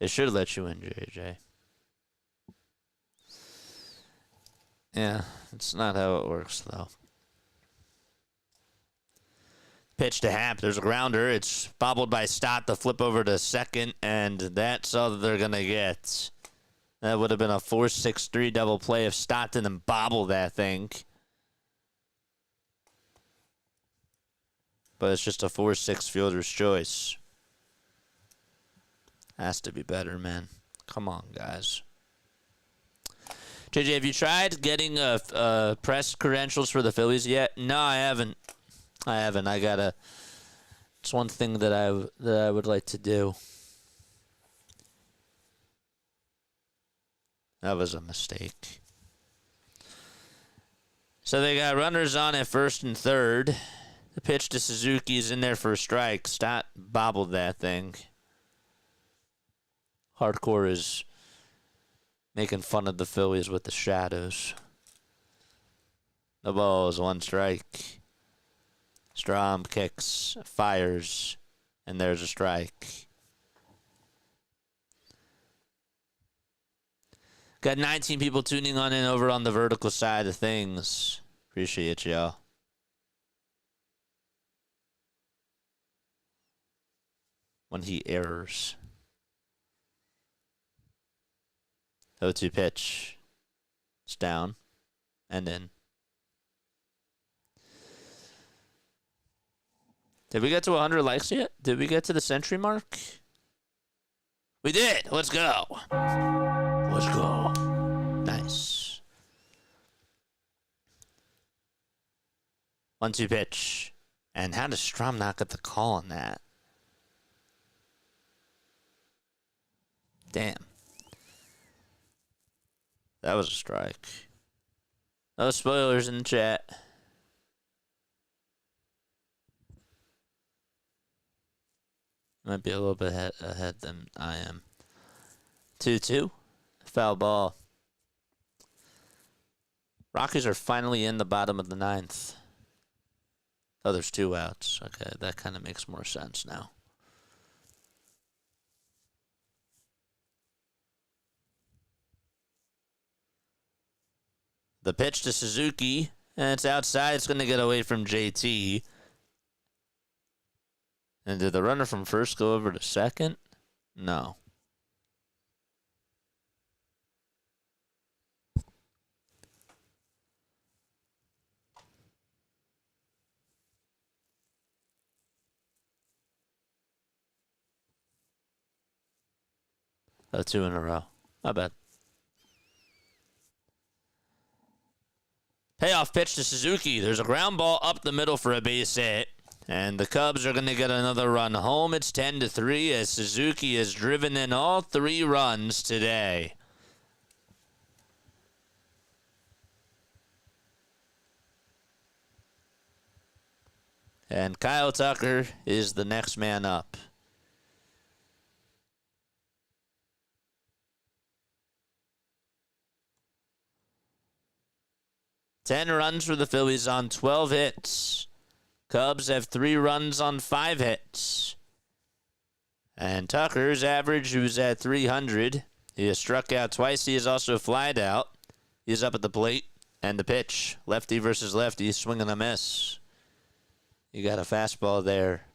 They should let you in, JJ. Yeah, it's not how it works, though. Pitch to Happ. There's a grounder. It's bobbled by Stott. The flip over to second, and that's all that they're going to get. That would have been a 4-6-3 double play if Stott didn't bobble that thing. But it's just a 4-6 fielder's choice. Has to be better, man. Come on, guys. JJ, have you tried getting press credentials for the Phillies yet? No, I haven't. I gotta. It's one thing that I would like to do. That was a mistake. So they got runners on at first and third. The pitch to Suzuki is in there for a strike. Stott bobbled that thing. Hardcore is making fun of the Phillies with the shadows. The ball is 1 strike. Strom kicks, fires, and there's a strike. Got 19 people tuning on in over on the vertical side of things. Appreciate y'all. When he errors. 0-2 pitch. It's down and in. Did we get to 100 likes yet? Did we get to the century mark? We did. Let's go. Let's go. Nice. 1-2 pitch. And how does Strom not get the call on that? Damn. That was a strike. No spoilers in the chat. Might be a little bit ahead than I am. 2-2. Foul ball. Rockies are finally in the bottom of the 9th. Oh, there's 2 outs. Okay, that kind of makes more sense now. The pitch to Suzuki, and it's outside. It's going to get away from JT. And did the runner from first go over to second? No. Oh, 2 in a row. Not bad. Payoff pitch to Suzuki. There's a ground ball up the middle for a base hit. And the Cubs are going to get another run home. It's 10-3 as Suzuki has driven in all 3 runs today. And Kyle Tucker is the next man up. Ten runs for the Phillies on 12 hits. Cubs have 3 runs on 5 hits. And Tucker's average, who's at 300. He has struck out twice. He has also flied out. He's up at the plate. And the pitch, lefty versus lefty, swing and a miss. You got a fastball there.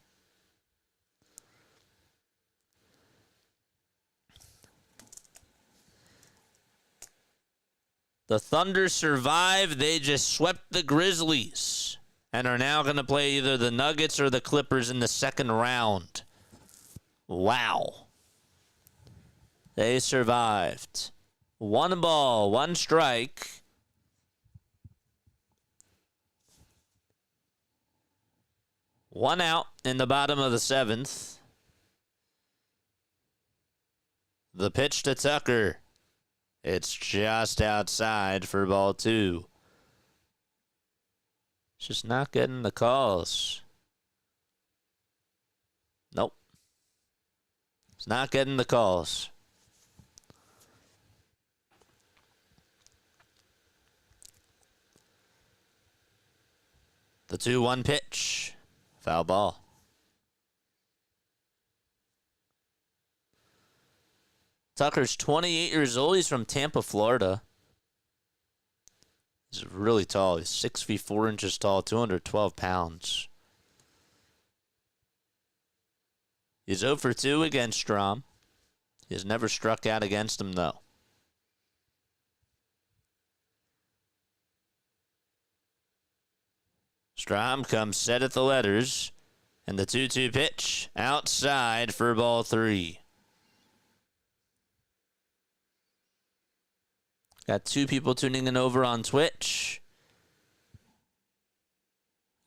The Thunder survive. They just swept the Grizzlies and are now going to play either the Nuggets or the Clippers in the second round. Wow. They survived. 1 ball, 1 strike. One out in the bottom of the 7th. The pitch to Tucker. It's just outside for ball 2. Just not getting the calls. Nope. It's not getting the calls. The 2-1 pitch. Foul ball. Tucker's 28 years old. He's from Tampa, Florida. He's really tall. He's 6 feet 4 inches tall, 212 pounds. He's 0 for 2 against Strom. He has never struck out against him, though. Strom comes set at the letters. And the 2-2 pitch outside for ball 3. Got 2 people tuning in over on Twitch.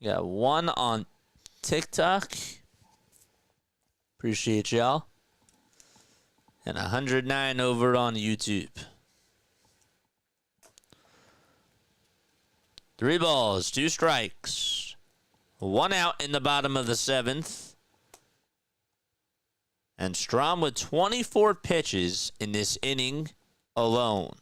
Got 1 on TikTok. Appreciate y'all. And 109 over on YouTube. 3 balls, 2 strikes. 1 out in the bottom of the 7th. And Strom with 24 pitches in this inning alone.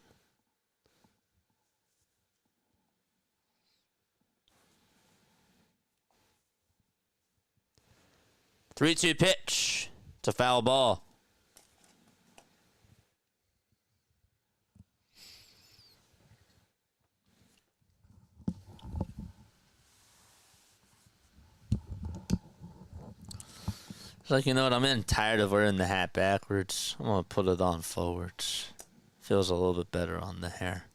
Three-two pitch. It's a foul ball. It's like, you know what, I'm getting tired of wearing the hat backwards. I'm going to put it on forwards. Feels a little bit better on the hair.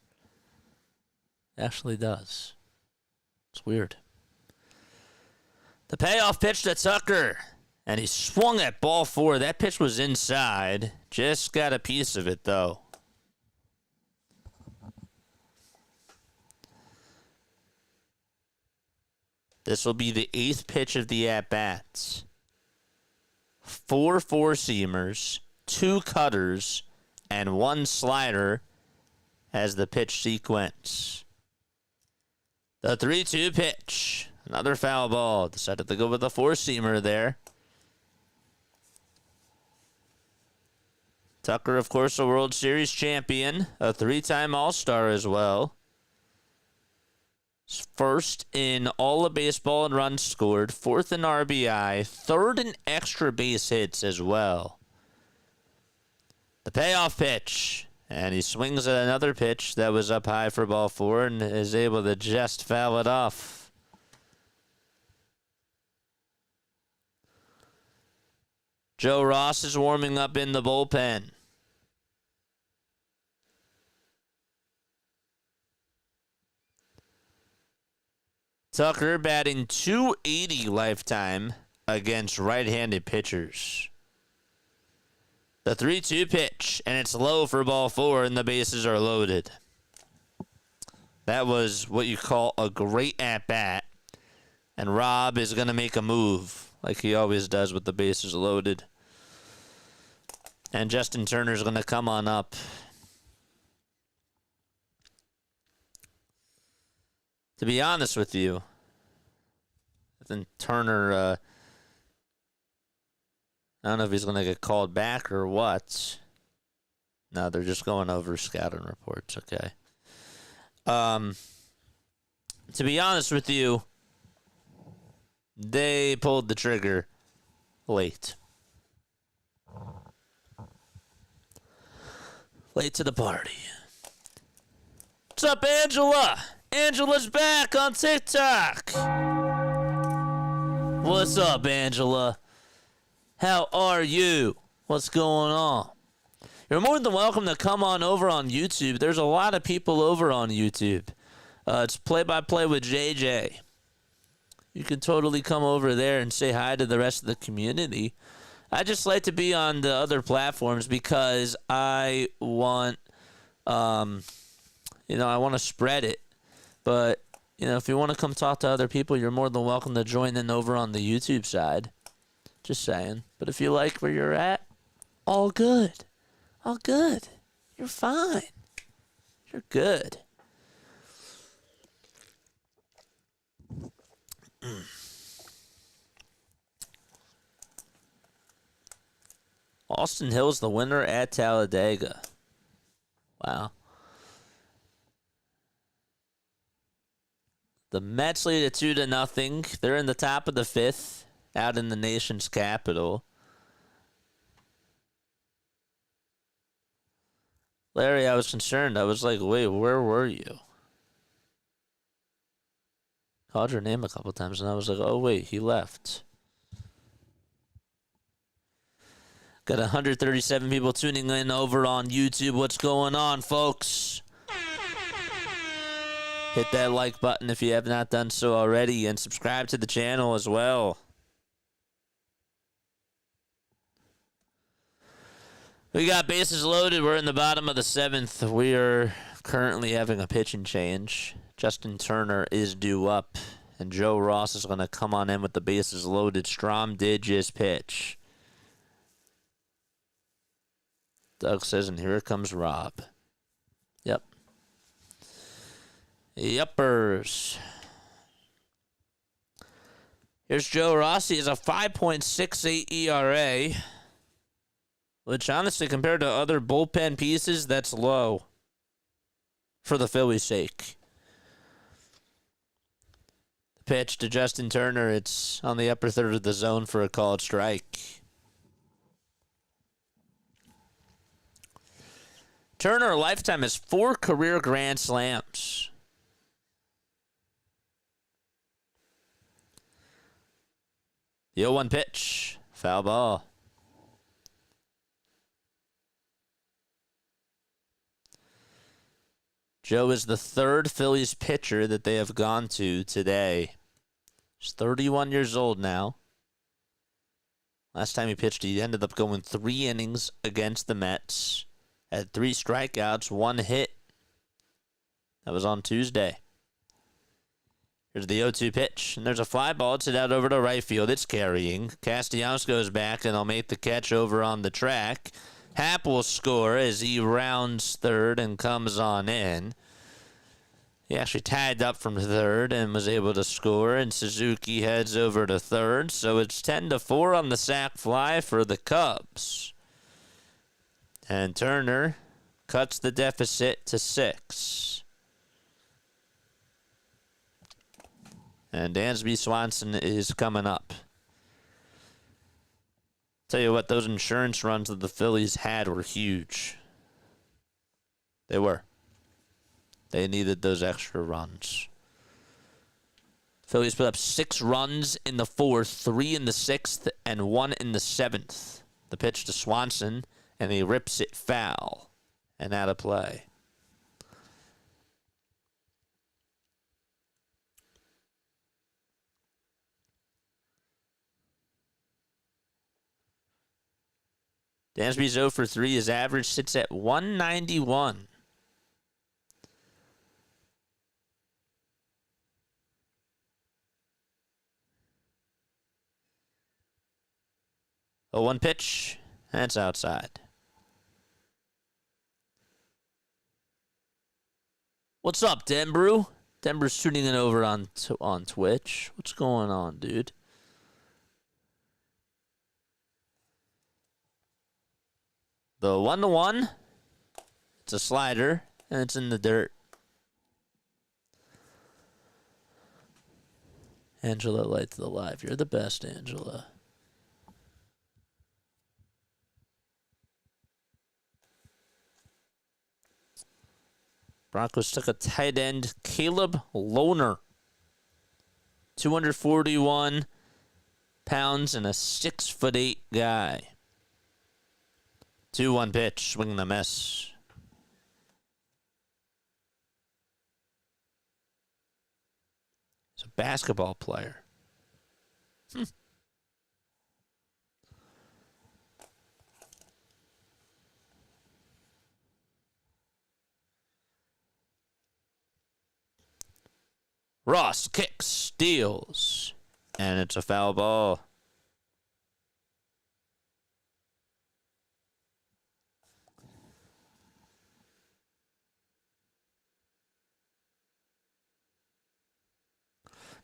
It actually does. It's weird. The payoff pitch to Tucker. And he swung at ball 4. That pitch was inside. Just got a piece of it, though. This will be the 8th pitch of the at-bats. 4 four-seamers, 2 cutters, and 1 slider as the pitch sequence. The 3-2 pitch. Another foul ball. Decided to go with a four-seamer there. Tucker, of course, a World Series champion, a 3-time All-Star as well. First in all of baseball in runs scored, 4th in RBI, 3rd in extra base hits as well. The payoff pitch, and he swings at another pitch that was up high for ball 4 and is able to just foul it off. Joe Ross is warming up in the bullpen. Tucker batting .280 lifetime against right-handed pitchers. The 3-2 pitch, and it's low for ball 4, and the bases are loaded. That was what you call a great at-bat. And Rob is going to make a move, like he always does with the bases loaded. And Justin Turner's going to come on up. To be honest with you, then Turner, I don't know if he's going to get called back or what. No, they're just going over scouting reports, okay. To be honest with you, they pulled the trigger late. Late to the party. What's up, Angela? Angela's back on TikTok. What's up, Angela? How are you? What's going on? You're more than welcome to come on over on YouTube. There's a lot of people over on YouTube. It's play-by-play with JJ. You can totally come over there and say hi to the rest of the community. I just like to be on the other platforms because I want, I want to spread it. But, if you want to come talk to other people, you're more than welcome to join in over on the YouTube side. Just saying. But if you like where you're at, all good. All good. You're fine. You're good. Austin Hill's the winner at Talladega. Wow. The Mets lead at 2-0. They're in the top of the 5th, out in the nation's capital. Larry, I was concerned. I was like, wait, where were you? Called your name a couple times, and I was like, oh, wait, he left. Got 137 people tuning in over on YouTube. What's going on, folks? Hit that like button if you have not done so already, and subscribe to the channel as well. We got bases loaded. We're in the bottom of the 7th. We are currently having a pitching change. Justin Turner is due up, and Joe Ross is going to come on in with the bases loaded. Strom did just pitch. Doug says, and here comes Rob. Yep. Yuppers. Here's Joe Rossi. Is a 5.68 ERA. Which, honestly, compared to other bullpen pieces, that's low for the Phillies' sake. The pitch to Justin Turner, it's on the upper third of the zone for a called strike. Turner, lifetime, has 4 career grand slams. The 0-1 pitch, foul ball. Joe is the 3rd Phillies pitcher that they have gone to today. He's 31 years old now. Last time he pitched, he ended up going 3 innings against the Mets. Had 3 strikeouts, 1 hit. That was on Tuesday. Here's the 0-2 pitch, and there's a fly ball. It's hit out over to right field. It's carrying. Castellanos goes back, and he'll make the catch over on the track. Happ will score as he rounds third and comes on in. He actually tagged up from third and was able to score, and Suzuki heads over to third. So it's 10-4 on the sac fly for the Cubs. And Turner cuts the deficit to 6. And Dansby Swanson is coming up. Tell you what, those insurance runs that the Phillies had were huge. They were. They needed those extra runs. Phillies put up 6 runs in the 4th, 3 in the 6th, and 1 in the 7th. The pitch to Swanson, and he rips it foul and out of play. Dansby's 0 for 3. His average sits at 191. A 1 pitch. That's outside. What's up, Denbrew? Denver's tuning in over on Twitch. What's going on, dude? The 1-1. It's a slider, and it's in the dirt. Angela, light to the live. You're the best, Angela. Broncos took a tight end, Caleb Lohner. 241 pounds and a 6'8" guy. 2-1 pitch, swing and a miss. He's a basketball player. Ross kicks, steals, and it's a foul ball.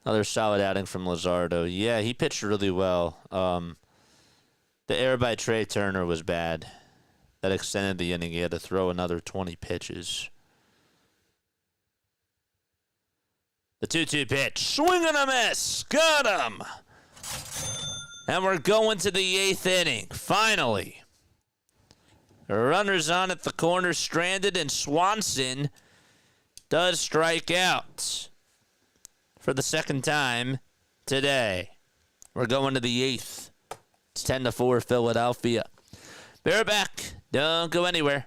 Another solid outing from Luzardo. Yeah, he pitched really well. The error by Trey Turner was bad. That extended the inning. He had to throw another 20 pitches. The 2-2 pitch. Swing and a miss. Got him. And we're going to the 8th inning. Finally. Runners on at the corner, stranded, and Swanson does strike out for the second time today. We're going to the 8th. It's 10-4 Philadelphia. Bear back. Don't go anywhere.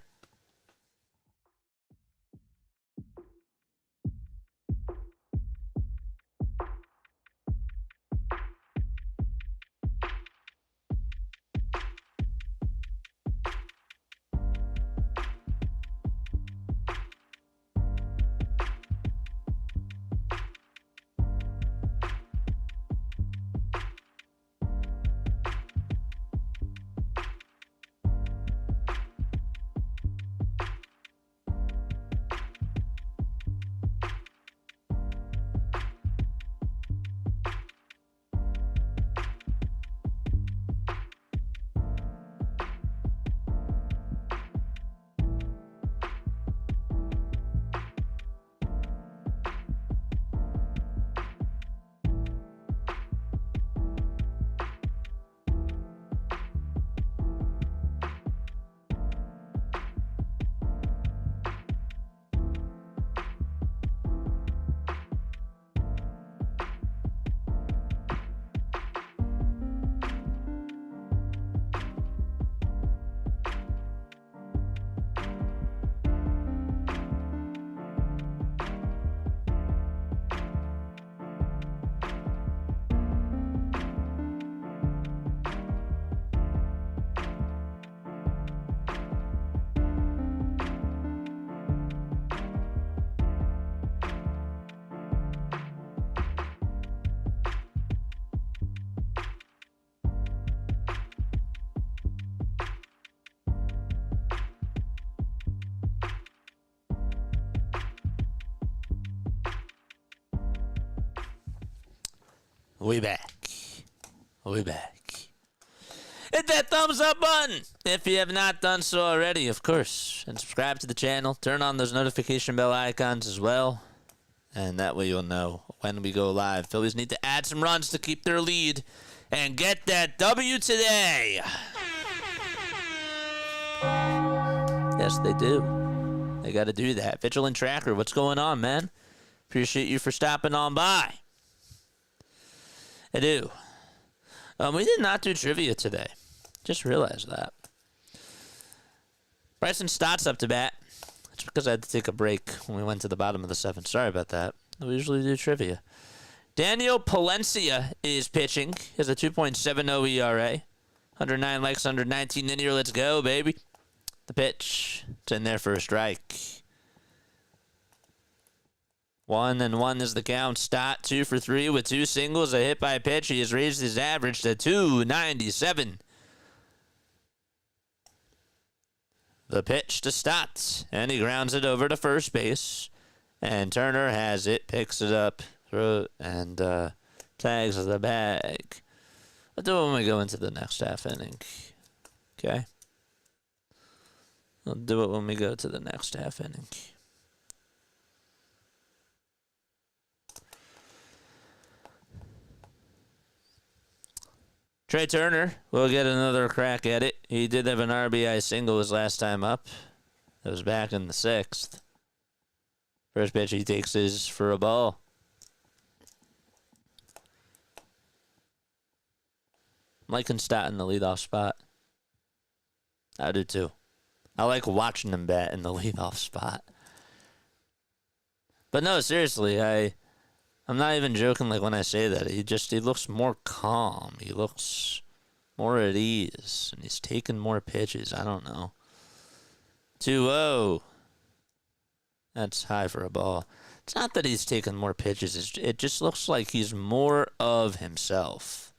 We back. Hit that thumbs up button if you have not done so already, of course. And subscribe to the channel. Turn on those notification bell icons as well. And that way you'll know when we go live. Phillies need to add some runs to keep their lead and get that W today. Yes, they do. They got to do that. Vigilant Tracker, what's going on, man? Appreciate you for stopping on by. I do. We did not do trivia today. Just realized that. Bryson Stott's up to bat. It's because I had to take a break when we went to the bottom of the 7th. Sorry about that. We usually do trivia. Daniel Palencia is pitching. He has a 2.70 ERA. 109 likes, 119 in here. Let's go, baby. The pitch. It's in there for a strike. 1-1 is the count. Stott 2 for 3 with 2 singles. A hit by pitch. He has raised his average to 297. The pitch to Stott, and he grounds it over to first base. And Turner has it, picks it up, and tags the bag. We'll do it when we go into the next half inning. Okay? We'll do it when we go to the next half inning. Trey Turner will get another crack at it. He did have an RBI single his last time up. That was back in the 6th. First pitch he takes is for a ball. I'm liking Stott in the leadoff spot. I do too. I like watching him bat in the leadoff spot. But no, seriously, I'm not even joking like when I say that. He looks more calm. He looks more at ease. And he's taking more pitches. I don't know. 2-0. That's high for a ball. It's not that he's taking more pitches. It just looks like he's more of himself.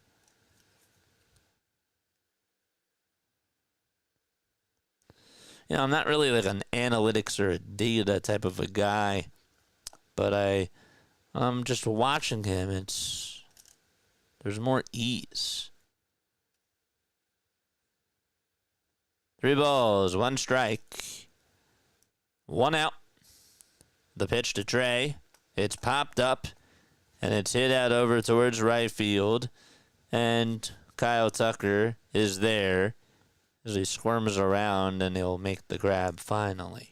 You know, I'm not really like an analytics or a data type of a guy. But I'm just watching him. There's more ease. 3 balls, 1 strike. 1 out. The pitch to Trey. It's popped up, and it's hit out over towards right field. And Kyle Tucker is there as he squirms around, and he'll make the grab finally.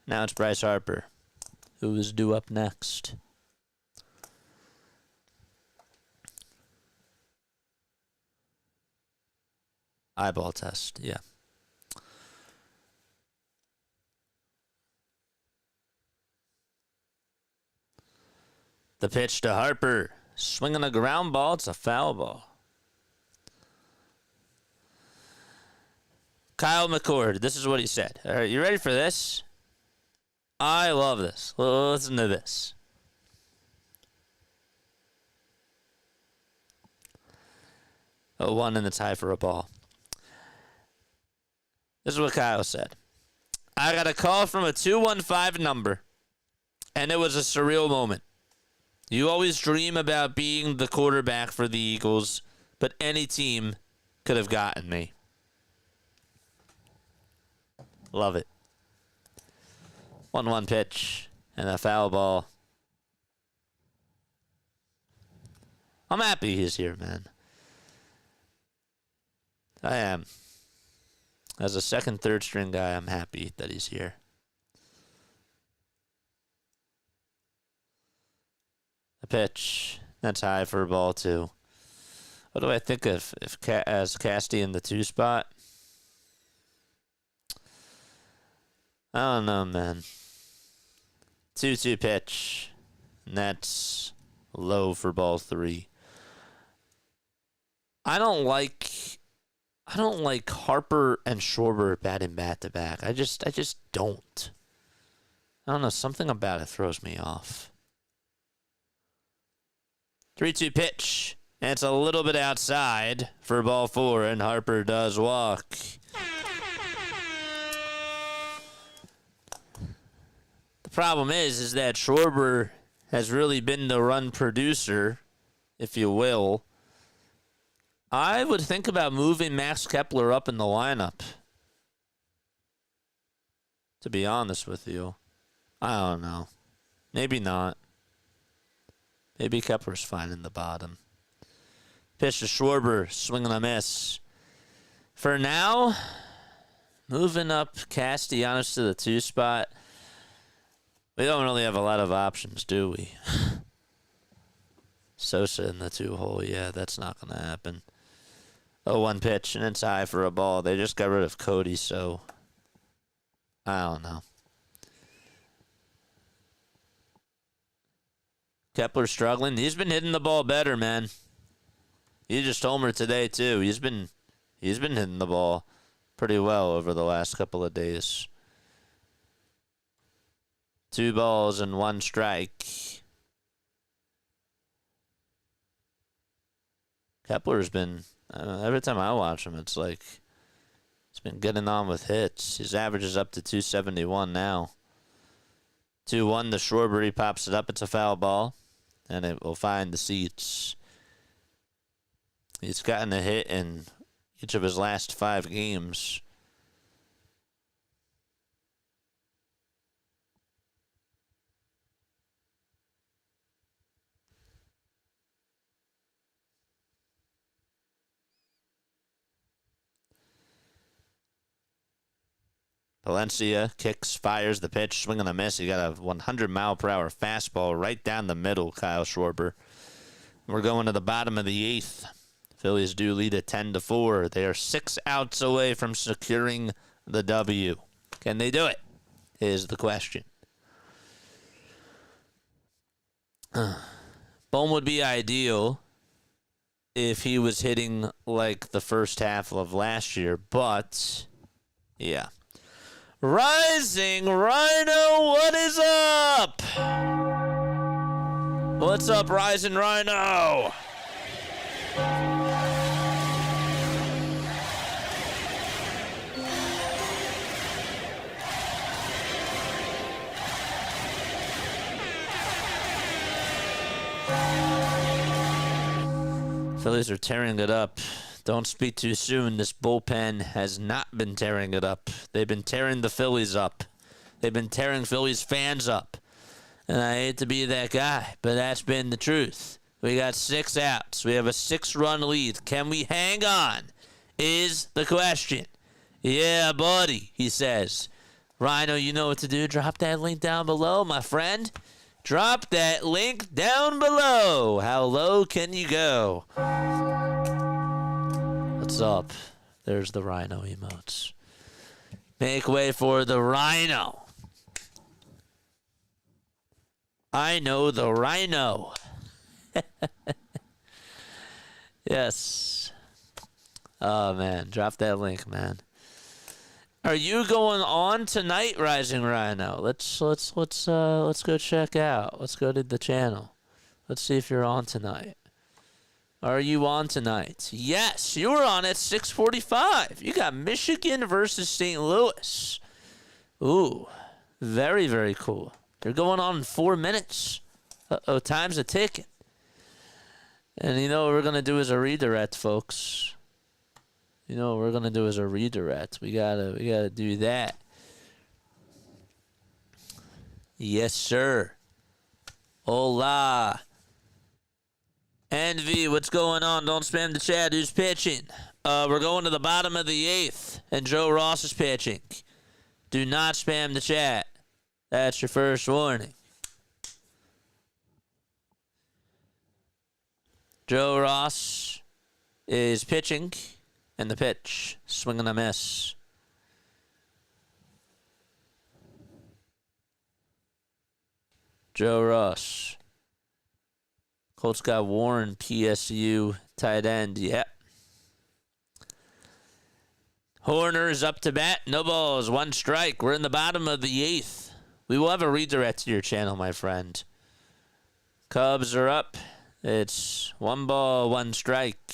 Now it's Bryce Harper, who is due up next. Eyeball test, yeah. The pitch to Harper. Swinging a ground ball. It's a foul ball. Kyle McCord, this is what he said. All right, you ready for this? I love this. Listen to this. A 1 in the tie for a ball. This is what Kyle said. I got a call from a 215 number, and it was a surreal moment. You always dream about being the quarterback for the Eagles, but any team could have gotten me. Love it. 1-1 pitch and a foul ball. I'm happy he's here, man. I am. As a second, third string guy, I'm happy that he's here. The pitch. That's high for a ball, too. What do I think of as Casty in the 2 spot? I don't know, man. 2-2 pitch. And that's low for ball 3. I don't like Harper and Schwarber batting back to back. I just don't. I don't know. Something about it throws me off. 3-2 pitch. And it's a little bit outside for ball 4, and Harper does walk. The problem is that Schwarber has really been the run producer, if you will. I would think about moving Max Kepler up in the lineup, to be honest with you. I don't know. Maybe not. Maybe Kepler's fine in the bottom. Pitch to Schwarber, swing and a miss. For now, moving up Castellanos to the 2 spot. We don't really have a lot of options, do we? Sosa in the 2 hole, yeah, that's not going to happen. 0-1 pitch, and it's high for a ball. They just got rid of Cody, so I don't know. Kepler struggling. He's been hitting the ball better, man. He just homered today too. He's been hitting the ball pretty well over the last couple of days. 2 balls and 1 strike. Kepler's been, every time I watch him, it's like he's been getting on with hits. His average is up to 271 now. 2-1 to Schwarber. He pops it up. It's a foul ball, and it will find the seats. He's gotten a hit in each of his last 5 games. Valencia kicks, fires the pitch, swing and a miss. He got a 100-mile-per-hour fastball right down the middle, Kyle Schwarber. We're going to the bottom of the 8th. Phillies do lead at 10-4. They are 6 outs away from securing the W. Can they do it? Is the question. Bohm would be ideal if he was hitting like the first half of last year, but yeah. Rising Rhino, what is up? What's up, Rising Rhino? Phillies are tearing it up. Don't speak too soon. This bullpen has not been tearing it up. They've been tearing the Phillies up. They've been tearing Phillies fans up. And I hate to be that guy, but that's been the truth. We got 6 outs. We have a 6-run lead. Can we hang on? Is the question. Yeah, buddy, he says. Rhino, you know what to do. Drop that link down below, my friend. Drop that link down below. How low can you go? What's up? There's the Rhino emotes. Make way for the Rhino. I know the Rhino. Yes. Oh man, drop that link, man. Are you going on tonight, Rising Rhino? Let's go check out. Let's go to the channel. Let's see if you're on tonight. Are you on tonight? Yes, you were on at 6:45. You got Michigan versus St. Louis. Ooh, very, very cool. You're going on in 4 minutes. Uh-oh, time's a ticking. And you know what we're going to do is a redirect, folks. You know what we're going to do is a redirect. We gotta do that. Yes, sir. Hola. Envy, what's going on? Don't spam the chat. Who's pitching? We're going to the bottom of the 8th, and Joe Ross is pitching. Do not spam the chat. That's your first warning. Joe Ross is pitching, and the pitch, swing and a miss. Joe Ross. Colts got Warren, PSU, tight end. Yep. Horner is up to bat. No balls, 1 strike. We're in the bottom of the 8th. We will have a redirect to your channel, my friend. Cubs are up. It's 1 ball, 1 strike.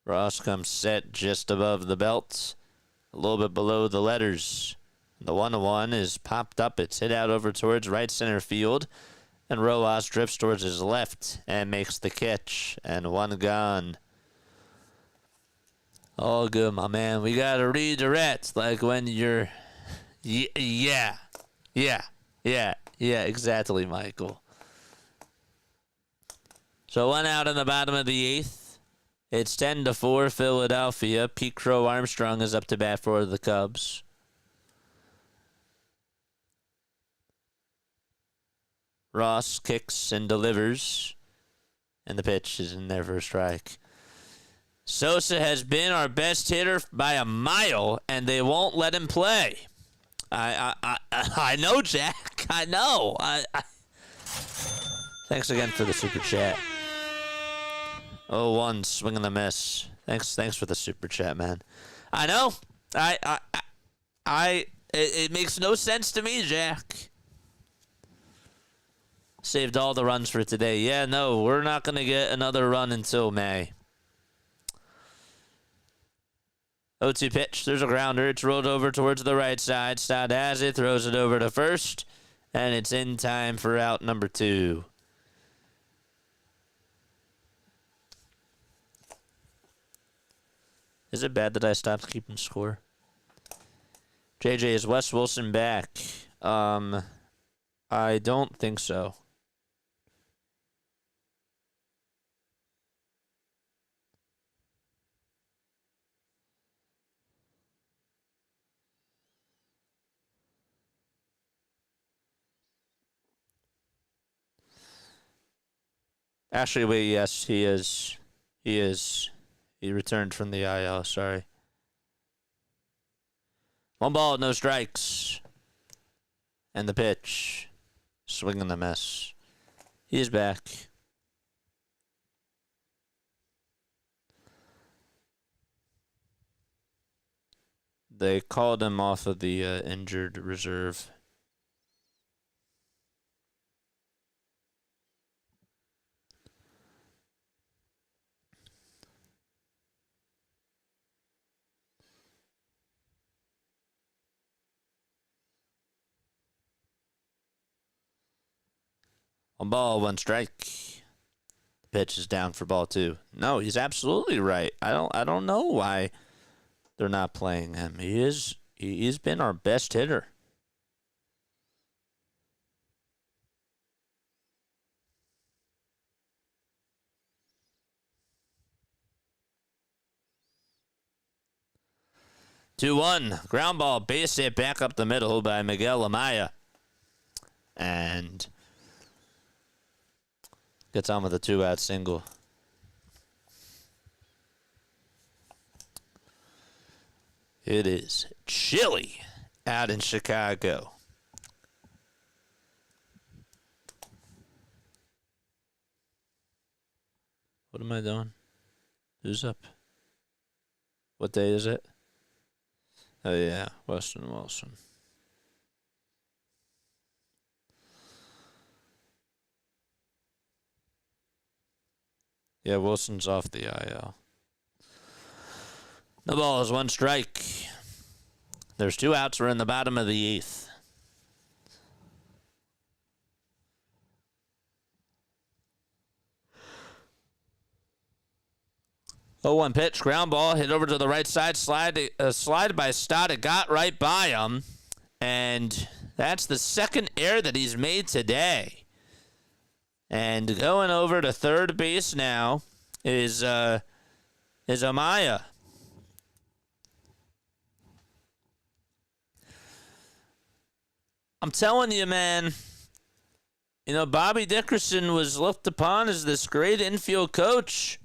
Ross comes set just above the belt. A little bit below the letters. The 1-1 is popped up. It's hit out over towards right center field. And Rojas drifts towards his left and makes the catch. And 1 gone. All good, my man. We got to redirect. Like when you're... Yeah, exactly, Michael. So 1 out in the bottom of the 8th. It's 10-4 Philadelphia. Pete Crow Armstrong is up to bat for the Cubs. Ross kicks and delivers. And the pitch is in there for a strike. Sosa has been our best hitter by a mile, and they won't let him play. I know, Jack. I know. Thanks again for the super chat. 0-1, swing and a miss. Thanks for the super chat, man. I know. It makes no sense to me, Jack. Saved all the runs for today. Yeah, no, we're not going to get another run until May. 0-2 pitch. There's a grounder. It's rolled over towards the right side. Stott has it. Throws it over to first. And it's in time for out number 2. Is it bad that I stopped keeping score? JJ, is Wes Wilson back? I don't think so. Actually, wait, yes, he is. He is. He returned from the IL, sorry. 1 ball, no strikes. And the pitch. Swing and the miss. He is back. They called him off of the injured reserve. One ball, one strike. The pitch is down for ball 2. No, he's absolutely right. I don't know why they're not playing him. He's been our best hitter. Two one, ground ball, base hit back up the middle by Miguel Amaya. And gets on with a 2-out single. It is chilly out in Chicago. What am I doing? Who's up? What day is it? Oh, yeah, Weston Wilson. Yeah, Wilson's off the IL. The ball is 1 strike. There's 2 outs. We're in the bottom of the 8th. Oh, 1 pitch, ground ball, hit over to the right side, slide by Stott. It got right by him, and that's the 2nd error that he's made today. And going over to third base now is Amaya. I'm telling you, man. You know, Bobby Dickerson was looked upon as this great infield coach.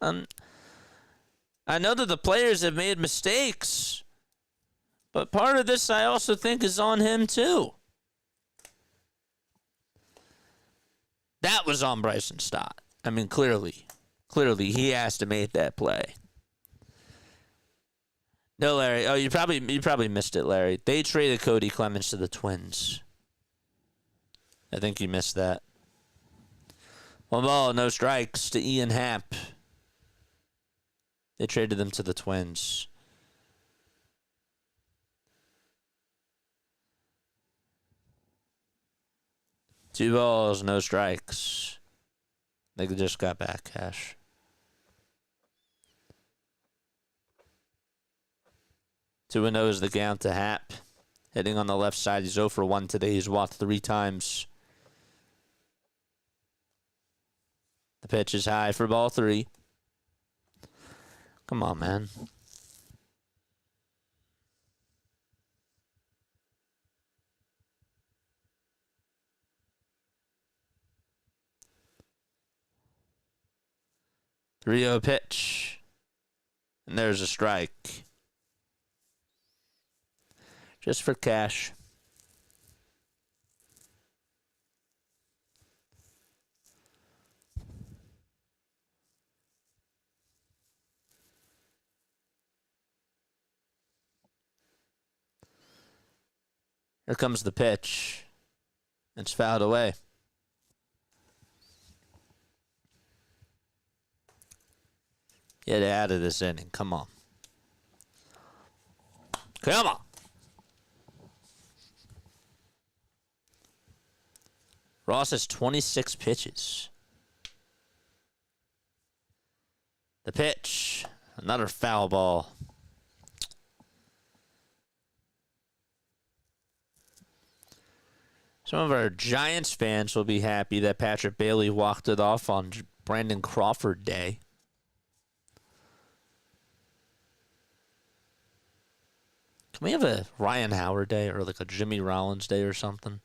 I know that the players have made mistakes, but part of this I also think is on him too. That was on Bryson Stott. I mean, clearly he has to make that play. No, Larry. Oh, you probably missed it, Larry. They traded Cody Clemens to the Twins. I think you missed that. 1 ball, no strikes to Ian Happ. They traded them to the Twins. Two balls, no strikes. They just got back cash. 2-0 is the count to Happ. Hitting on the left side. He's 0 for 1 today. He's walked 3 times. The pitch is high for ball 3. Come on, man. Three-zero pitch. And there's a strike. Just for cash. Here comes the pitch. It's fouled away. Get out of this inning. Come on. Come on. Ross has 26 pitches. The pitch. Another foul ball. Some of our Giants fans will be happy that Patrick Bailey walked it off on Brandon Crawford Day. Can we have a Ryan Howard Day or like a Jimmy Rollins Day or something?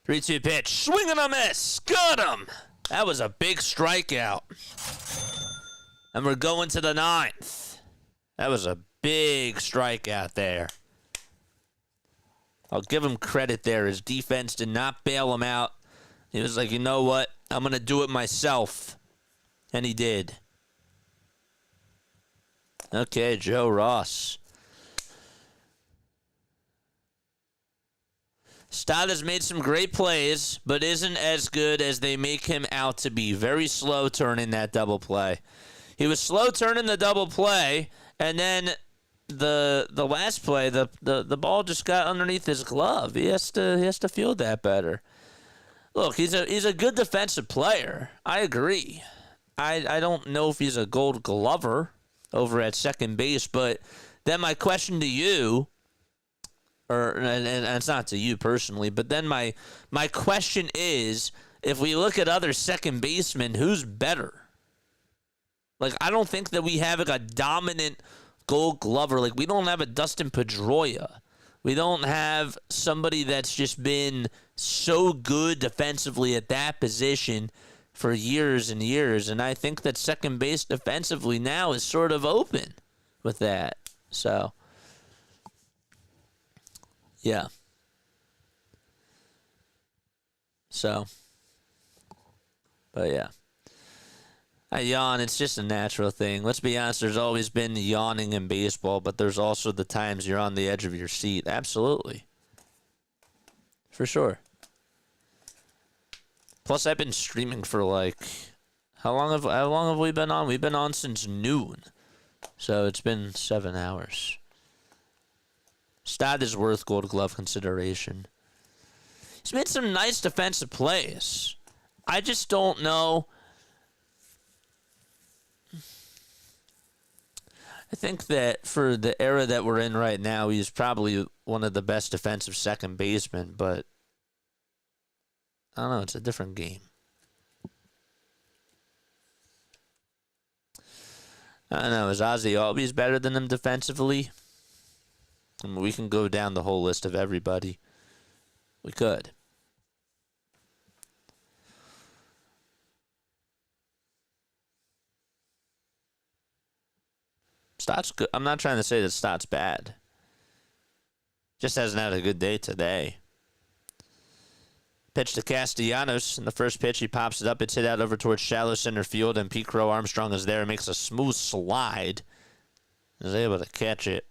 3-2 pitch. Swing and a miss. Got him. That was a big strikeout. And we're going to the 9th. That was a big strikeout there. I'll give him credit there. His defense did not bail him out. He was like, you know what? I'm going to do it myself. And he did. Okay, Joe Ross. Stott has made some great plays, but isn't as good as they make him out to be. Very slow turning that double play. He was slow turning the double play, and then the last play, the ball just got underneath his glove. He has to feel that better. Look, he's a good defensive player. I agree. I don't know if he's a Gold Glover over at second base, but then my question to you, and it's not to you personally, but then my question is, if we look at other second basemen, who's better? Like, I don't think that we have like a dominant Gold Glover. Like, we don't have a Dustin Pedroia. We don't have somebody that's just been so good defensively at that position for years and years. And I think that second base defensively now is sort of open with that. So, yeah. So, but yeah. I yawn. It's just a natural thing. Let's be honest. There's always been yawning in baseball, but there's also the times you're on the edge of your seat. Absolutely. For sure. Plus, I've been streaming for like, how long have we been on? We've been on since noon. So it's been 7 hours. Stott is worth Gold Glove consideration. He's made some nice defensive plays. I just don't know. I think that for the era that we're in right now, he's probably one of the best defensive second basemen, but I don't know, it's a different game. I don't know, is Ozzy always better than him defensively? I mean, we can go down the whole list of everybody. We could. Stott's good. I'm not trying to say that Stott's bad. Just hasn't had a good day today. Pitch to Castellanos. In the first pitch, he pops it up. It's hit out over towards shallow center field, and Pete Crow Armstrong is there. Makes a smooth slide. Is able to catch it.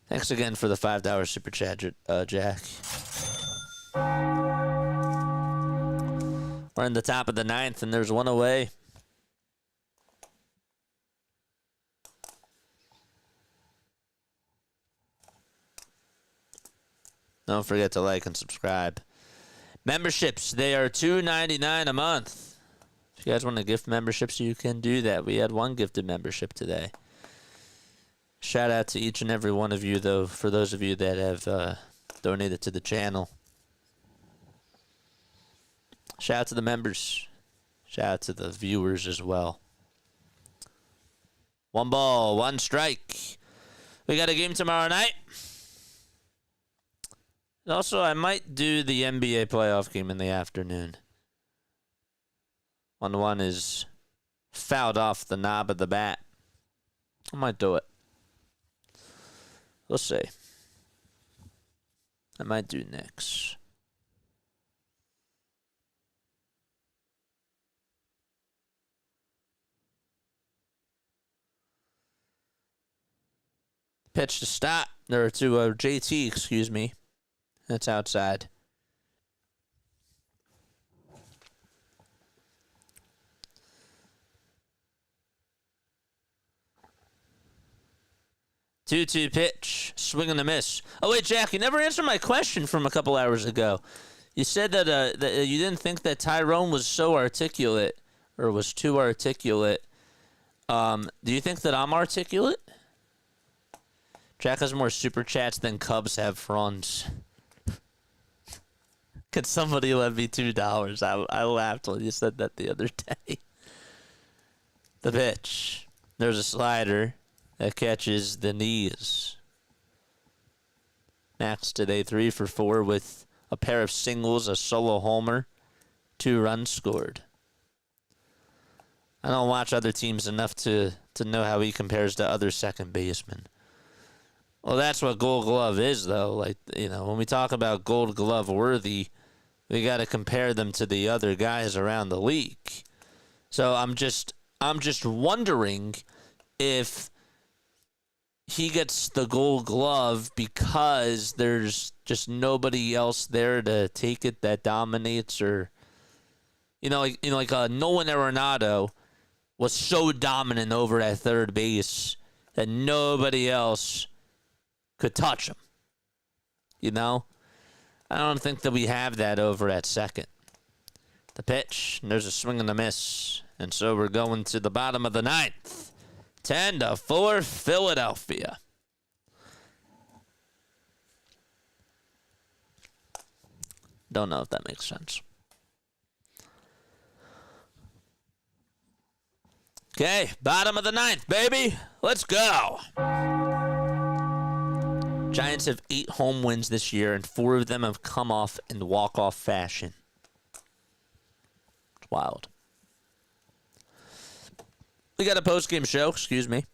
Thanks again for the $5 super chat, Jack. We're in the top of the 9th, and there's one away. Don't forget to like and subscribe. Memberships, they are $2.99 a month. If you guys want to gift memberships, you can do that. We had one gifted membership today. Shout out to each and every one of you, though, for those of you that have donated to the channel. Shout out to the members. Shout out to the viewers as well. 1 ball, 1 strike. We got a game tomorrow night. Also, I might do the NBA playoff game in the afternoon. 1-1 is fouled off the knob of the bat. I might do it. We'll see. I might do Knicks. Pitch to stop. Or to JT, excuse me. That's outside. Two-two pitch. Swing and a miss. Oh, wait, Jack, you never answered my question from a couple hours ago. You said that, that you didn't think that Tyrone was so articulate or was too articulate. Do you think that I'm articulate? Jack has more super chats than Cubs have fronts. Could somebody lend me $2? I laughed when you said that the other day. The pitch. There's a slider that catches the knees. Max today 3 for 4 with a pair of singles, a solo homer, 2 runs scored. I don't watch other teams enough to know how he compares to other second basemen. Well, that's what Gold Glove is, though. Like, you know, when we talk about Gold Glove worthy, we got to compare them to the other guys around the league. So I'm just wondering if he gets the Gold Glove because there's just nobody else there to take it that dominates, or Nolan Arenado was so dominant over at third base that nobody else could touch him. You know? I don't think that we have that over at second. The pitch, and there's a swing and a miss. And so we're going to the bottom of the ninth. 10-4 Philadelphia. Don't know if that makes sense. Okay, bottom of the ninth, baby. Let's go. Giants have 8 home wins this year, and 4 of them have come off in walk-off fashion. It's wild. We got a post-game show, excuse me.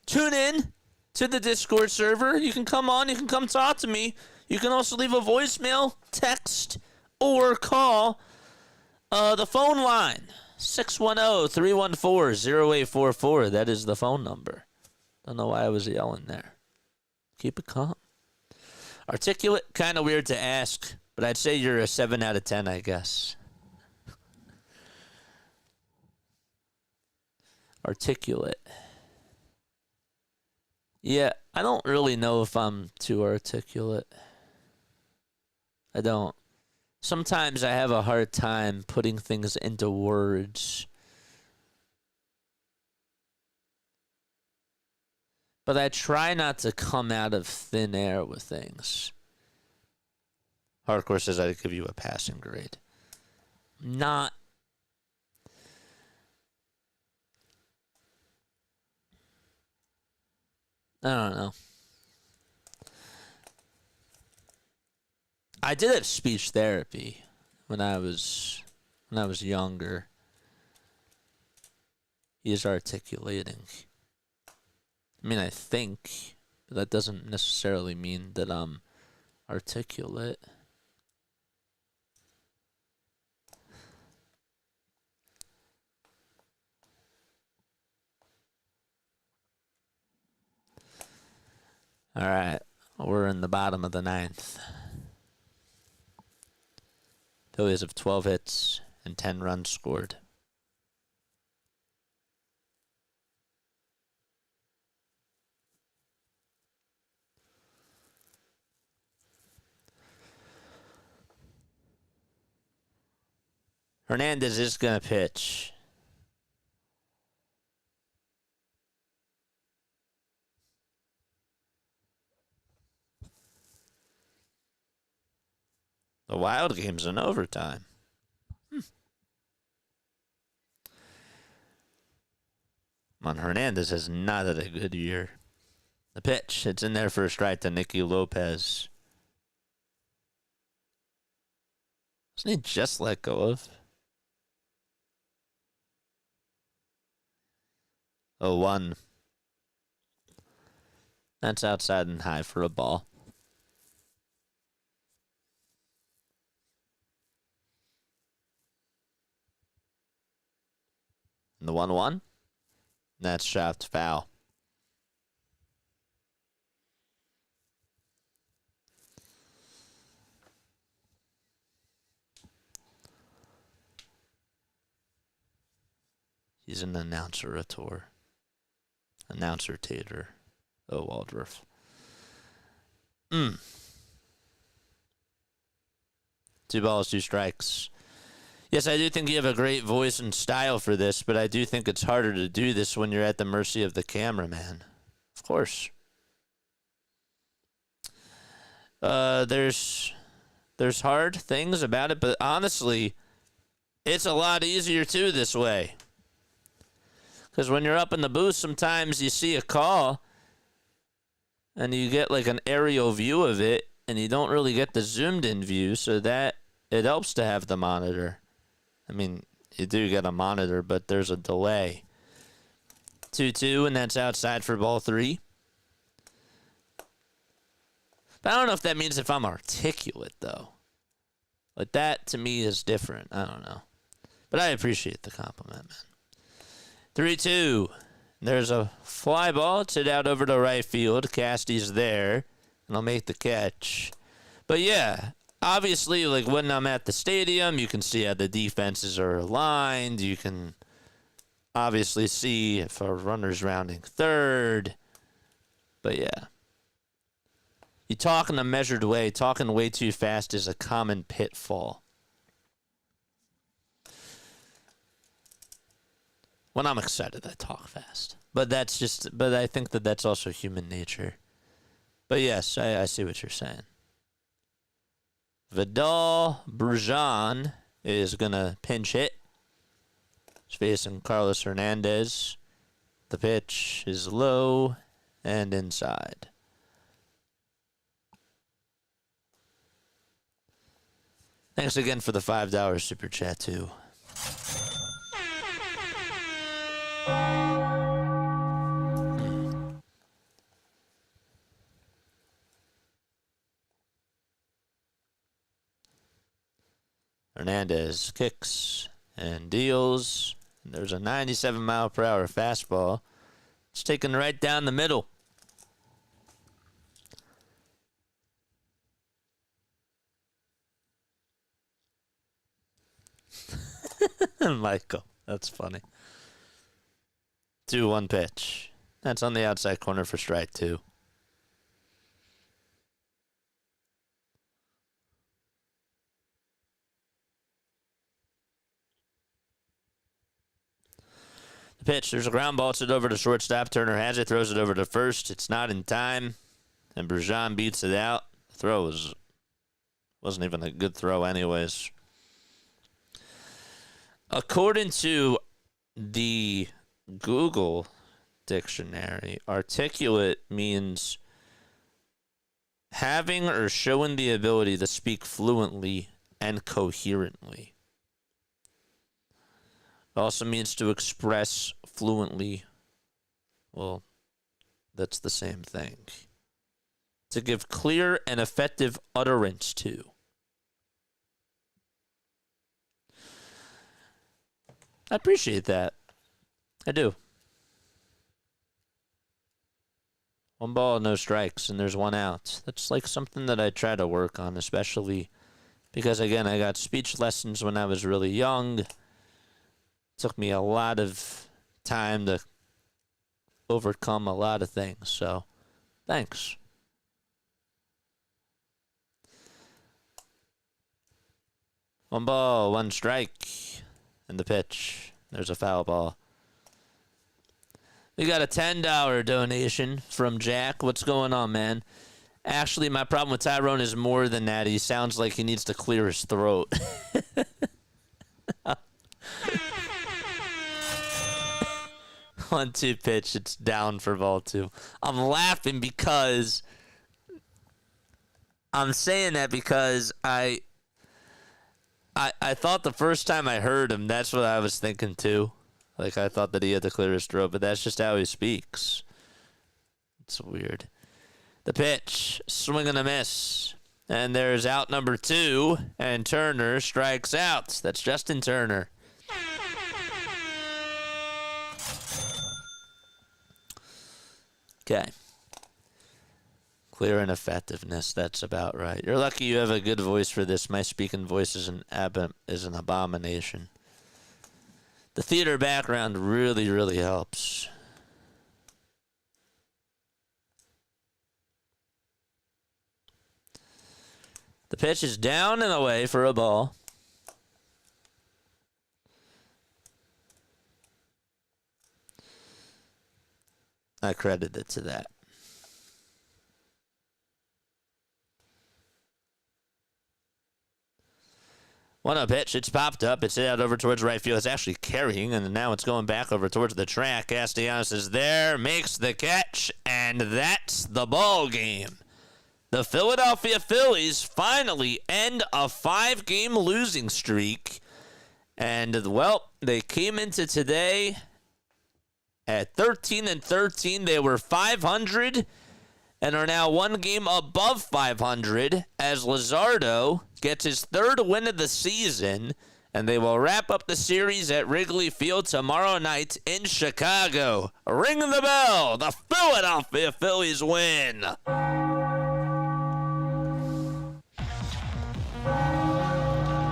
Tune in to the Discord server. You can come on, you can come talk to me. You can also leave a voicemail, text, or call the phone line. 610-314-0844. That is the phone number. Don't know why I was yelling there. Keep it calm. Articulate, kind of weird to ask, but I'd say you're a 7 out of 10, I guess. Articulate. Yeah, I don't really know if I'm too articulate. I don't. Sometimes I have a hard time putting things into words. But I try not to come out of thin air with things. Hardcore says I'd give you a passing grade. Not. I don't know. I did have speech therapy when I was younger. He is articulating. I mean, I think, but that doesn't necessarily mean that I'm articulate. All right, we're in the bottom of the ninth. Phillies have 12 hits and 10 runs scored. Hernandez is going to pitch. The Wild game's in overtime. Hernandez has not had a good year. The pitch, it's in there for a strike to Nicky Lopez. Wasn't he just let go of? 0-1. That's outside and high for a ball. And the 1-1. That's shot foul. He's an announcer-ator. Announcer-tator. Oh, Waldorf. 2 balls, 2 strikes. Yes, I do think you have a great voice and style for this, but I do think it's harder to do this when you're at the mercy of the cameraman. Of course. There's hard things about it, but honestly, it's a lot easier too this way. Because when you're up in the booth, sometimes you see a call and you get like an aerial view of it, and you don't really get the zoomed in view, so that it helps to have the monitor. I mean, you do get a monitor, but there's a delay. 2-2, and that's outside for ball 3. But I don't know if that means if I'm articulate, though. Like, that, to me, is different. I don't know. But I appreciate the compliment, man. 3-2. There's a fly ball. It's hit out over to right field. Casty's there, and I'll make the catch. But, yeah, obviously, like, when I'm at the stadium, you can see how the defenses are aligned. You can obviously see if a runner's rounding third. But, yeah. You talk in a measured way. Talking way too fast is a common pitfall. When I'm excited, I talk fast. But I think that that's also human nature. But yes, I see what you're saying. Vidal Brujan is going to pinch hit. He's facing Carlos Hernandez. The pitch is low and inside. Thanks again for the $5 super chat, too. Hernandez kicks and deals. And there's a 97-mile-per-hour fastball. It's taken right down the middle. Michael, that's funny. 2-1 pitch. That's on the outside corner for strike 2. The pitch, there's a ground ball. It's it over to shortstop. Turner has it, throws it over to first. It's not in time, and Brujan beats it out. The throw wasn't even a good throw anyways. According to the Google dictionary, articulate means having or showing the ability to speak fluently and coherently. It also means to express fluently. Well, that's the same thing. To give clear and effective utterance to. I appreciate that. I do. 1 ball, no strikes, and there's 1 out. That's like something that I try to work on, especially because, again, I got speech lessons when I was really young. It took me a lot of time to overcome a lot of things, so thanks. One ball, 1 strike. And the pitch. There's a foul ball. We got a $10 donation from Jack. What's going on, man? Actually, my problem with Tyrone is more than that. He sounds like he needs to clear his throat. 1-2 pitch. It's down for ball 2. I'm laughing because I'm saying that because I thought the first time I heard him, that's what I was thinking too. Like, I thought that he had to clear his throat, but that's just how he speaks. It's weird. The pitch, swing and a miss. And there's out number 2, and Turner strikes out. That's Justin Turner. Okay. Clear and effectiveness, that's about right. You're lucky you have a good voice for this. My speaking voice is an abomination. The theater background really, really helps. The pitch is down and away for a ball. I credit it to that. 1-0 pitch. It's popped up. It's out over towards right field. It's actually carrying, and now it's going back over towards the track. Castellanos is there, makes the catch, and that's the ball game. The Philadelphia Phillies finally end a 5-game losing streak. And, well, they came into today at 13-13. They were 500 and are now 1 game above 500 as Luzardo gets his 3rd win of the season, and they will wrap up the series at Wrigley Field tomorrow night in Chicago. Ring the bell. The Philadelphia Phillies win.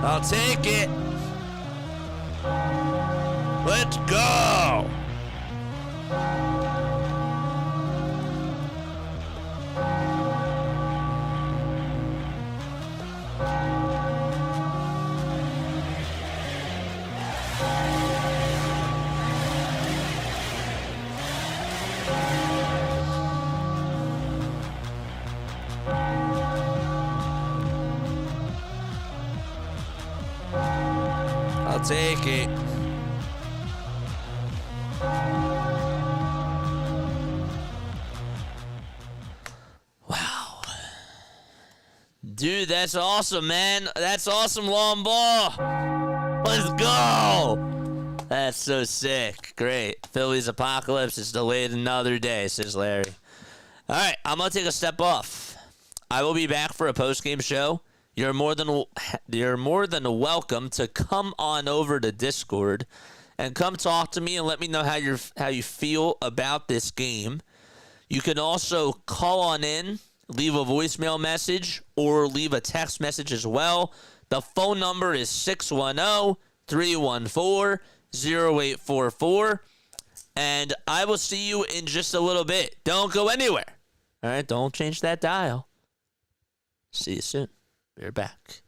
I'll take it. Let's go. I'll take it. Wow. Dude, that's awesome, man. That's awesome long ball. Let's go. That's so sick. Great. Phillies apocalypse is delayed another day, says Larry. All right, I'm going to take a step off. I will be back for a post-game show. You're more than welcome to come on over to Discord and come talk to me and let me know how you feel about this game. You can also call on in, leave a voicemail message, or leave a text message as well. The phone number is 610-314-0844, and I will see you in just a little bit. Don't go anywhere. All right, don't change that dial. See you soon. We're back.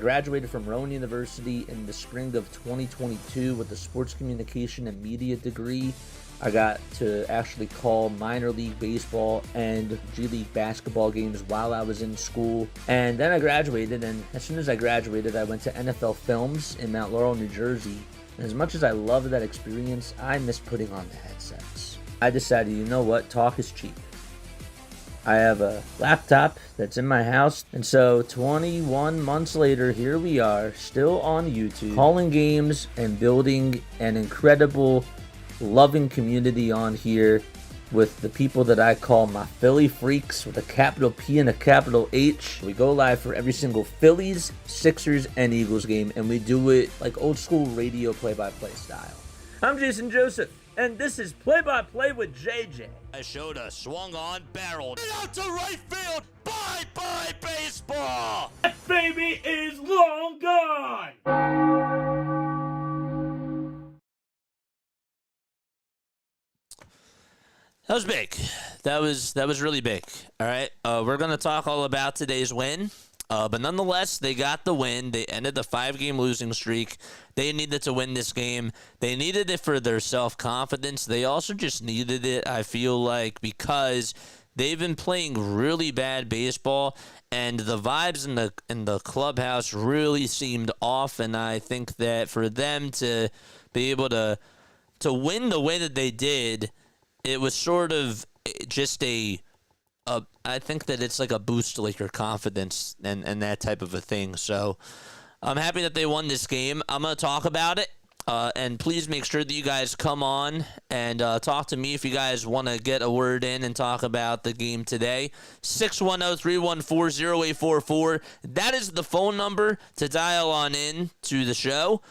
graduated from Rowan University in the spring of 2022 with a sports communication and media degree. I got to actually call minor league baseball and G League basketball games while I was in school. And then I graduated, and as soon as I graduated, I went to NFL Films in Mount Laurel, New Jersey. And as much as I loved that experience, I missed putting on the headsets. I decided, you know what, talk is cheap. I have a laptop that's in my house, and so 21 months later, here we are, still on YouTube, calling games and building an incredible, loving community on here with the people that I call my Philly freaks with a capital P and a capital H. We go live for every single Phillies, Sixers, and Eagles game, and we do it like old school radio play-by-play style. I'm Jason Joseph, and this is Play-by-Play with JJ. I showed a swung on, barreled out to right field. Bye-bye baseball. That baby is long gone. That was big. That was really big. All right. We're going to talk all about today's win. But nonetheless, they got the win. They ended the 5-game losing streak. They needed to win this game. They needed it for their self-confidence. They also just needed it, I feel like, because they've been playing really bad baseball, and the vibes in the clubhouse really seemed off. And I think that for them to be able to win the way that they did, it was sort of just I think that it's like a boost to like your confidence and that type of a thing. So I'm happy that they won this game. I'm going to talk about it. And please make sure that you guys come on and talk to me if you guys want to get a word in and talk about the game today. 610-314-0844. That is the phone number to dial on in to the show.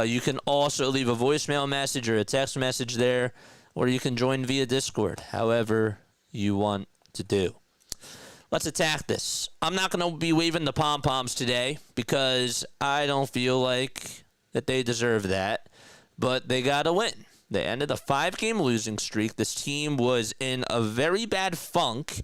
You can also leave a voicemail message or a text message there, or you can join via Discord, however you want to do. Let's attack this. I'm not going to be waving the pom-poms today because I don't feel like that they deserve that, but they got a win. They ended a 5-game losing streak. This team was in a very bad funk,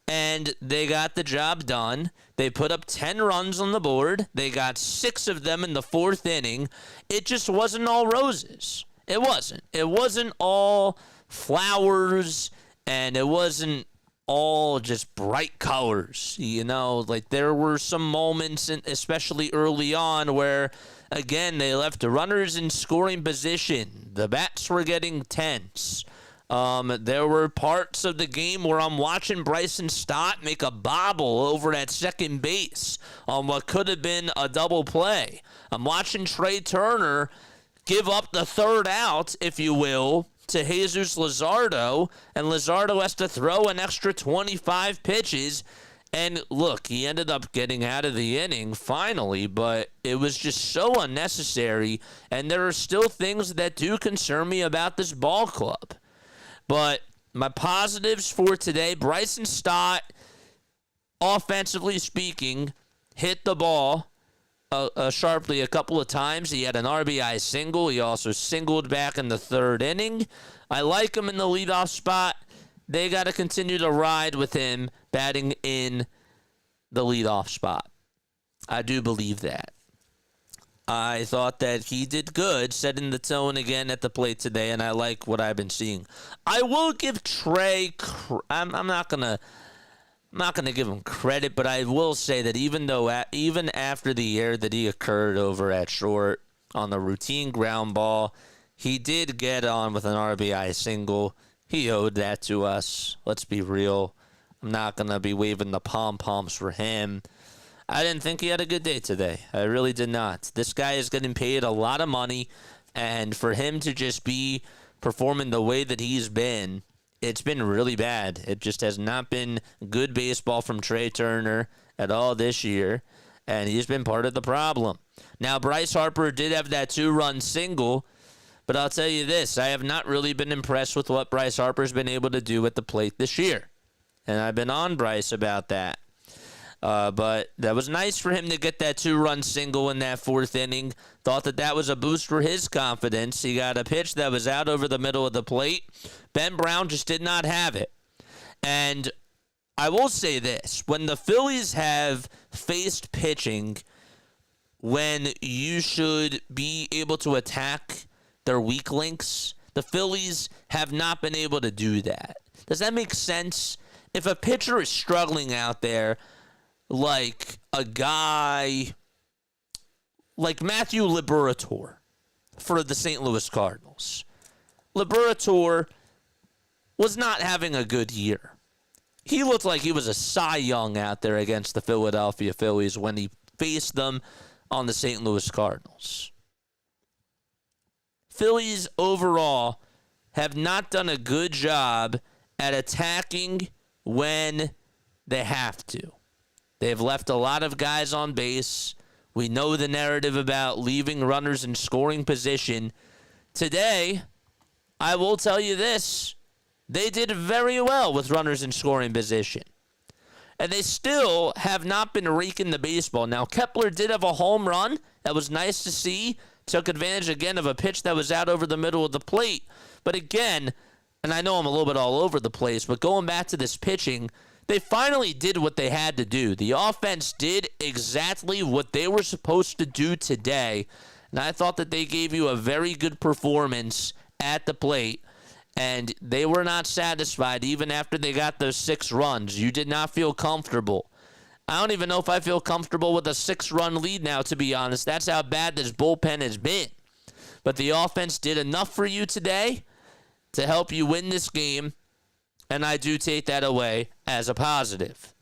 and they got the job done. They put up 10 runs on the board. They got 6 of them in the 4th inning. It just wasn't all roses. It wasn't. It wasn't all flowers, and it wasn't all just bright colors. You know, like there were some moments, especially early on, where, again, they left the runners in scoring position. The bats were getting tense. There were parts of the game where I'm watching Bryson Stott make a bobble over at second base on what could have been a double play. I'm watching Trey Turner give up the 3rd out, if you will, to Jesus Luzardo, and Luzardo has to throw an extra 25 pitches. And look, he ended up getting out of the inning finally, but it was just so unnecessary, and there are still things that do concern me about this ball club. But my positives for today, Bryson Stott, offensively speaking, hit the ball sharply a couple of times. He had an RBI single. He also singled back in the 3rd inning. I like him in the leadoff spot. They got to continue to ride with him batting in the leadoff spot. I do believe that. I thought that he did good, setting the tone again at the plate today, and I like what I've been seeing. I will give Trey. I'm not gonna give him credit, but I will say that even after the error that he occurred over at short on the routine ground ball, he did get on with an RBI single. He owed that to us. Let's be real. I'm not going to be waving the pom-poms for him. I didn't think he had a good day today. I really did not. This guy is getting paid a lot of money, and for him to just be performing the way that he's been, it's been really bad. It just has not been good baseball from Trey Turner at all this year, and he's been part of the problem. Now, Bryce Harper did have that 2-run single, but I'll tell you this, I have not really been impressed with what Bryce Harper's been able to do at the plate this year, and I've been on Bryce about that. But that was nice for him to get that 2-run single in that 4th inning. Thought that was a boost for his confidence. He got a pitch that was out over the middle of the plate. Ben Brown just did not have it. And I will say this. When the Phillies have faced pitching when you should be able to attack their weak links. The Phillies have not been able to do that. Does that make sense? If a pitcher is struggling out there, like a guy like Matthew Liberatore for the St. Louis Cardinals, Liberatore was not having a good year. He looked like he was a Cy Young out there against the Philadelphia Phillies when he faced them on the St. Louis Cardinals. Phillies overall have not done a good job at attacking when they have to. They've left a lot of guys on base. We know the narrative about leaving runners in scoring position. Today, I will tell you this. They did very well with runners in scoring position. And they still have not been raking the baseball. Now, Kepler did have a home run. That was nice to see. Took advantage again of a pitch that was out over the middle of the plate. But again, and I know I'm a little bit all over the place, but going back to this pitching, they finally did what they had to do. The offense did exactly what they were supposed to do today. And I thought that they gave you a very good performance at the plate. And they were not satisfied even after they got those 6 runs. You did not feel comfortable. I don't even know if I feel comfortable with a 6-run lead now, to be honest. That's how bad this bullpen has been. But the offense did enough for you today to help you win this game, and I do take that away as a positive.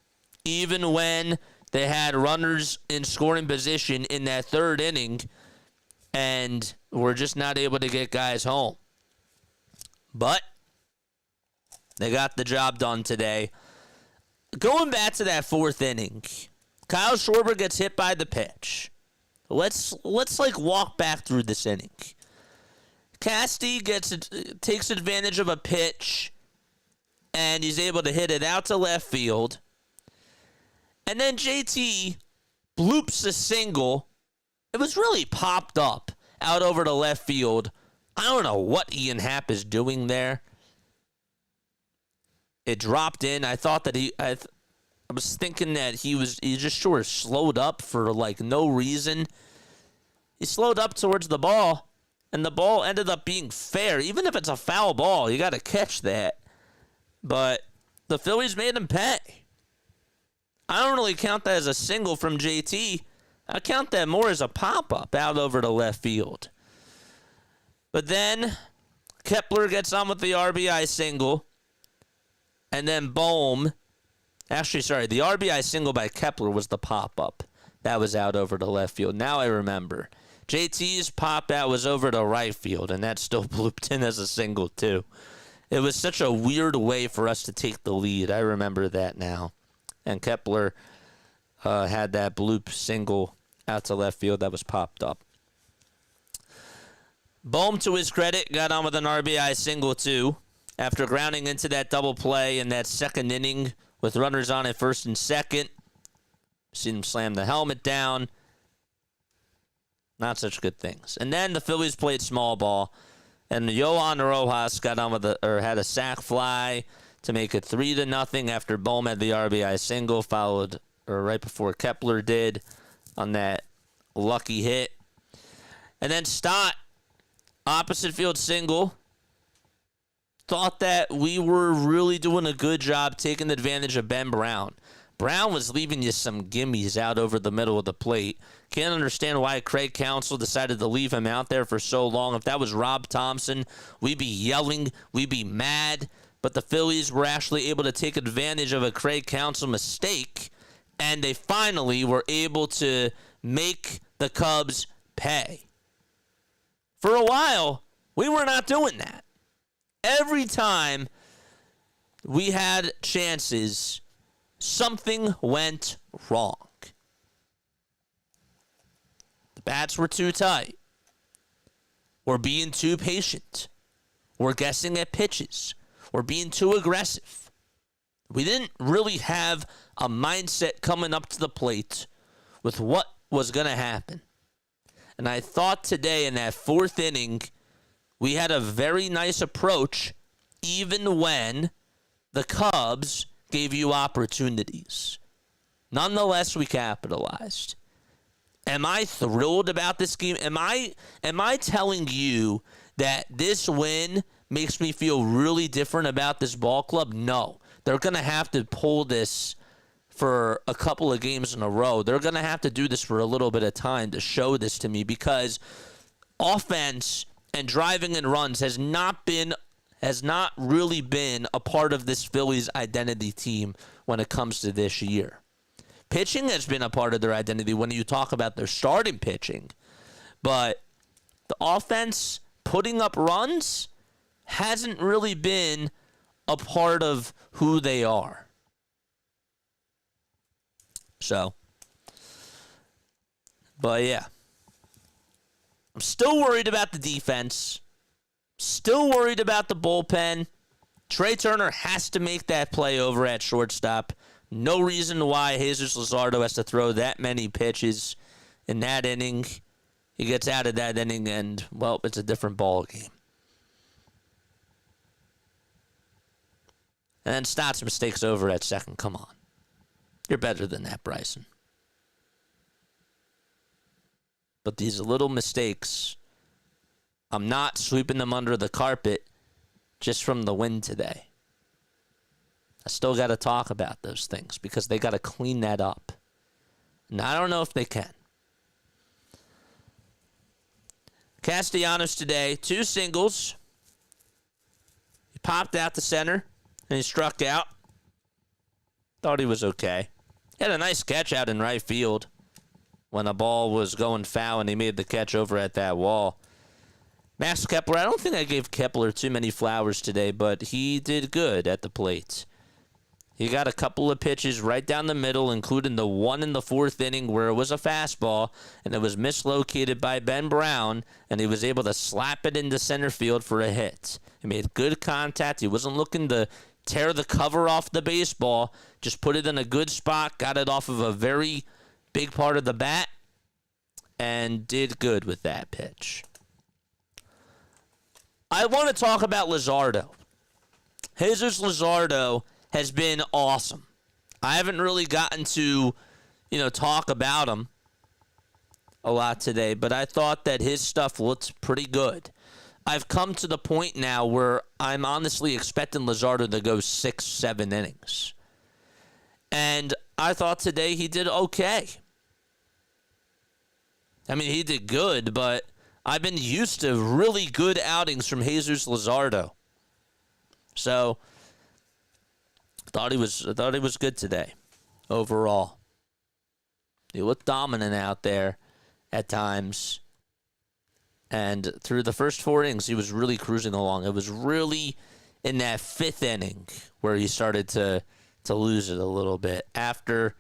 Even when they had runners in scoring position in that 3rd inning and were just not able to get guys home. But they got the job done today. Going back to that 4th inning, Kyle Schwarber gets hit by the pitch. Let's walk back through this inning. Casty takes advantage of a pitch, and he's able to hit it out to left field. And then JT bloops a single. It was really popped up out over to left field. I don't know what Ian Happ is doing there. It dropped in. I thought that I was thinking that he just sort of slowed up for like no reason. He slowed up towards the ball, and the ball ended up being fair. Even if it's a foul ball, you got to catch that. But the Phillies made him pay. I don't really count that as a single from JT. I count that more as a pop-up out over to left field. But then Kepler gets on with the RBI single. And then Bohm. Actually, sorry, the RBI single by Kepler was the pop-up. That was out over to left field. Now I remember. JT's pop-out was over to right field, and that still blooped in as a single, too. It was such a weird way for us to take the lead. I remember that now. And Kepler had that bloop single out to left field that was popped up. Bohm, to his credit, got on with an RBI single, too, after grounding into that double play in that 2nd inning with runners on at 1st and 2nd. Seen him slam the helmet down. Not such good things. And then the Phillies played small ball, and Johan Rojas got on with had a sac fly to make it 3-0 after Bohm had the RBI single, followed right before Kepler did on that lucky hit. And then Stott, opposite field single. Thought that we were really doing a good job taking advantage of Ben Brown. Brown was leaving you some gimmies out over the middle of the plate. Can't understand why Craig Counsell decided to leave him out there for so long. If that was Rob Thompson, we'd be yelling, we'd be mad. But the Phillies were actually able to take advantage of a Craig Counsell mistake, and they finally were able to make the Cubs pay. For a while, we were not doing that. Every time we had chances, something went wrong. The bats were too tight. We're being too patient. We're guessing at pitches. We're being too aggressive. We didn't really have a mindset coming up to the plate with what was going to happen. And I thought today in that 4th inning, we had a very nice approach, even when the Cubs gave you opportunities. Nonetheless, we capitalized. Am I thrilled about this game? Am I telling you that this win makes me feel really different about this ball club? No. They're going to have to pull this for a couple of games in a row. They're going to have to do this for a little bit of time to show this to me, because offense and driving in runs has not really been a part of this Phillies identity team when it comes to this year. Pitching has been a part of their identity when you talk about their starting pitching. But the offense, putting up runs, hasn't really been a part of who they are. So, but yeah. I'm still worried about the defense. Still worried about the bullpen. Trey Turner has to make that play over at shortstop. No reason why Jesus Luzardo has to throw that many pitches in that inning. He gets out of that inning and, well, it's a different ball game. And then Stott's mistakes over at second. Come on. You're better than that, Bryson. But these little mistakes, I'm not sweeping them under the carpet just from the win today. I still got to talk about those things because they got to clean that up. And I don't know if they can. Castellanos today, 2 singles. He popped out the center and he struck out. Thought he was okay. He had a nice catch out in right field when the ball was going foul and he made the catch over at that wall. Max Kepler, I don't think I gave Kepler too many flowers today, but he did good at the plate. He got a couple of pitches right down the middle, including the one in the 4th inning where it was a fastball, and it was mislocated by Ben Brown, and he was able to slap it into center field for a hit. He made good contact. He wasn't looking to tear the cover off the baseball, just put it in a good spot, got it off of a very big part of the bat, and did good with that pitch. I want to talk about Luzardo. Jesus Luzardo has been awesome. I haven't really gotten to, talk about him a lot today, but I thought that his stuff looked pretty good. I've come to the point now where I'm honestly expecting Luzardo to go 6-7 innings. And I thought today he did okay. I mean, he did good, but I've been used to really good outings from Jesus Luzardo. So thought he was good today overall. He looked dominant out there at times. And through the first 4 innings, he was really cruising along. It was really in that 5th inning where he started to lose it a little bit after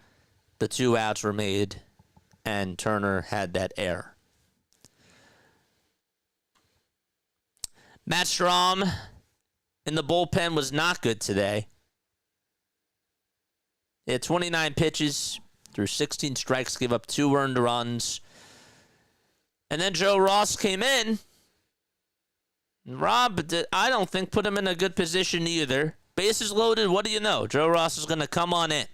the 2 outs were made and Turner had that error. Matt Strahm in the bullpen was not good today. He had 29 pitches, threw 16 strikes, gave up 2 earned runs. And then Joe Ross came in. Rob, I don't think, put him in a good position either. Bases loaded, what do you know? Joe Ross is going to come on in.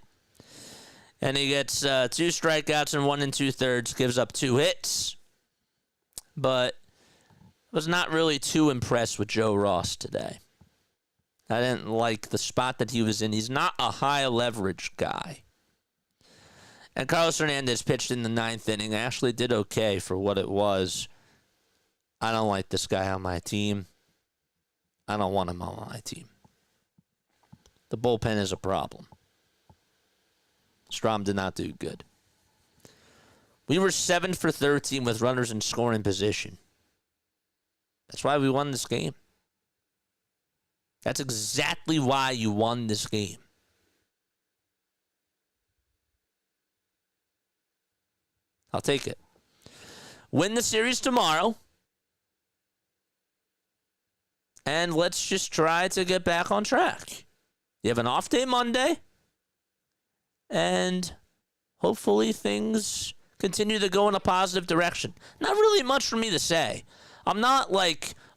And he gets 2 strikeouts and 1 2/3, gives up 2 hits. But was not really too impressed with Joe Ross today. I didn't like the spot that he was in. He's not a high leverage guy. And Carlos Hernandez pitched in the 9th inning. Actually did okay for what it was. I don't like this guy on my team. I don't want him on my team. The bullpen is a problem. Strahm did not do good. We were 7 for 13 with runners in scoring position. That's why we won this game. That's exactly why you won this game. I'll take it. Win the series tomorrow. And let's just try to get back on track. You have an off day Monday. And hopefully things continue to go in a positive direction. Not really much for me to say. I'm not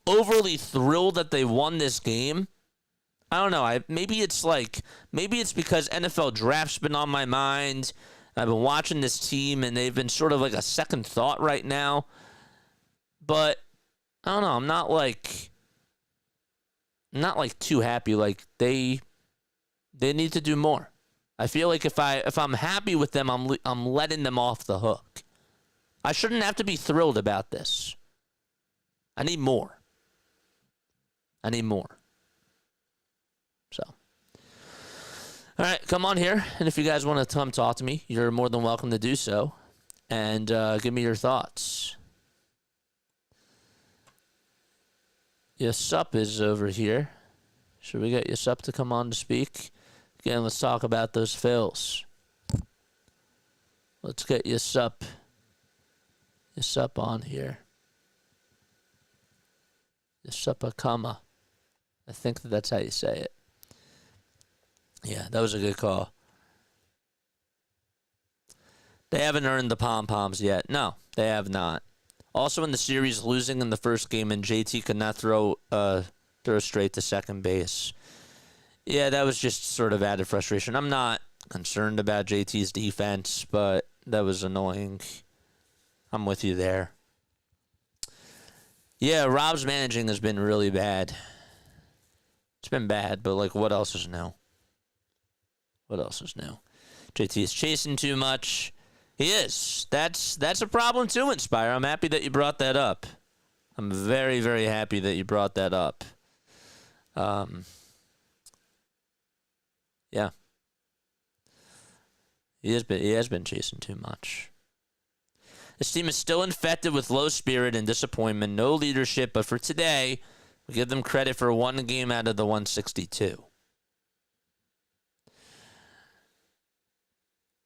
overly thrilled that they won this game. I don't know. Maybe it's because NFL draft's been on my mind. I've been watching this team, and they've been sort of like a second thought right now. But I don't know. I'm not like too happy. Like they need to do more. I feel like if I'm happy with them, I'm letting them off the hook. I shouldn't have to be thrilled about this. I need more. So, all right, come on here, and if you guys want to come talk to me, you're more than welcome to do so, and give me your thoughts. Yasup is over here. Should we get Yasup to come on to speak? Again, let's talk about those Phils. Let's get Yasup on here. Yasupakama. I think that's how you say it. Yeah, that was a good call. They haven't earned the pom-poms yet. No, they have not. Also in the series, losing in the first game, and JT could not throw straight to second base. Yeah, that was just sort of added frustration. I'm not concerned about JT's defense, but that was annoying. I'm with you there. Yeah, Rob's managing has been really bad. It's been bad, but like, what else is new? JT is chasing too much. He is. That's a problem too, Inspire. I'm happy that you brought that up. I'm very, very happy that you brought that up. Yeah. He has been chasing too much. This team is still infected with low spirit and disappointment, no leadership, but for today, we give them credit for one game out of the 162.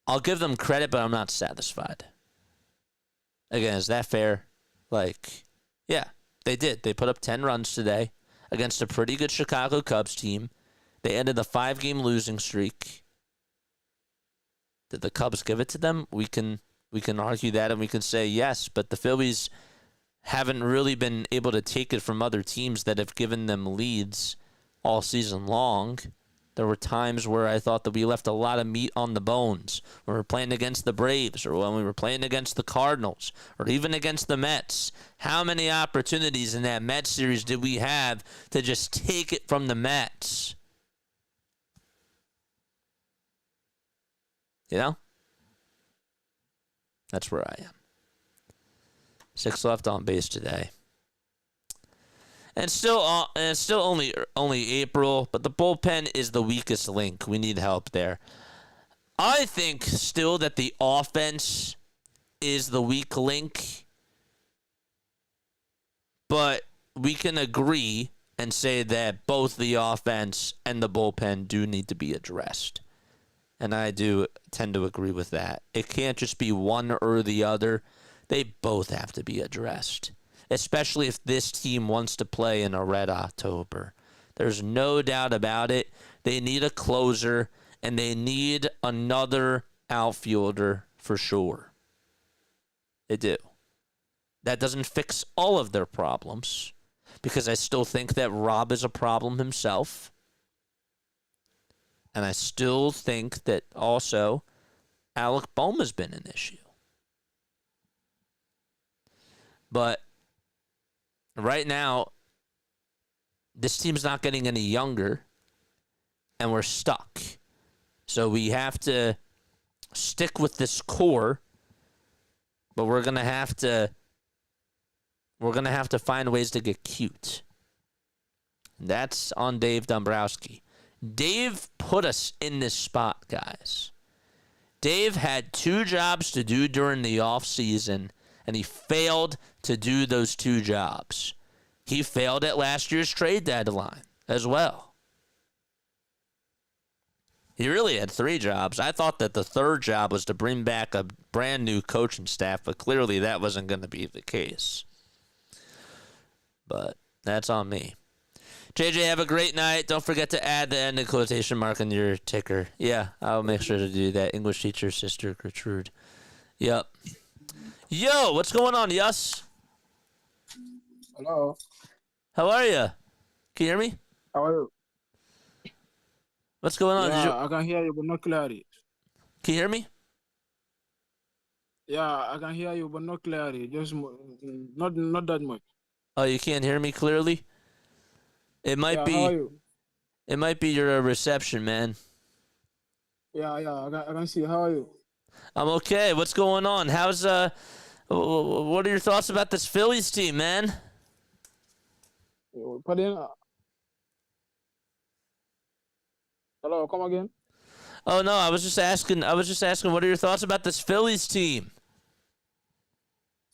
I'll give them credit, but I'm not satisfied. Again, is that fair? Like, yeah, they did. They put up 10 runs today against a pretty good Chicago Cubs team. They ended the 5-game losing streak. Did the Cubs give it to them? We can argue that, and we can say yes, but the Phillies haven't really been able to take it from other teams that have given them leads all season long. There were times where I thought that we left a lot of meat on the bones when we were playing against the Braves, or when we were playing against the Cardinals, or even against the Mets. How many opportunities in that Mets series did we have to just take it from the Mets? You know? That's where I am. 6 left on base today. And still only April, but the bullpen is the weakest link. We need help there. I think still that the offense is the weak link, but we can agree and say that both the offense and the bullpen do need to be addressed. And I do tend to agree with that. It can't just be one or the other. They both have to be addressed, especially if this team wants to play in a red October. There's no doubt about it. They need a closer, and they need another outfielder for sure. They do. That doesn't fix all of their problems, because I still think that Rob is a problem himself. And I still think that also Alec Bohm has been an issue. But right now, this team's not getting any younger, and we're stuck. So we have to stick with this core, but we're gonna have to find ways to get cute. And that's on Dave Dombrowski. Dave put us in this spot, guys. Dave had 2 jobs to do during the offseason, and he failed to do those 2 jobs. He failed at last year's trade deadline as well. He really had 3 jobs. I thought that the 3rd job was to bring back a brand new coaching staff, but clearly that wasn't going to be the case. But that's on me. JJ, have a great night. Don't forget to add the ending quotation mark on your ticker. Yeah, I'll make sure to do that. English teacher, Sister Gertrude. Yep. Yo, what's going on, Yus? Hello. How are you? Can you hear me? How are you? What's going on? Yeah, I can hear you, but not clearly. Can you hear me? Yeah, I can hear you, but not clearly. Not that much. Oh, you can't hear me clearly? It might Yeah, how are be you? it might be your reception, man. Yeah, I can see. How are you? I'm okay. What's going on? What are your thoughts about this Phillies team, man? Pardon? Hello, come again. Oh no, I was just asking what are your thoughts about this Phillies team?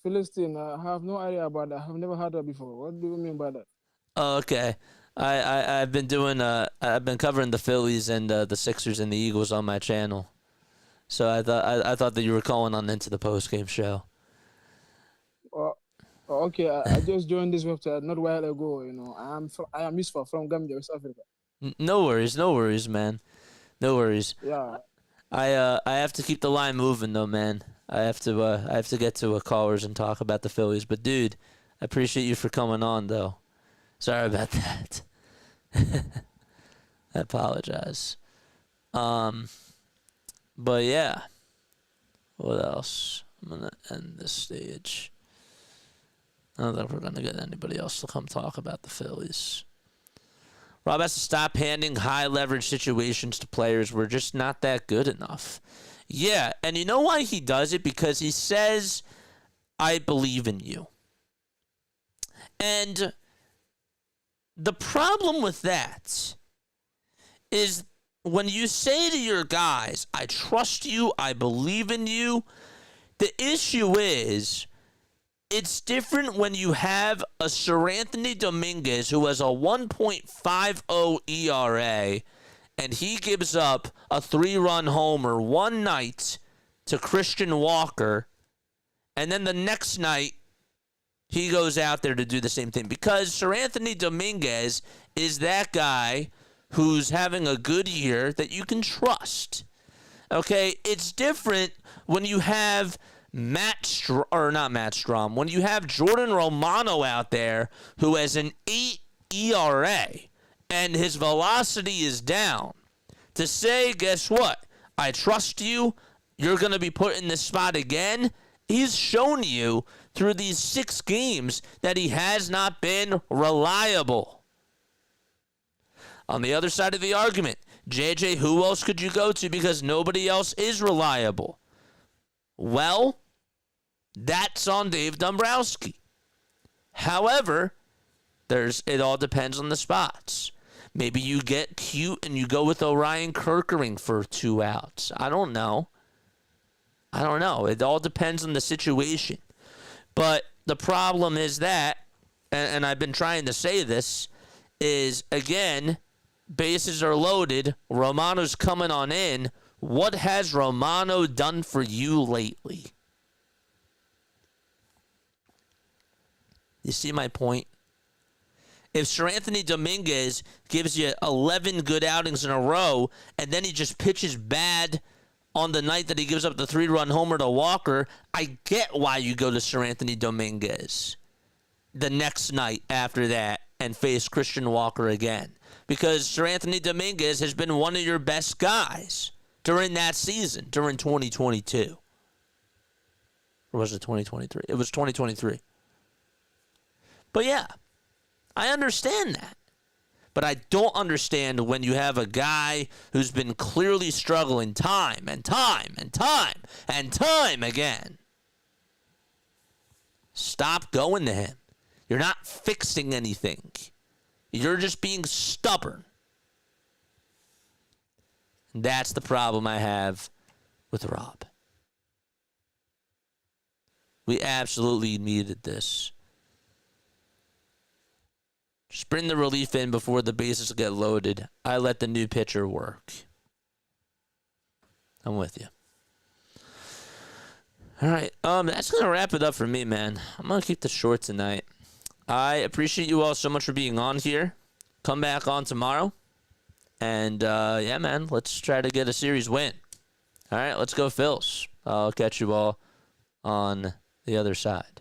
Philistine, I have no idea about that. I've never heard that before. What do you mean by that? Oh, okay. I've been covering the Phillies and the Sixers and the Eagles on my channel. So I thought that you were calling on into the postgame show. Oh, okay, I just joined this website not a while ago. I am Yusuf from Gambia, West Africa. No worries, man. No worries. Yeah, I have to keep the line moving though, man. I have to get to callers and talk about the Phillies. But dude, I appreciate you for coming on though. Sorry about that. I apologize. But yeah. What else? I'm gonna end this stage. I don't think we're gonna get anybody else to come talk about the Phillies. Rob has to stop handing high leverage situations to players. We're just not that good enough. Yeah, and you know why he does it? Because he says, I believe in you. And the problem with that is when you say to your guys, I trust you, I believe in you, the issue is it's different when you have a Sir Anthony Dominguez who has a 1.50 ERA and he gives up a 3-run homer one night to Christian Walker, and then the next night he goes out there to do the same thing. Because Sir Anthony Dominguez is that guy who's having a good year that you can trust. Okay? It's different when you have when you have Jordan Romano out there who has an 8 ERA and his velocity is down, to say, guess what? I trust you. You're going to be put in this spot again. He's shown you through these 6 games that he has not been reliable. On the other side of the argument, JJ, who else could you go to because nobody else is reliable? Well, that's on Dave Dombrowski. However, it all depends on the spots. Maybe you get cute and you go with Orion Kerkering for 2 outs. I don't know. It all depends on the situation. But the problem is that, and I've been trying to say this, is, again, bases are loaded. Romano's coming on in. What has Romano done for you lately? You see my point? If Sir Anthony Dominguez gives you 11 good outings in a row, and then he just pitches bad on the night that he gives up the 3-run homer to Walker, I get why you go to Sir Anthony Dominguez the next night after that and face Christian Walker again. Because Sir Anthony Dominguez has been one of your best guys during that season, during 2022. Or was it 2023? It was 2023. But yeah, I understand that. But I don't understand when you have a guy who's been clearly struggling time and time and time and time again. Stop going to him. You're not fixing anything. You're just being stubborn. And that's the problem I have with Rob. We absolutely needed this. Just bring the relief in before the bases get loaded. I let the new pitcher work. I'm with you. All right. That's going to wrap it up for me, man. I'm going to keep this short tonight. I appreciate you all so much for being on here. Come back on tomorrow. And, yeah, man, let's try to get a series win. All right, let's go Phils. I'll catch you all on the other side.